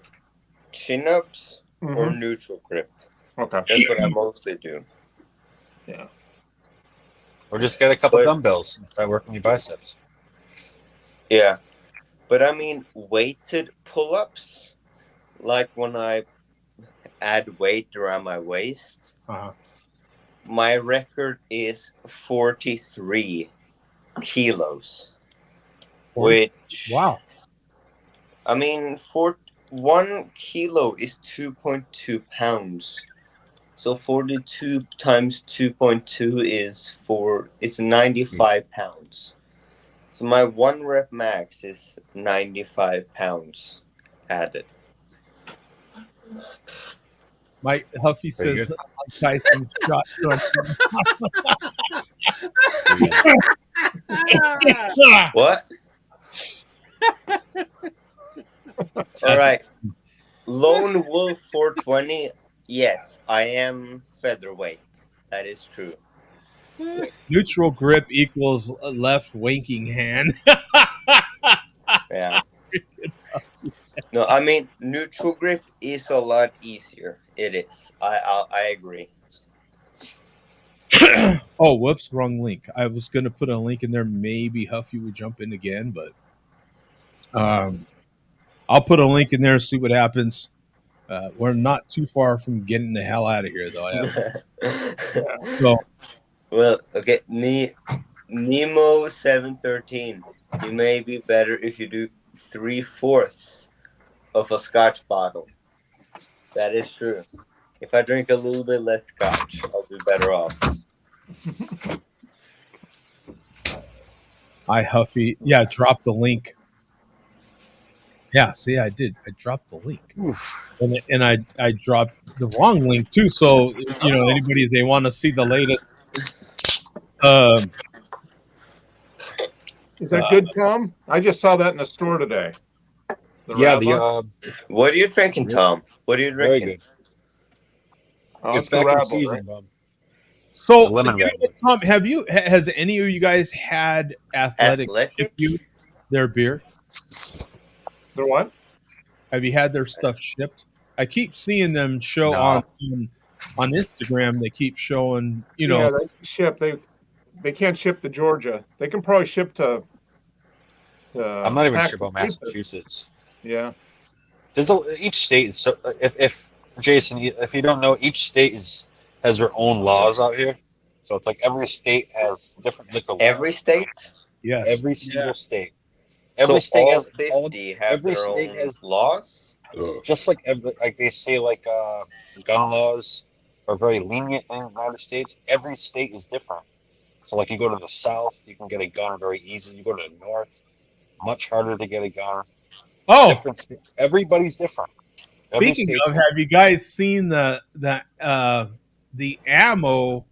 chin-ups or neutral grip. Okay. That's what I mostly do. Yeah. Or just get a couple dumbbells and start working your biceps. Yeah. But I mean, weighted pull-ups, like when I add weight around my waist, my record is 43 kilos, 40? which Wow. I mean, for 1 kilo is 2.2 pounds. So 42 times 2.2 is it's 95 pounds. So my 1 rep max is 95 pounds added. Mike Huffy Very says good. Tyson shot. What? All right. Lone Wolf 420. Yes, I am featherweight. That is true. Neutral grip equals left wanking hand. Yeah. No, I mean neutral grip is a lot easier. It is. I agree. Oh, whoops, wrong link. I was going to put a link in there. Maybe Huffy would jump in again, but I'll put a link in there and see what happens. We're not too far from getting the hell out of here, though. So, Well, okay. Nemo 713. You may be better if you do 3/4 of a Scotch bottle. That is true. If I drink a little bit less Scotch, I'll be better off. hi, Huffy. Yeah, drop the link. Yeah, see, I did. I dropped the link, and I dropped the wrong link too. So anybody if they want to see the latest. Is that good, Tom? I just saw that in the store today. What are you drinking, Tom? What are you drinking? Very good. Oh, It's the back in Rabble, season, right? Bob. So, lemon Tom, has any of you guys had Athletic ship you their beer? Their what? Have you had their stuff shipped? I keep seeing them show No. on Instagram. They keep showing, Yeah, they ship. They can't ship to Georgia. They can probably ship to. I'm not even sure about Massachusetts. Yeah. Each state is so. If Jason, if you don't know, each state has their own laws out here. So it's like every state has different liquor laws. Every state? Yes. Every single state. Every So state all has 50 have every their state own has laws? Just like they say, gun laws are very lenient in the United States. Every state is different. So, like, you go to the South, you can get a gun very easy. You go to the North, much harder to get a gun. Oh, everybody's different. Speaking of, have you guys seen the ammo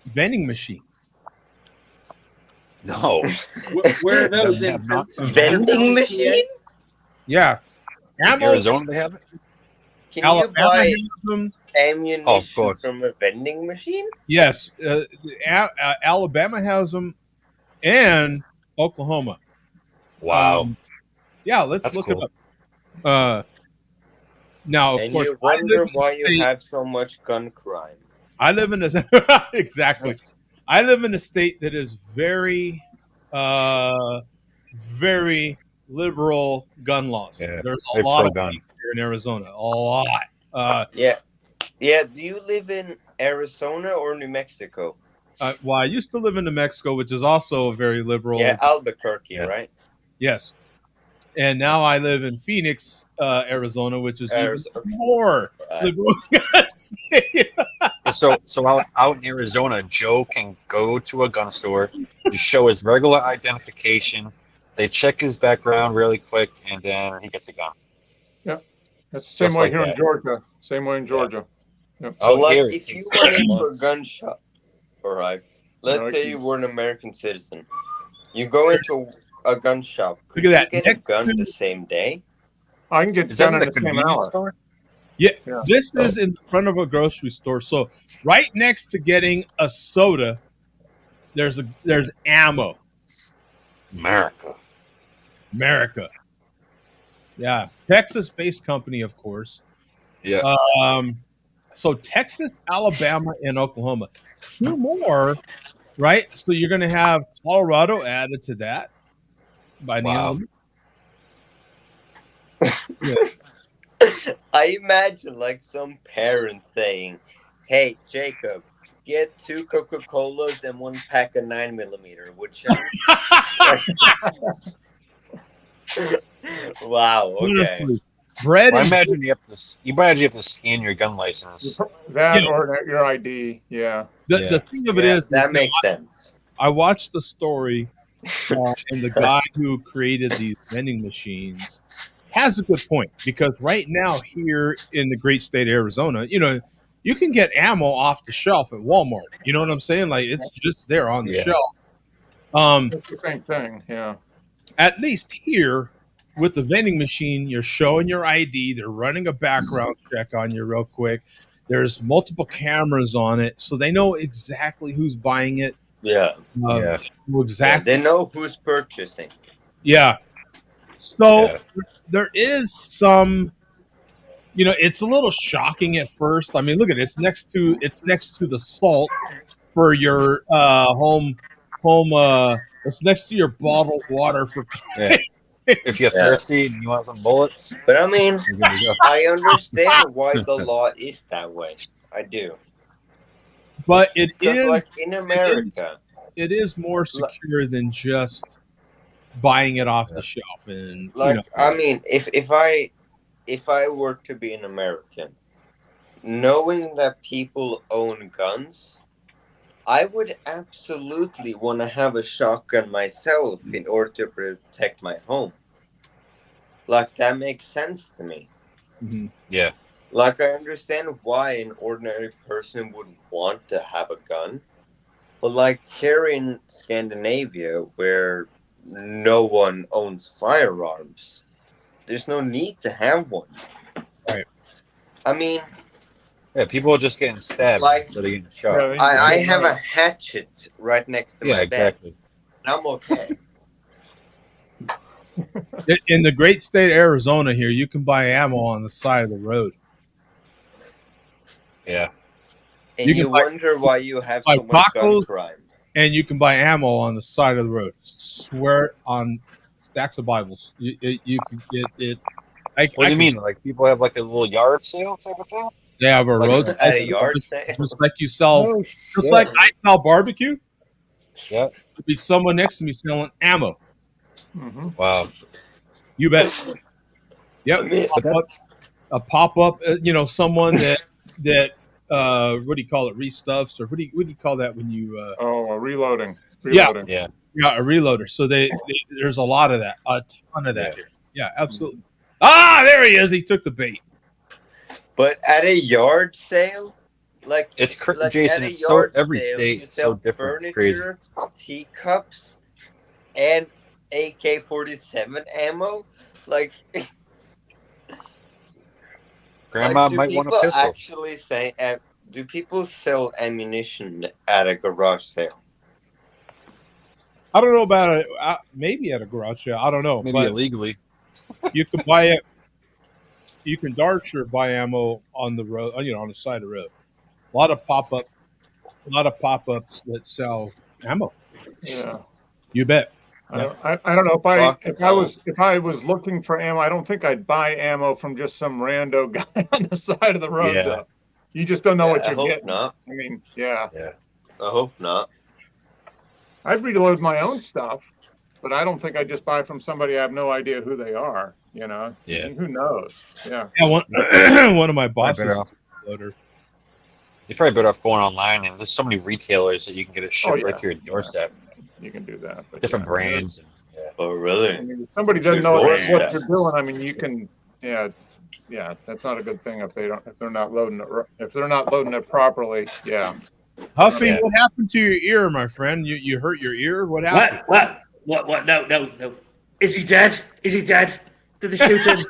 vending machines? No. Where are those? Vending machine? Yeah. In Arizona, they have it? Can Alabama you buy has them. ammunition from a vending machine? Yes. Alabama has and Oklahoma. Wow. Yeah, let's look it up. Now, of and course, you wonder why you have so much gun crime. I live in exactly. I live in a state that is very, very liberal gun laws. Yeah, there's a lot of them here in Arizona. A lot. Yeah. Do you live in Arizona or New Mexico? Well, I used to live in New Mexico, which is also a very liberal. Yeah, Albuquerque, right? Yes. And now I live in Phoenix, Arizona, which is even more liberal. So out in Arizona, Joe can go to a gun store, just show his regular identification. They check his background really quick, and then he gets a gun. Yeah, that's the same Just way like here that. in Georgia. Same way in Georgia. Yeah. So, like, if you went into a gun shop, all right, let's say you were an American citizen, you go into a gun shop. Could you get a gun the same day? I can get a gun in the same hour. Store? Yeah, this is in front of a grocery store. So right next to getting a soda, there's ammo. America. Yeah, Texas-based company, of course. Yeah. So Texas, Alabama, and Oklahoma. 2 more, right? So you're going to have Colorado added to that by the end of I imagine like some parent saying, "Hey, Jacob, get 2 Coca-Colas and 1 pack of 9mm, would you? Wow. Okay. Honestly, bread Well, I and imagine you have to scan your gun license. That Yeah. or your ID. Yeah. the thing of it Yeah, is that makes sense. I watched the story, and the guy who created these vending machines has a good point, because right now here in the great state of Arizona, you can get ammo off the shelf at Walmart. You know what I'm saying? Like, it's just there on the Yeah. shelf. It's the same thing. Yeah. At least here with the vending machine, you're showing your ID. They're running a background check on you real quick. There's multiple cameras on it, so they know exactly who's buying it. Yeah. Yeah. Exactly. They know who's purchasing. Yeah. So Yeah. there is some, it's a little shocking at first. I mean, look at it. It's next to the salt for your home. It's next to your bottled water for. Yeah. If you're thirsty and you want some bullets. But I mean, you're good to go. I understand why the law is that way. I do. But it Because, is like, in America, it is more secure than just buying it off the shelf. And like, I mean, if I were to be an American, knowing that people own guns, I would absolutely want to have a shotgun myself in order to protect my home. Like, that makes sense to me. Mm-hmm. Yeah. Like, I understand why an ordinary person would want to have a gun. But, like, here in Scandinavia, where no one owns firearms, there's no need to have one. Right. I mean... Yeah, people are just getting stabbed instead of getting shot. I have a hatchet right next to my exactly. bed. I'm okay. In the great state of Arizona here, you can buy ammo on the side of the road. Yeah. And you wonder why you have so much gun crime. And you can buy ammo on the side of the road. Swear on stacks of Bibles. You can get it. What do you mean? Like, people have like a little yard sale type of thing? They have a road at a yard sale, just like you sell, just like I sell barbecue. Yeah, there'd be someone next to me selling ammo. Mm-hmm. Wow, you bet. Yep, a pop up. Someone that what do you call it? Restuffs, or what do you call that when you? Reloading. Yeah, a reloader. So there's a lot of that, a ton of that here. Yeah, absolutely. Ah, there he is. He took the bait. But at a yard sale, like it's like Jason. at a It's so yard every sale, state you is so sell different. It's crazy. furniture, teacups, and AK-47 ammo. Like, Grandma do might want a people pistol. actually say? Do people sell ammunition at a garage sale? I don't know about it. Maybe at a garage sale. I don't know. Maybe illegally. You can buy it. You can darn sure buy ammo on the road, on the side of the road. A lot of pop-ups that sell ammo. Yeah, you bet. Yeah. I don't know if I was looking for ammo. I don't think I'd buy ammo from just some rando guy on the side of the road. Yeah. Though. You just don't know what you're getting. Not. I mean, yeah. I hope not. Mm-hmm. I'd reload my own stuff, but I don't think I'd just buy from somebody I have no idea who they are. Yeah. Who knows? Yeah. One of my bosses. You're probably better off going online, and there's so many retailers that you can get it shipped right to your doorstep. You can do that. But different brands. Oh, really? I mean, if somebody doesn't know what you're doing. I mean, you can. Yeah. That's not a good thing if they're not loading it properly. Yeah. Huffy, what happened to your ear, my friend? You hurt your ear? What happened? What? No. Is he dead? Did they shoot him?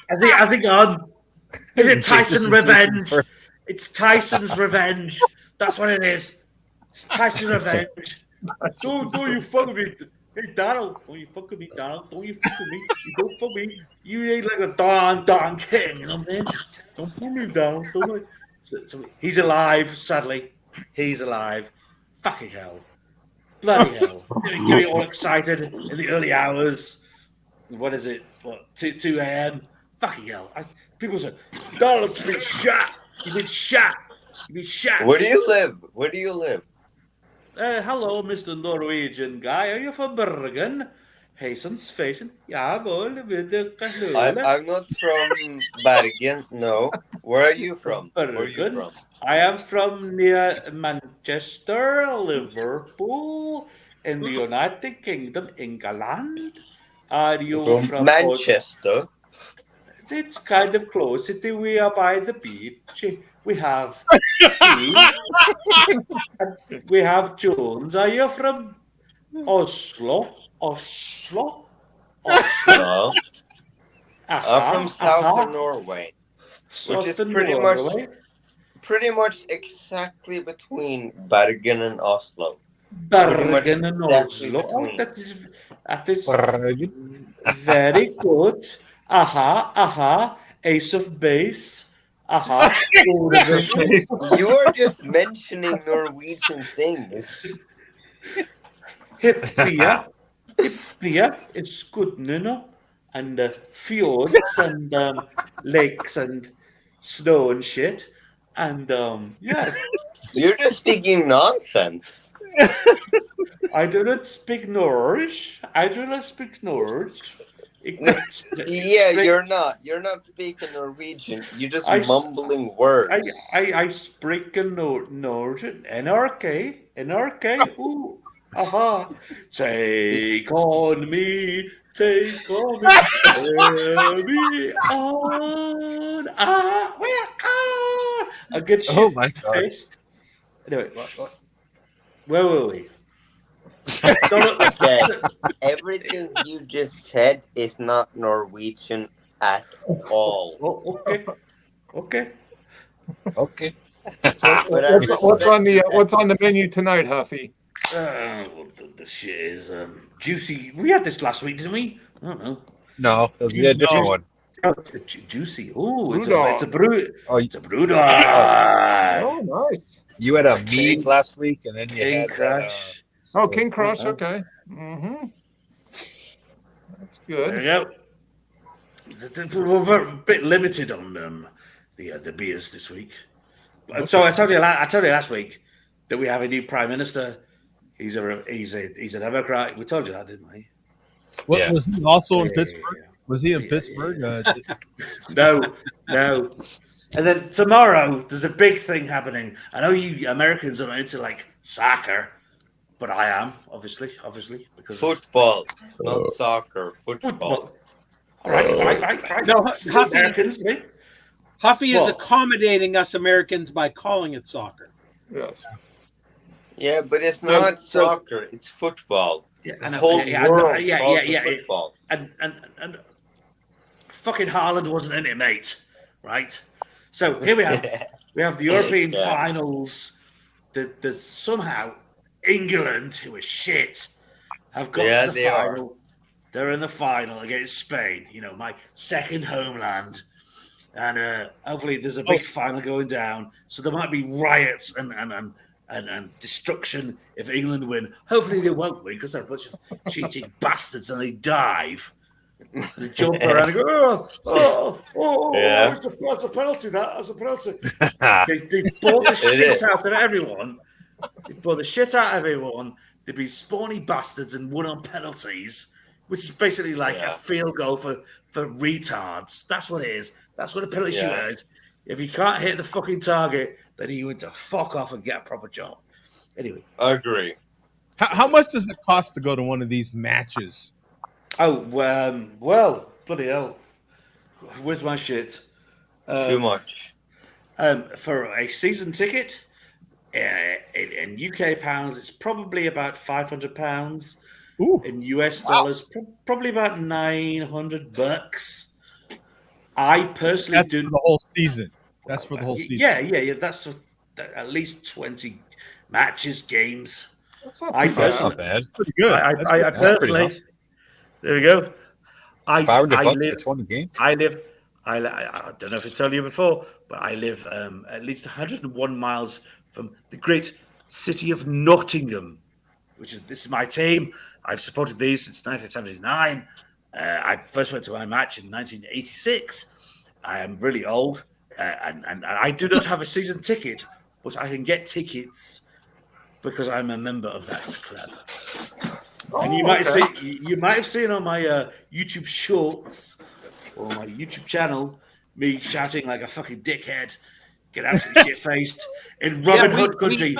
Has he gone? Is it Tyson's revenge? It's Tyson's revenge. That's what it is. It's Tyson's revenge. Don't you fuck with me. Hey, Donald. Don't you fuck with me, Donald. Don't you fuck with me. You don't fuck with me. You ain't like a Don King, you know what I mean? Don't fuck me, Donald. So he's alive, sadly. He's alive. Fucking hell. Bloody hell. Getting all excited in the early hours. What is it? 2 a.m.? Fucking hell. People say, Donald's been shot. He's been shot. You'd be shot. Where do you live? Where do you live? Hello, Mr. Norwegian guy. Are you from Bergen? Heysens feisen. Jawohl, with the I'm not from Bergen. No. Where are you from? Where are you Bergen. from? I am from near Manchester, Liverpool, in the United Kingdom, England. Are you from Manchester? It's kind of close. We are by the beach. We have Steve. We have Jones. Are you from Oslo? Oslo? Oslo? No. I'm from southern Norway, which is pretty much exactly between Bergen and Oslo. Bergen and Oslo. Oh, that is very good. Ace of base. You are just mentioning Norwegian things. Hippia is good, and fjords and lakes and snow and shit. And yeah. You're just speaking nonsense. I do not speak Norse. Yeah, you're not. You're not speaking Norwegian. You're just mumbling words. I speak Norwegian. NRK. Ooh. Take on me. Take on me. Carry me on. A good shit. Oh my God. Anyway, what? Where were we? Okay. Everything you just said is not Norwegian at all. Okay. What's on the menu tonight, Huffy? The shit is juicy. We had this last week, didn't we? I don't know. No, it was a different one. Oh, juicy. Oh, it's a brew dog. Oh, nice. You had a mead last week, and then you King had Crush. King Crush. Okay. Mm-hmm. That's good. There you go. We're a bit limited on the beers this week. So I told you last week that we have a new prime minister. He's a Democrat. We told you that, didn't we? What was he also in Pittsburgh? Was he in Pittsburgh? No. And then tomorrow there's a big thing happening. I know you Americans are not into like soccer, but I am obviously because football, not soccer. Football. All right. No, Huffy, Americans. Huffy is accommodating us Americans by calling it soccer. Yes. Yeah, but it's not soccer. It's football. Yeah, the whole world calls football. And fucking Haaland wasn't in it, mate. Right? So here we have the European finals. That somehow England, who are shit, have got to the final. They're in the final against Spain. My second homeland. And hopefully there's a big final going down. So there might be riots and destruction if England win. Hopefully they won't win because they're a bunch of cheating bastards and they dive. And they jump around and go, that's a penalty, that's a penalty. They bore the shit out of everyone. They'd be spawny bastards and won on penalties, which is basically like a field goal for retards. That's what it is. That's what a penalty shooter is. If you can't hit the fucking target, then you need to fuck off and get a proper job. Anyway. I agree. How much does it cost to go to one of these matches? Oh, well, bloody hell. Where's my shit? Too much. For a season ticket, in UK pounds, it's probably about £500. In US dollars, probably about $900. I personally That's for the whole season. That's for the whole season. Yeah. That's at least 20 matches, games. That's not bad. That's pretty good. I personally, there we go. $500 for 20 games. I don't know if I told you before, but I live at least 101 miles from the great city of Nottingham, this is my team. I've supported these since 1979. I first went to my match in 1986. I am really old, and I do not have a season ticket but I can get tickets because I'm a member of that club. And you might have seen on my YouTube shorts or my YouTube channel me shouting like a fucking dickhead, get absolutely shit faced in Robin Hood country.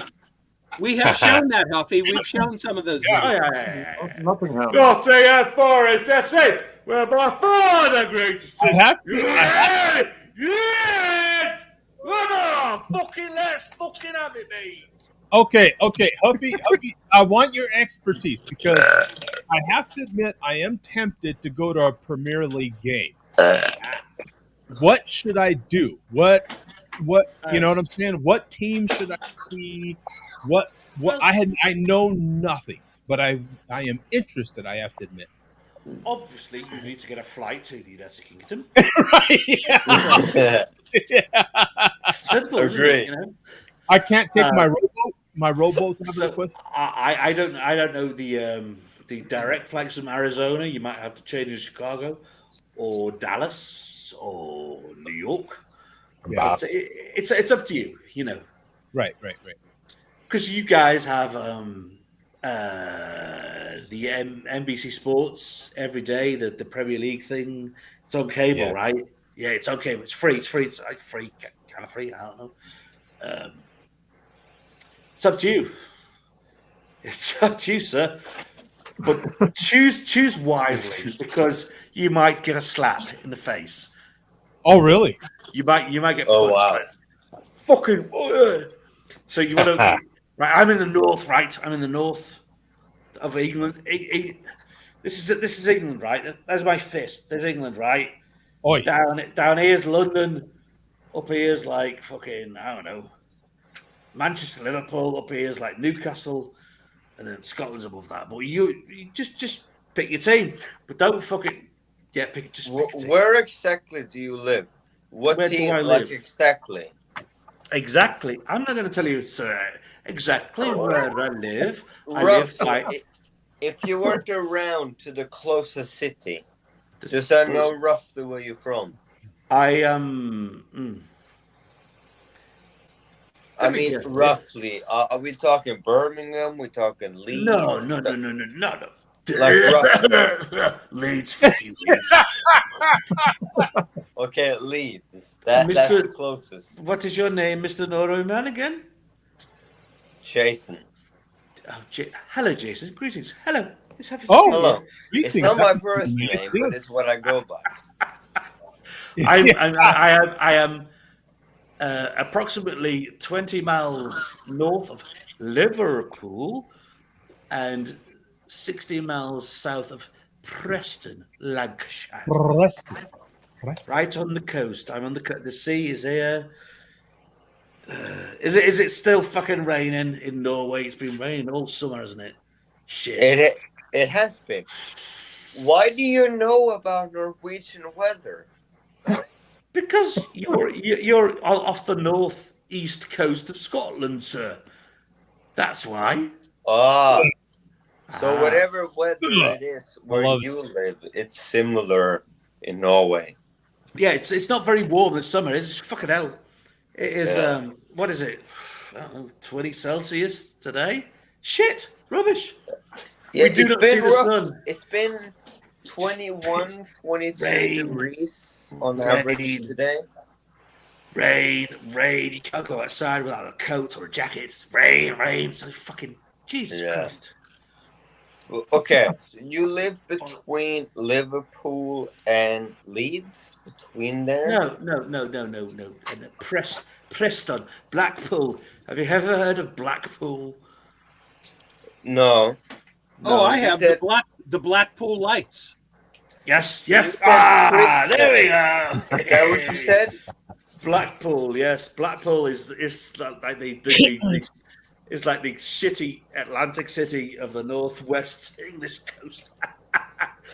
We have shown that, Huffy. We've shown some of those videos. Nottingham. Nottingham Forest FC, we're by far the greatest team. Yes! Let's fucking have it, mate. Okay, Huffy, I want your expertise because I have to admit I am tempted to go to a Premier League game. What should I do? What you know what I'm saying? What team should I see? What I know nothing, but I am interested, I have to admit. Obviously, you need to get a flight to the United Kingdom. Right? Yeah. Simple, Agree. you know? I can't take my rowboat to have a look. I don't know the direct flights from Arizona. You might have to change to Chicago or Dallas or New York. Yeah. It's up to you, you know. Right. Because you guys have the NBC Sports every day, the Premier League thing. It's on cable, right? Yeah, it's on cable. It's free. It's like free, kind of free. I don't know. It's up to you. It's up to you, sir. But choose wisely because you might get a slap in the face. Oh, really? You might get punched. Oh, wow. Right? Fucking. So you want to? Right, I'm in the north. Right, I'm in the north of England. This is England, right? There's my fist. There's England, right? Oi. Down here's London. Up here's like fucking, I don't know, Manchester, Liverpool. Up here's like Newcastle, and then Scotland's above that. But you just pick your team, but don't fucking pick your team. Where exactly do you live? What Where team? do I Like live? exactly? Exactly. I'm not going to tell you, sir, exactly where I live. I Rough, live by. if you weren't around to the closest city, just I know roughly where you're from. I am. I mean, roughly. Are we talking Birmingham? We talking Leeds? No. Like roughly. Leeds, fucking Leeds. Okay, Leeds. That's the closest. What is your name, Mr. Norwayman again? Jason. Oh, hello, Jason. Greetings. Hello. Hello. It's not my first name, but it's what I go by. I am approximately 20 miles north of Liverpool and 60 miles south of Preston, Lancashire. Preston. Right on the coast. I'm on the sea is here. Is it still fucking raining in Norway? It's been raining all summer, isn't it? Shit. It has been. Why do you know about Norwegian weather? Because you're off the northeast coast of Scotland, sir. That's why. So whatever weather it is where you live, it's similar in Norway. Yeah, it's not very warm this summer. It's fucking hell. It is. What is it? I don't know, 20 Celsius today. Shit, rubbish. Yeah, we do not see the sun. It's been 21, 22 degrees on average today. Rain. You can't go outside without a coat or a jacket. It's rain. So fucking Jesus Christ. Okay, so you live between Liverpool and Leeds? Between there? No. Preston, Blackpool. Have you ever heard of Blackpool? No. Oh, I have the Blackpool Lights. Yes. There we go. Is that what you said? Blackpool, yes. Blackpool is like the it's like the shitty Atlantic city of the northwest English coast.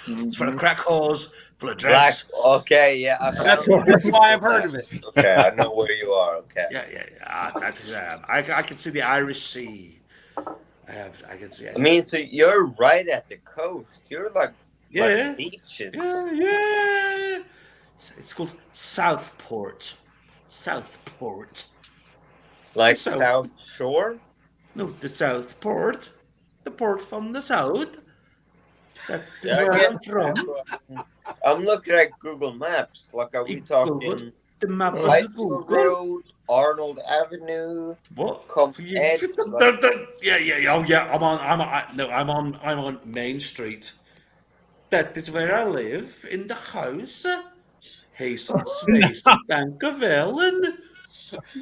It's full of crack whores, full of drugs. Okay, yeah. That's why I've heard of it. Okay, I know where you are. Okay. Yeah. I can see the Irish Sea. I can see it. I mean, so you're right at the coast. You're like by the beaches. Yeah. It's called Southport. Like The South. South Shore? No, the South Port. The port from the South. That's Yeah, where I I'm get from. that. I'm looking at Google Maps. Like, are we You talking Google the map of the Bicycle Google. Road, Arnold Avenue, What? Come Edge? Like, Yeah. Oh, yeah. I'm on Main Street. That is where I live in the house. Hasten's Face in Bankerville, and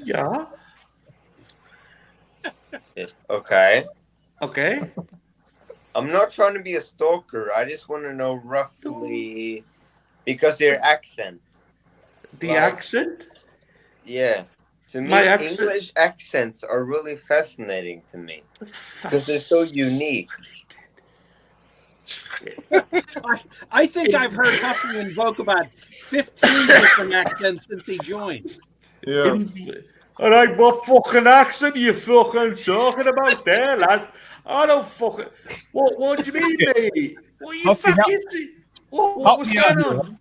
yeah. okay. Okay. I'm not trying to be a stalker. I just want to know roughly because their accent. The Like, accent? Yeah. To me, My accent- English accents are really fascinating to me because they're so unique. I think I've heard Huffy invoke about 15 different accents since he joined. Yeah. All right, what fucking accent are you fucking talking about there, lad? I don't fucking. What do you mean, mate? What are you fucking? What's going on?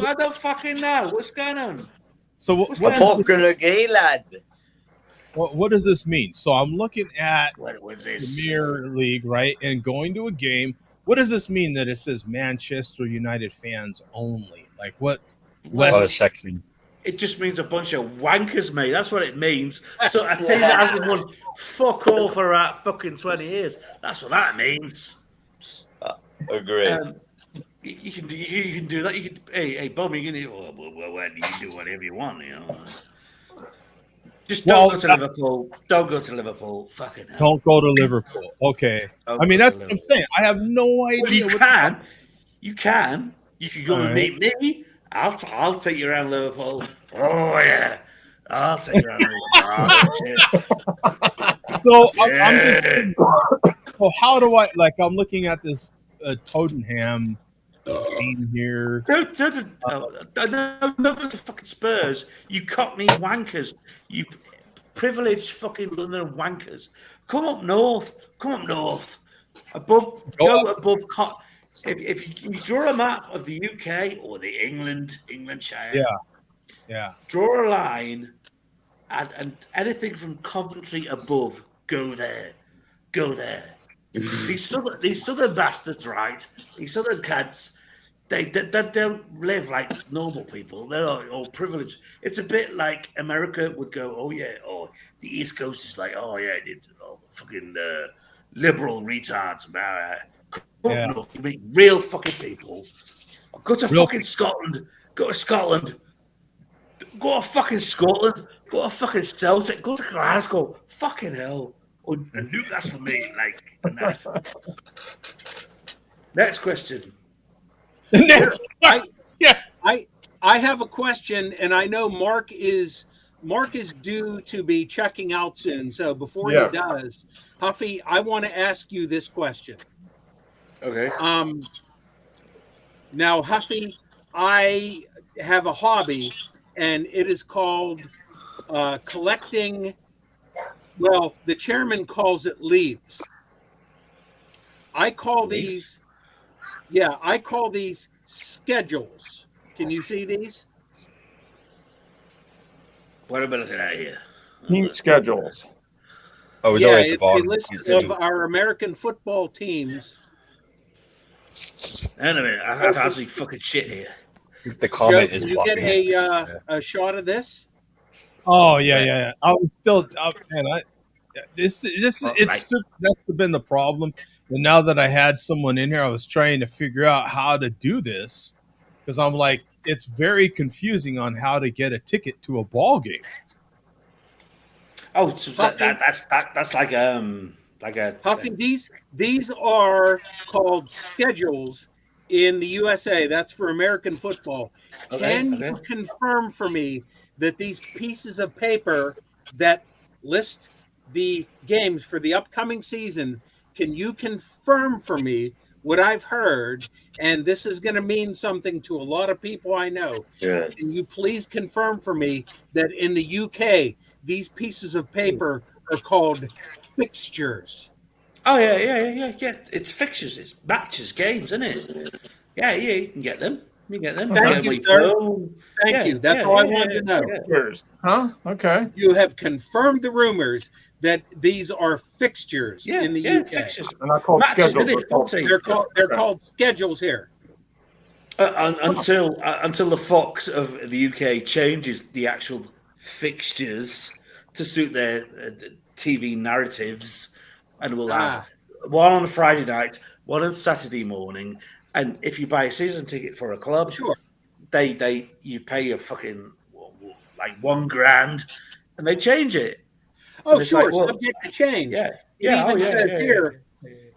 I don't fucking know. What's going on? So What's what going on? gay lad. What does this mean? So I'm looking at What was this? Premier League, right, and going to a game. What does this mean that it says Manchester United fans only? Like what? Sexy. It just means a bunch of wankers, mate. That's what it means. So I tell you that hasn't won fuck all for about fucking 20 years. That's what that means. Agree. You can do that. You can. Hey, Bob, you can do. Well, you can do whatever you want, you know. Just don't go to Liverpool. Don't go to Liverpool. Fucking hell. Don't go to Liverpool. Okay. Don't I mean, go that's to what I'm saying. I have no idea. Well, you can. You can. You can go All and right. meet me. I'll take you around Liverpool. Oh yeah. I'll take you around Liverpool. So I'm just. So how do I like? I'm looking at this Tottenham game here. No, the fucking Spurs. You cockney wankers. You privileged fucking London wankers. Come up north. Above. Go above. If you draw a map of the UK or the Englandshire. Yeah. Draw a line, and anything from Coventry above, go there. These southern bastards, right? These southern cats, they don't live like normal people. They're all privileged. It's a bit like America would go, oh yeah, the East Coast is like, oh yeah, fucking liberal retards. Yeah. North, you meet real fucking people. Go to fucking Scotland. Go to Scotland. Go to fucking Scotland. Go to fucking Celtic. Go to Glasgow. Fucking hell. And Newcastle, mate. Like, and that. Next question. I have a question, and I know Mark is due to be checking out soon. So before he does, Huffy, I want to ask you this question. Okay. Now, Huffy, I have a hobby, and it is called collecting. Well, the chairman calls it leaves. I call these schedules. Can you see these? What am I looking at here? Team schedules. Oh, it's Yeah, already at the it's a bottom. list of our American football teams. Anyway, I can't see fucking shit here. The comment Joe, is can you get blocking. a shot of this? Oh yeah. I was still, man. That's been the problem. And now that I had someone in here, I was trying to figure out how to do this because I'm like, it's very confusing on how to get a ticket to a ball game. Oh, so that's like a Huffy. These are called schedules in the USA. That's for American football. Can you confirm for me that these pieces of paper that list the games for the upcoming season, can you confirm for me what I've heard? And this is going to mean something to a lot of people I know. Yeah. Can you please confirm for me that in the UK, these pieces of paper are called fixtures? Oh yeah. It's fixtures. It's matches, games, isn't it? Yeah, you can get them. You get them. Thank you, sir. Thank Yeah, you. That's yeah, all I yeah, wanted to know. Fixtures. Huh? Okay. You have confirmed the rumors that these are fixtures in the UK. Fixtures. They're not called Matches, schedules. isn't it? 14. They're called schedules here. Until the Fox of the UK changes the actual fixtures to suit their TV narratives, and we'll have one on a Friday night, one on Saturday morning, and if you buy a season ticket for a club, you pay a fucking like $1,000, and they change it. Oh, sure, subject to change. Yeah, It even says here,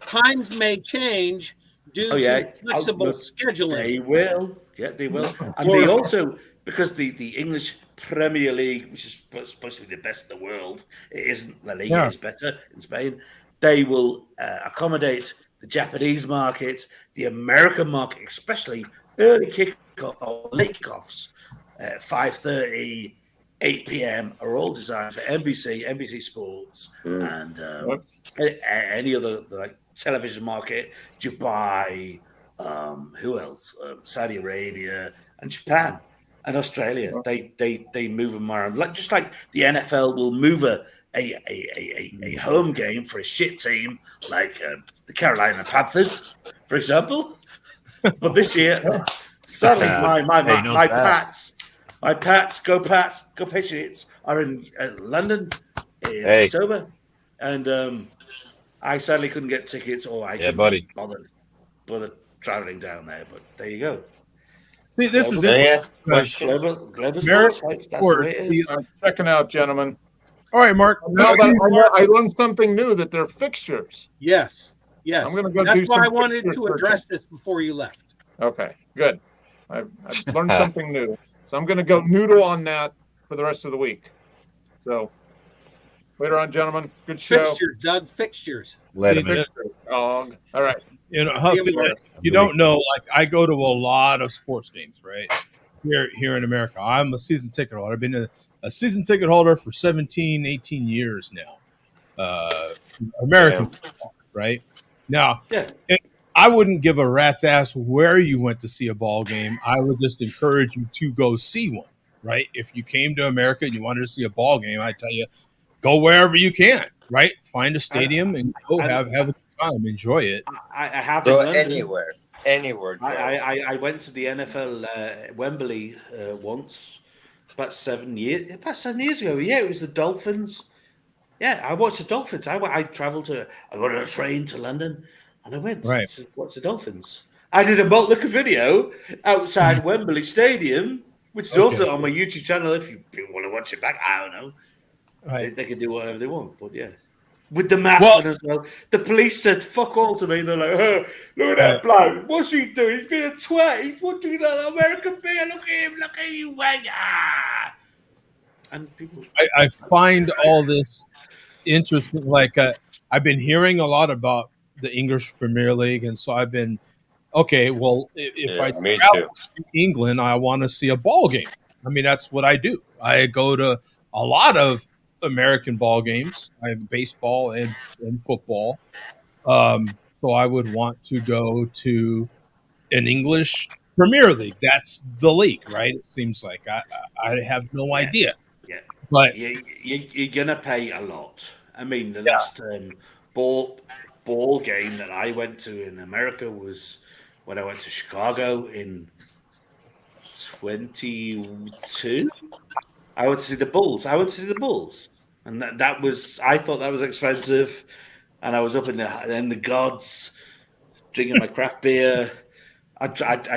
times may change due to flexible scheduling. They will. Yeah, they will. And they also, because the English Premier League, which is supposed to be the best in the world, it isn't. La Liga is better in Spain. They will accommodate the Japanese market, the American market, especially early kickoff or late kickoffs, 5:30, 8 p.m. are all designed for NBC Sports, and any other like television market, Dubai, who else? Saudi Arabia and Japan and Australia. They move them around, just like the NFL will move a home game for a shit team like the Carolina Panthers, for example. But this year, sadly, my Pats, go Patriots, are in London in October, and I sadly couldn't get tickets, or I couldn't bother traveling down there. But there you go. See, this is global sports. That's the way it is. Checking out, gentlemen. All right, Mark. I learned something new, that they're fixtures. Yes. I'm going to go. That's why I wanted to address this before you left. Okay, good. I've learned something new. So I'm going to go noodle on that for the rest of the week. So later on, gentlemen. Good show. Fixtures, Doug. Fixtures. Fixtures, dog. All right. You know, Huffy, you don't know. Like, I go to a lot of sports games, right? Here in America, I'm a season ticket holder. I've been a season ticket holder for 17, 18 years now. American football, right? Now, I wouldn't give a rat's ass where you went to see a ball game. I would just encourage you to go see one, right? If you came to America and you wanted to see a ball game, I tell you, go wherever you can, right? Find a stadium and go have a good time, enjoy it. I have go in London. anywhere. I went to the NFL Wembley once, about 7 years ago. Yeah, it was the Dolphins. Yeah, I watched the Dolphins. I got on a train to London. And I went to watch the Dolphins. I did a Motley video outside Wembley Stadium, which is also on my YouTube channel. If you want to watch it back, I don't know. Right. They can do whatever they want, but yeah. With the mask on as well. The police said fuck all to me. They're like, oh, look at that bloke. What's he doing? He's been a twat. He's watching that American beer. Look at him. Look at you. And people. I find all this interesting. Like, I've been hearing a lot about the English Premier League, and so I've been if I travel to England, I want to see a ball game. I mean, that's what I do. I go to a lot of American ball games. I have baseball and football. So I would want to go to an English Premier League. That's the league, right? It seems like I have no idea. Yeah, but you're gonna pay a lot. I mean, the last ball game that I went to in America was when I went to Chicago in 22. I went to see the Bulls. And that was, I thought that was expensive. And I was up in the gods drinking my craft beer. I drank,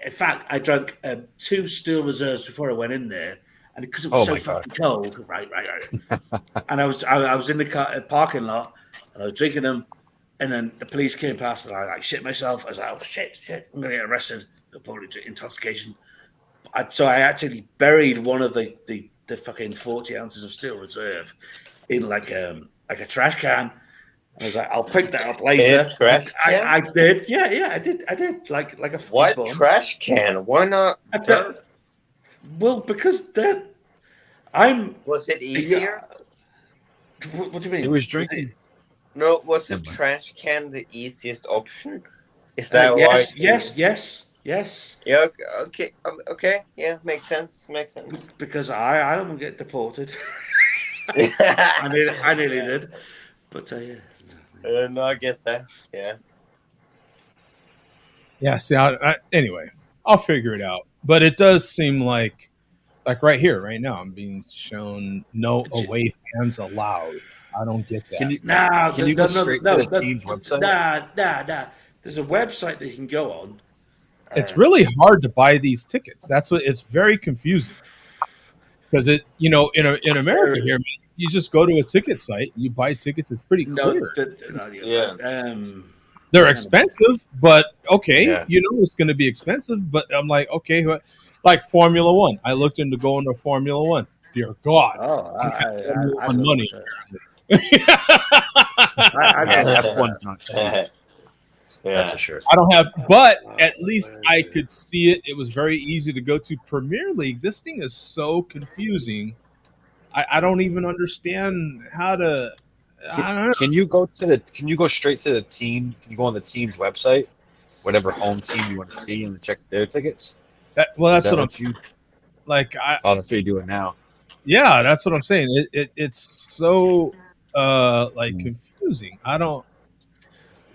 in fact, I drank 2 Steel Reserves before I went in there. And because it was so fucking cold, right. And I was in the parking lot, and I was drinking them, and then the police came past, and I shit myself. I was like, oh shit, I'm gonna get arrested for probably intoxication. So I actually buried one of the fucking 40 ounces of Steel Reserve in like a trash can. I was like, I'll pick that up later. Trash can? I did. Yeah, I did. Like a what bomb. Trash can? Why not? Well, because Was it easier? What do you mean? He was drinking. No, was the trash can the easiest option? Is that why? Yes. Yes. Yeah. Okay. Yeah. Makes sense. Because I don't want to get deported. I nearly did, but yeah. No, I get that. Yeah. Yeah. See, anyway, I'll figure it out. But it does seem like right here, right now, I'm being shown no away fans allowed. I don't get that. Can you go straight to the team's website? Nah. There's a website that you can go on. It's really hard to buy these tickets. That's what it's very confusing. Because in America here, you just go to a ticket site, you buy tickets. It's pretty clear. They're expensive, but okay, it's going to be expensive. But I'm like, okay, like Formula One. I looked into going to Formula One. Dear God, I money. F1's not cheap. That's for sure. I don't have, but at least I could see it. It was very easy to go to. Premier League. This thing is so confusing. I don't even understand how to. Can you go straight to the team? Can you go on the team's website, whatever home team you want to see, and check their tickets? That's what I'm. Like that's what you're doing now. Yeah, that's what I'm saying. It's so confusing. I don't.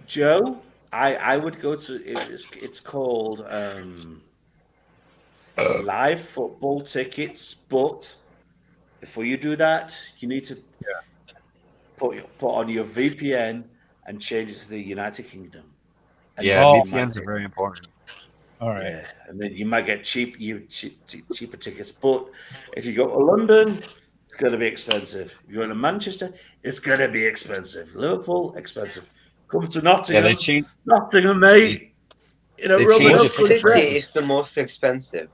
Joe, I would go to it's called live football tickets, but before you do that, you need to put on your VPN and change it to the United Kingdom. And VPNs are very important. All right. Yeah, and then you might get cheaper tickets. But if you go to London, it's going to be expensive. If you go to Manchester, it's going to be expensive. Liverpool, expensive. Come to Nottingham. Nottingham, mate. Which city is the most expensive?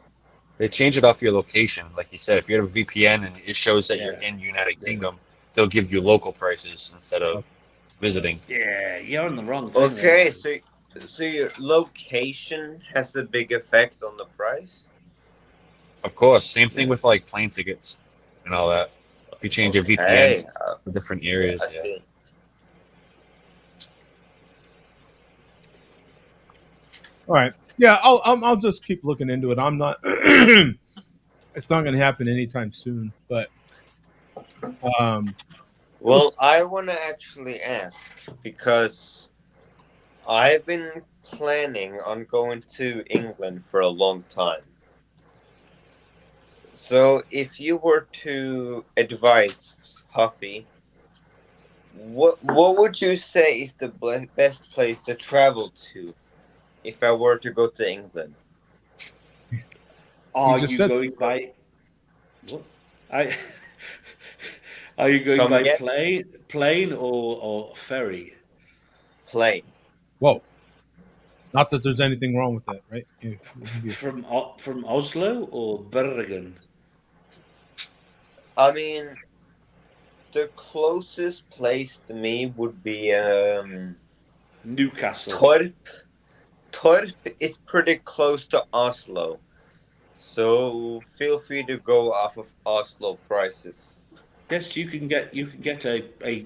They change it off your location. Like you said, if you have a VPN and it shows that you're in United Kingdom, they'll give you local prices instead of visiting. Yeah, you're on the wrong thing. Okay, so your location has a big effect on the price? Of course. Same thing with like plane tickets and all that. If you change your VPN for different areas. I see. All right. Yeah, I'll just keep looking into it. I'm not. It's not going to happen anytime soon. But well, I want to actually ask because I've been planning on going to England for a long time. So, if you were to advise Huffy, what would you say is the best place to travel to? If I were to go to England, are you going by? What? Are you going by plane or ferry? Plane. Whoa! Not that there's anything wrong with that, right? From Oslo or Bergen? I mean, the closest place to me would be Newcastle. Torp is pretty close to Oslo, so feel free to go off of Oslo prices. Yes, you can get a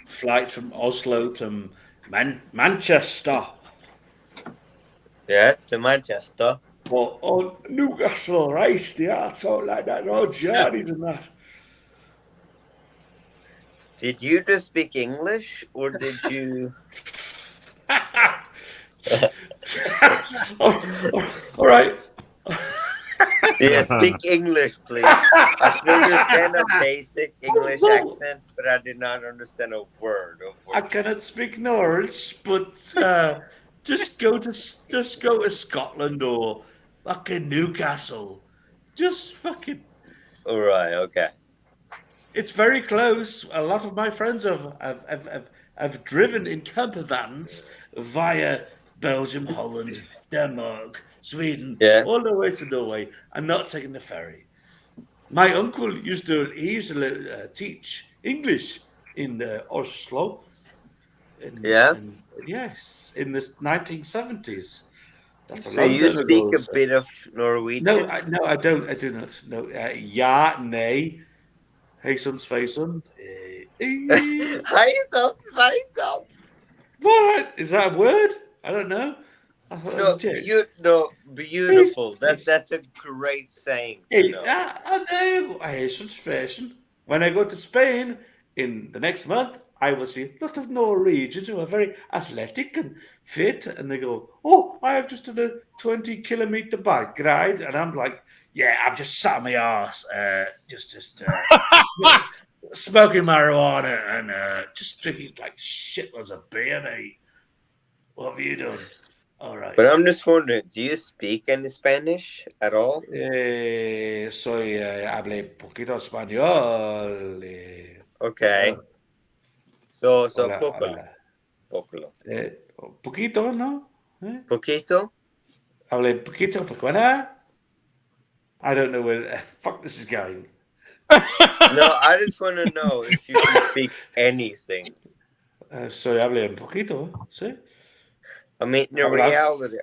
flight from Oslo to Manchester. Yeah, to Manchester. Or Newcastle, right? Yeah, so like that. No journeys and that. Did you just speak English, or did you? All right. Yeah, speak English, please. I can understand a basic English accent, but I did not understand a word of what I cannot speak Norwich, but just go to Scotland or fucking Newcastle. Just fucking. All right. Okay. It's very close. A lot of my friends have driven in camper vans via Belgium, Holland, Denmark, Sweden, all the way to Norway, and not taking the ferry. My uncle used to teach English in Oslo. Yes, in the 1970s. That's a so long you time speak ago, a bit of Norwegian? No, I don't. I do not. No. Ja, nee. Hejsons fejson. Hejsons fejson. What? Is that a word? I don't know. I thought that was No, a joke. beautiful. That's a great saying to Hey, know. and there you go. Here's some fashion. When I go to Spain in the next month, I will see a lot of Norwegians who are very athletic and fit, and they go, "Oh, I have just done a 20-kilometer bike ride," and I'm like, "Yeah, I've just sat on my ass, smoking marijuana and just drinking like shitloads of beer, mate. What have you done?" All right. But I'm just wondering, do you speak any Spanish at all? Hablé poquito español. Okay. Bueno, So hola, poco, hola. poco. Poquito, ¿no? Poquito? Hablé poquito, pequeña. I don't know where the fuck this is going. No, I just want to know if you can speak anything. Soy hablé un poquito, ¿sí? I mean, in Hablar. reality,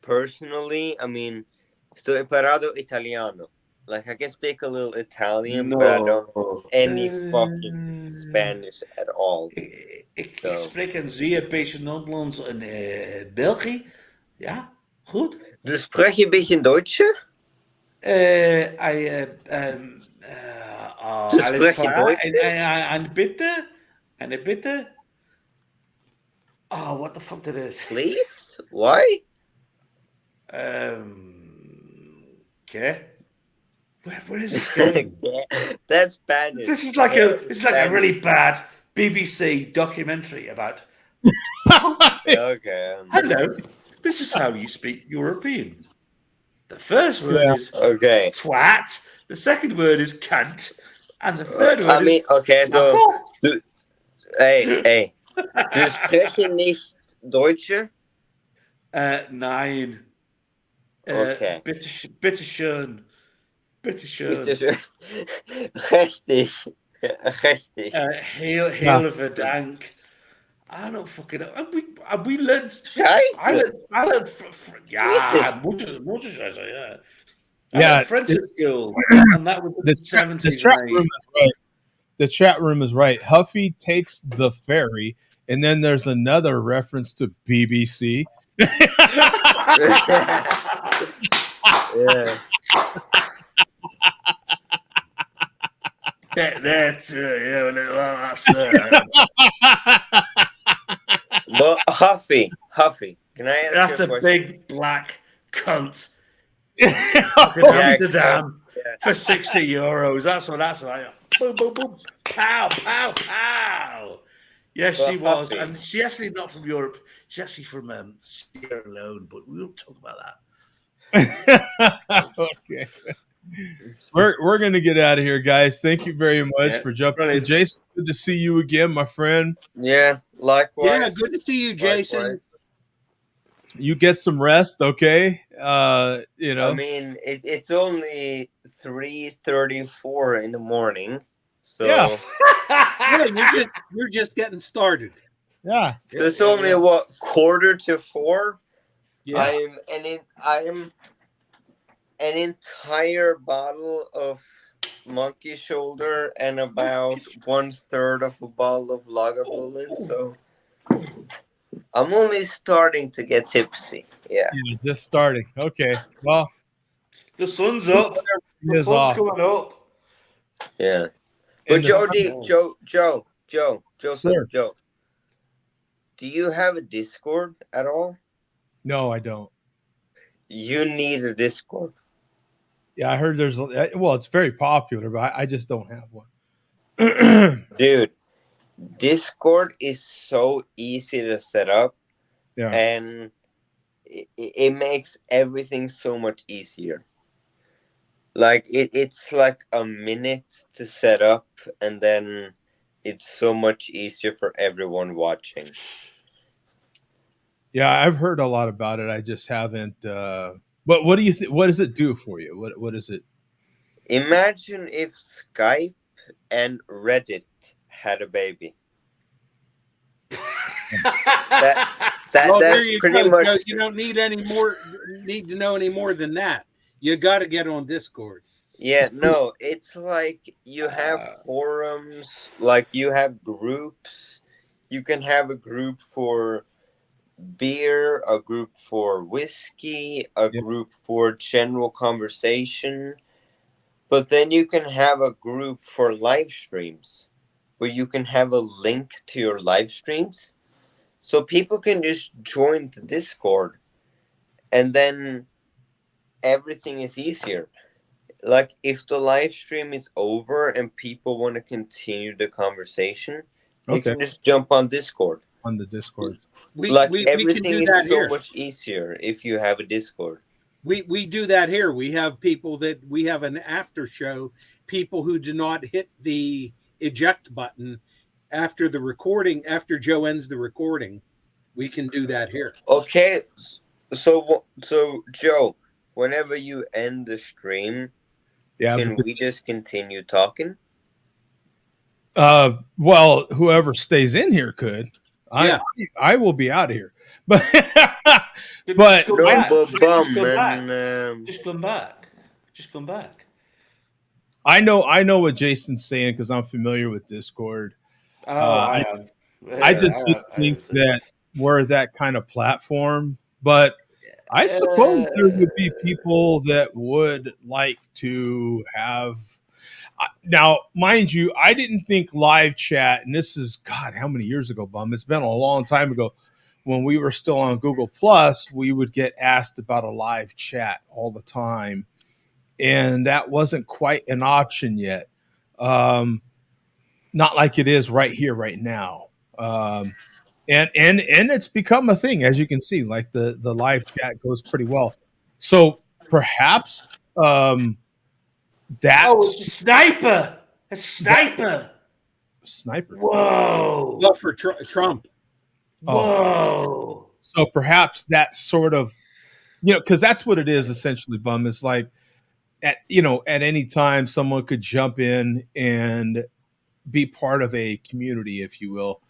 personally, sto imparando italiano. Like, I can speak a little Italian, but I don't No. any fucking Spanish at all. Ik So. spreek een zeer beetje Nederlands in België. Ja, goed. Du spreekt een beetje Duits? Du alles spreekt klar? Duits? Eine Bitte? Oh, what the fuck that is? Please? Why? Okay. Where is this going? That's Spanish. This is like a really bad BBC documentary about. Okay. Hello. This is how you speak European. The first word is twat. The second word is cunt. And the third word is. Okay, so. Hey. Du sprechen nicht Deutsche? Nein. Okay. Bitteschön. Richtig. Heel Dank. I don't fucking know. We learned. Scheiße. I learned. Yeah, Mutterscheiße, yeah. Yeah, French at school, and that was the 70s. The chat room is right. The chat room is right. Huffy takes the ferry, and then there's another reference to BBC. Yeah. That's But Huffy, can I ask that's you a question? big black cunt in Amsterdam for €60. That's like. Boom, boom, boom, pow, pow, pow. Yes, But she was, Huffy. and she's actually not from Europe. She's actually from Sierra Leone, but we won't talk about that. Okay. We're gonna get out of here, guys. Thank you very much for jumping in. Jason, good to see you again, my friend. Yeah, likewise. Yeah, good to see you, Jason. Likewise. You get some rest, okay? I mean, it's only 3:34 in the morning, so yeah. you're just getting started. Yeah. So it's only what 3:45. Yeah. I'm an entire bottle of monkey shoulder and about 1/3 of a bottle of Lagavulin, so I'm only starting to get tipsy. Yeah. You're just starting. Okay. Well, the sun's up. The sun's coming up. Yeah. But Joe, Sir. do you have a Discord at all? No, I don't. You need a Discord. Yeah, I heard there's. Well, it's very popular, but I just don't have one. Dude, Discord is so easy to set up. Yeah. And it makes everything so much easier. Like it's like a minute to set up, and then it's so much easier for everyone watching. Yeah, I've heard a lot about it. I just haven't. But what do you think? What does it do for you? What is it? Imagine if Skype and Reddit had a baby. That's pretty much. No, you don't need need to know any more than that. You got to get on Discord. Yeah, no, it's like you have forums, like you have groups. You can have a group for beer, a group for whiskey, a Yep. group for general conversation. But then you can have a group for live streams where you can have a link to your live streams. So people can just join the Discord and then everything is easier. Like if the live stream is over and people want to continue the conversation, they Okay. can just jump on Discord. On the Discord. We can Everything do is that so here. much easier if you have a Discord. We do that here. We have people that we have an after show, people who do not hit the eject button after the recording, after Joe ends the recording. We can do that here. Okay, so Joe, whenever you end the stream, can we just continue talking? Well, whoever stays in here could. Yeah. I will be out of here. But Just come No, back. but Just bum come back. and Just come back. Just come back. I know what Jason's saying because I'm familiar with Discord. Oh, I just think that we're that kind of platform, but I suppose there would be people that would like to have. Now, mind you, I didn't think live chat, and this is God, how many years ago, Bum? It's been a long time ago. When we were still on Google Plus, we would get asked about a live chat all the time, and that wasn't quite an option yet. Not like it is right here, right now. And it's become a thing, as you can see. Like the live chat goes pretty well. So perhaps that's it's a sniper. A sniper. Sniper. Whoa. Well, for Trump. Whoa. So perhaps that sort of, because that's what it is essentially, Bum. Is like at any time someone could jump in and be part of a community, if you will,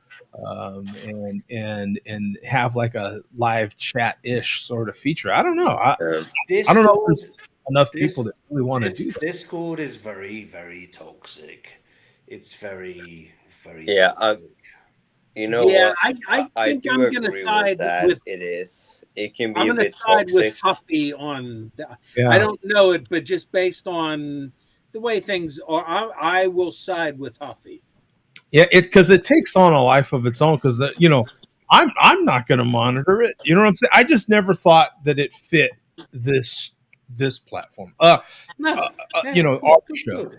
and have like a live chat ish sort of feature. I don't know. I don't know if there's enough people that really want to do that. Discord is very, very toxic. It's very, very toxic. What? I think I'm going to side with it is. It can be. I'm going to side with Huffy on. I don't know it, but just based on the way things are, I will side with Huffy. Yeah, because it takes on a life of its own. Because I'm not going to monitor it. You know what I'm saying? I just never thought that it fit this platform. Our show.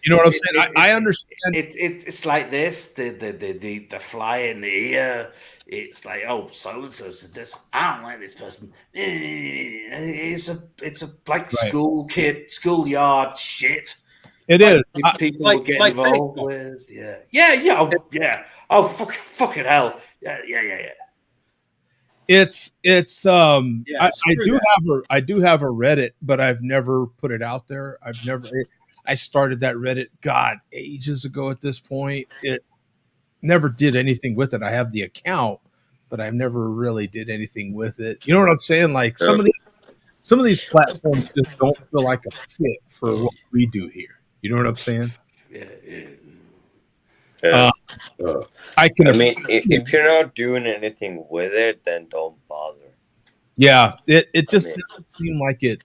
You know what I'm saying? I understand. It's like this. The fly in the ear. It's like, oh, so and so said this. I don't like this person. It's a like schoolyard shit. It is. People will get involved with. Yeah. Oh, fucking hell. Yeah. It's I do have a Reddit, but I've never put it out there. I started that Reddit, ages ago at this point. It never did anything with it. I have the account, but I've never really did anything with it. You know what I'm saying? Like some of these platforms just don't feel like a fit for what we do here. You know what I'm saying? Yeah. If you're not doing anything with it, then don't bother. Yeah, it just doesn't seem like it.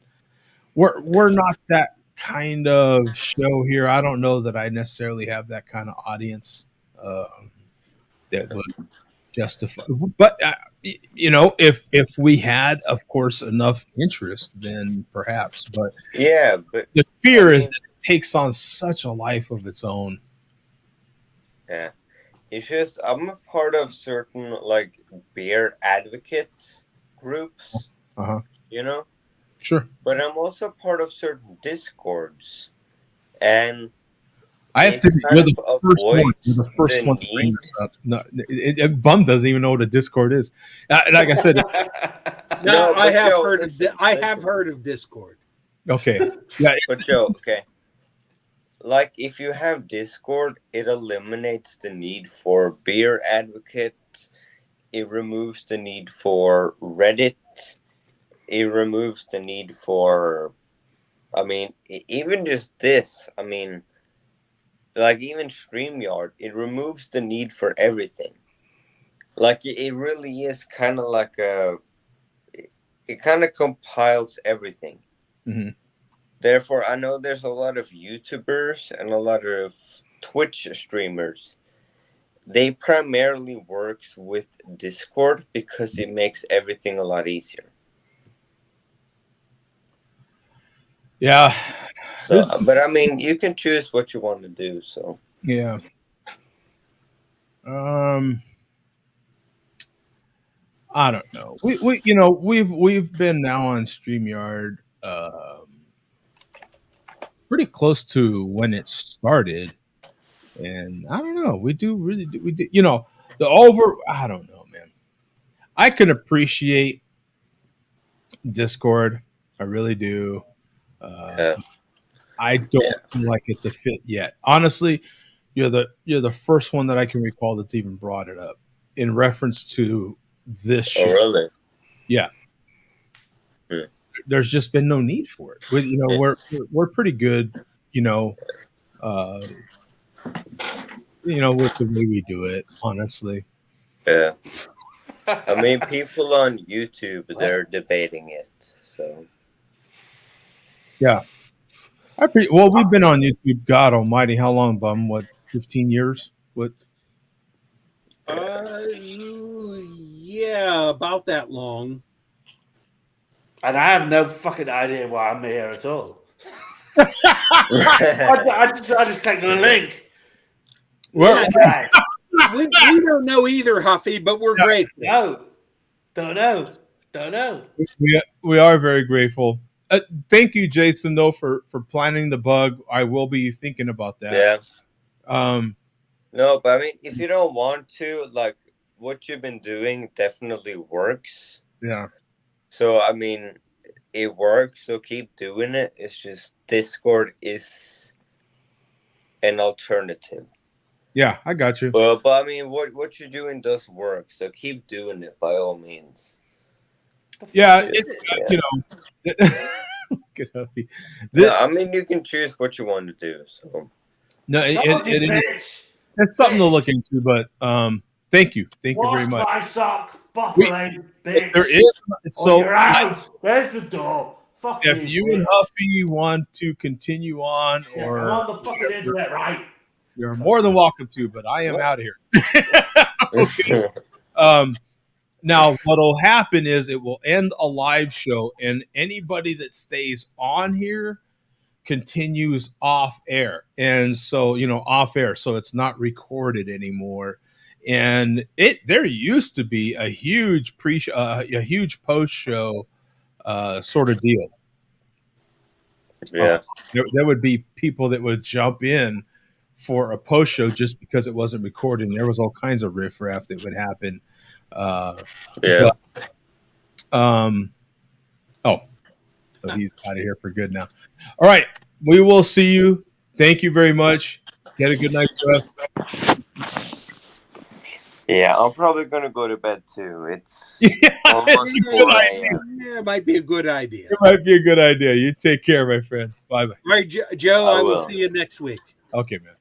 We're not that kind of show here. I don't know that I necessarily have that kind of audience that would justify. But if we had, of course, enough interest, then perhaps. But the fear is that it takes on such a life of its own. Yeah, it's just I'm a part of certain like beer advocate groups. Sure. But I'm also part of certain Discords, and I have to. You're the first one. You're the first one to bring this up. No, Bum doesn't even know what a Discord is. Like I said, no, I have heard of. I have heard of Discord. Okay. Yeah. But Joe, okay. Like if you have Discord, it eliminates the need for beer advocate. It removes the need for Reddit. It removes the need for, even just this. Like even StreamYard, it removes the need for everything. Like it really is kind of like it kind of compiles everything. Mm-hmm. Therefore, I know there's a lot of YouTubers and a lot of Twitch streamers. They primarily works with Discord because it makes everything a lot easier. Yeah. So, but I mean, you can choose what you want to do. So yeah. I don't know. We've been now on StreamYard pretty close to when it started, and I don't know. We do I don't know, man. I can appreciate Discord. I really do. I don't feel like it's a fit yet. Honestly, you're the first one that I can recall that's even brought it up in reference to this show. Oh, really? Yeah. Hmm. There's just been no need for it. We're pretty good, with the way we do it, honestly. Yeah. I mean, people on YouTube, they're debating it. So Yeah. We've been on YouTube. God Almighty, how long, Bum? What, 15 years? What? Yeah, about that long. And I have no fucking idea why I'm here at all. I just clicked on the link. Yeah, we don't know either, Huffy, but we're grateful. No, don't know. We are very grateful. Thank you, Jason, though, for planning the bug. I will be thinking about that. Yeah. No, but I mean, if you don't want to, like, what you've been doing definitely works. Yeah. So, I mean, it works, so keep doing it. It's just Discord is an alternative. Yeah, I got you. But I mean, what you're doing does work, so keep doing it by all means. Yeah, get Huffy. I mean, you can choose what you want to do. So no, it is. It's something to look into, but thank you very much. My sock, buffalo, bitch. There is so you're out. There's the door. Fuck if you, you and Huffy want to continue on, or I'm on the fucking internet, right? You're more than welcome to, but I am out of here. Okay. Now, what'll happen is it will end a live show, and anybody that stays on here continues off air, and so off air, so it's not recorded anymore. And there used to be a huge a huge post show sort of deal. Yeah, there would be people that would jump in for a post show just because it wasn't recording. There was all kinds of riffraff that would happen. Yeah. So he's out of here for good now. All right. We will see you. Thank you very much. Get a good night's rest. Yeah, I'm probably gonna go to bed too. It's almost 4 a.m. Yeah, it might be a good idea. It might be a good idea. You take care, my friend. Bye bye. All right, Joe. I will see you next week. Okay, man.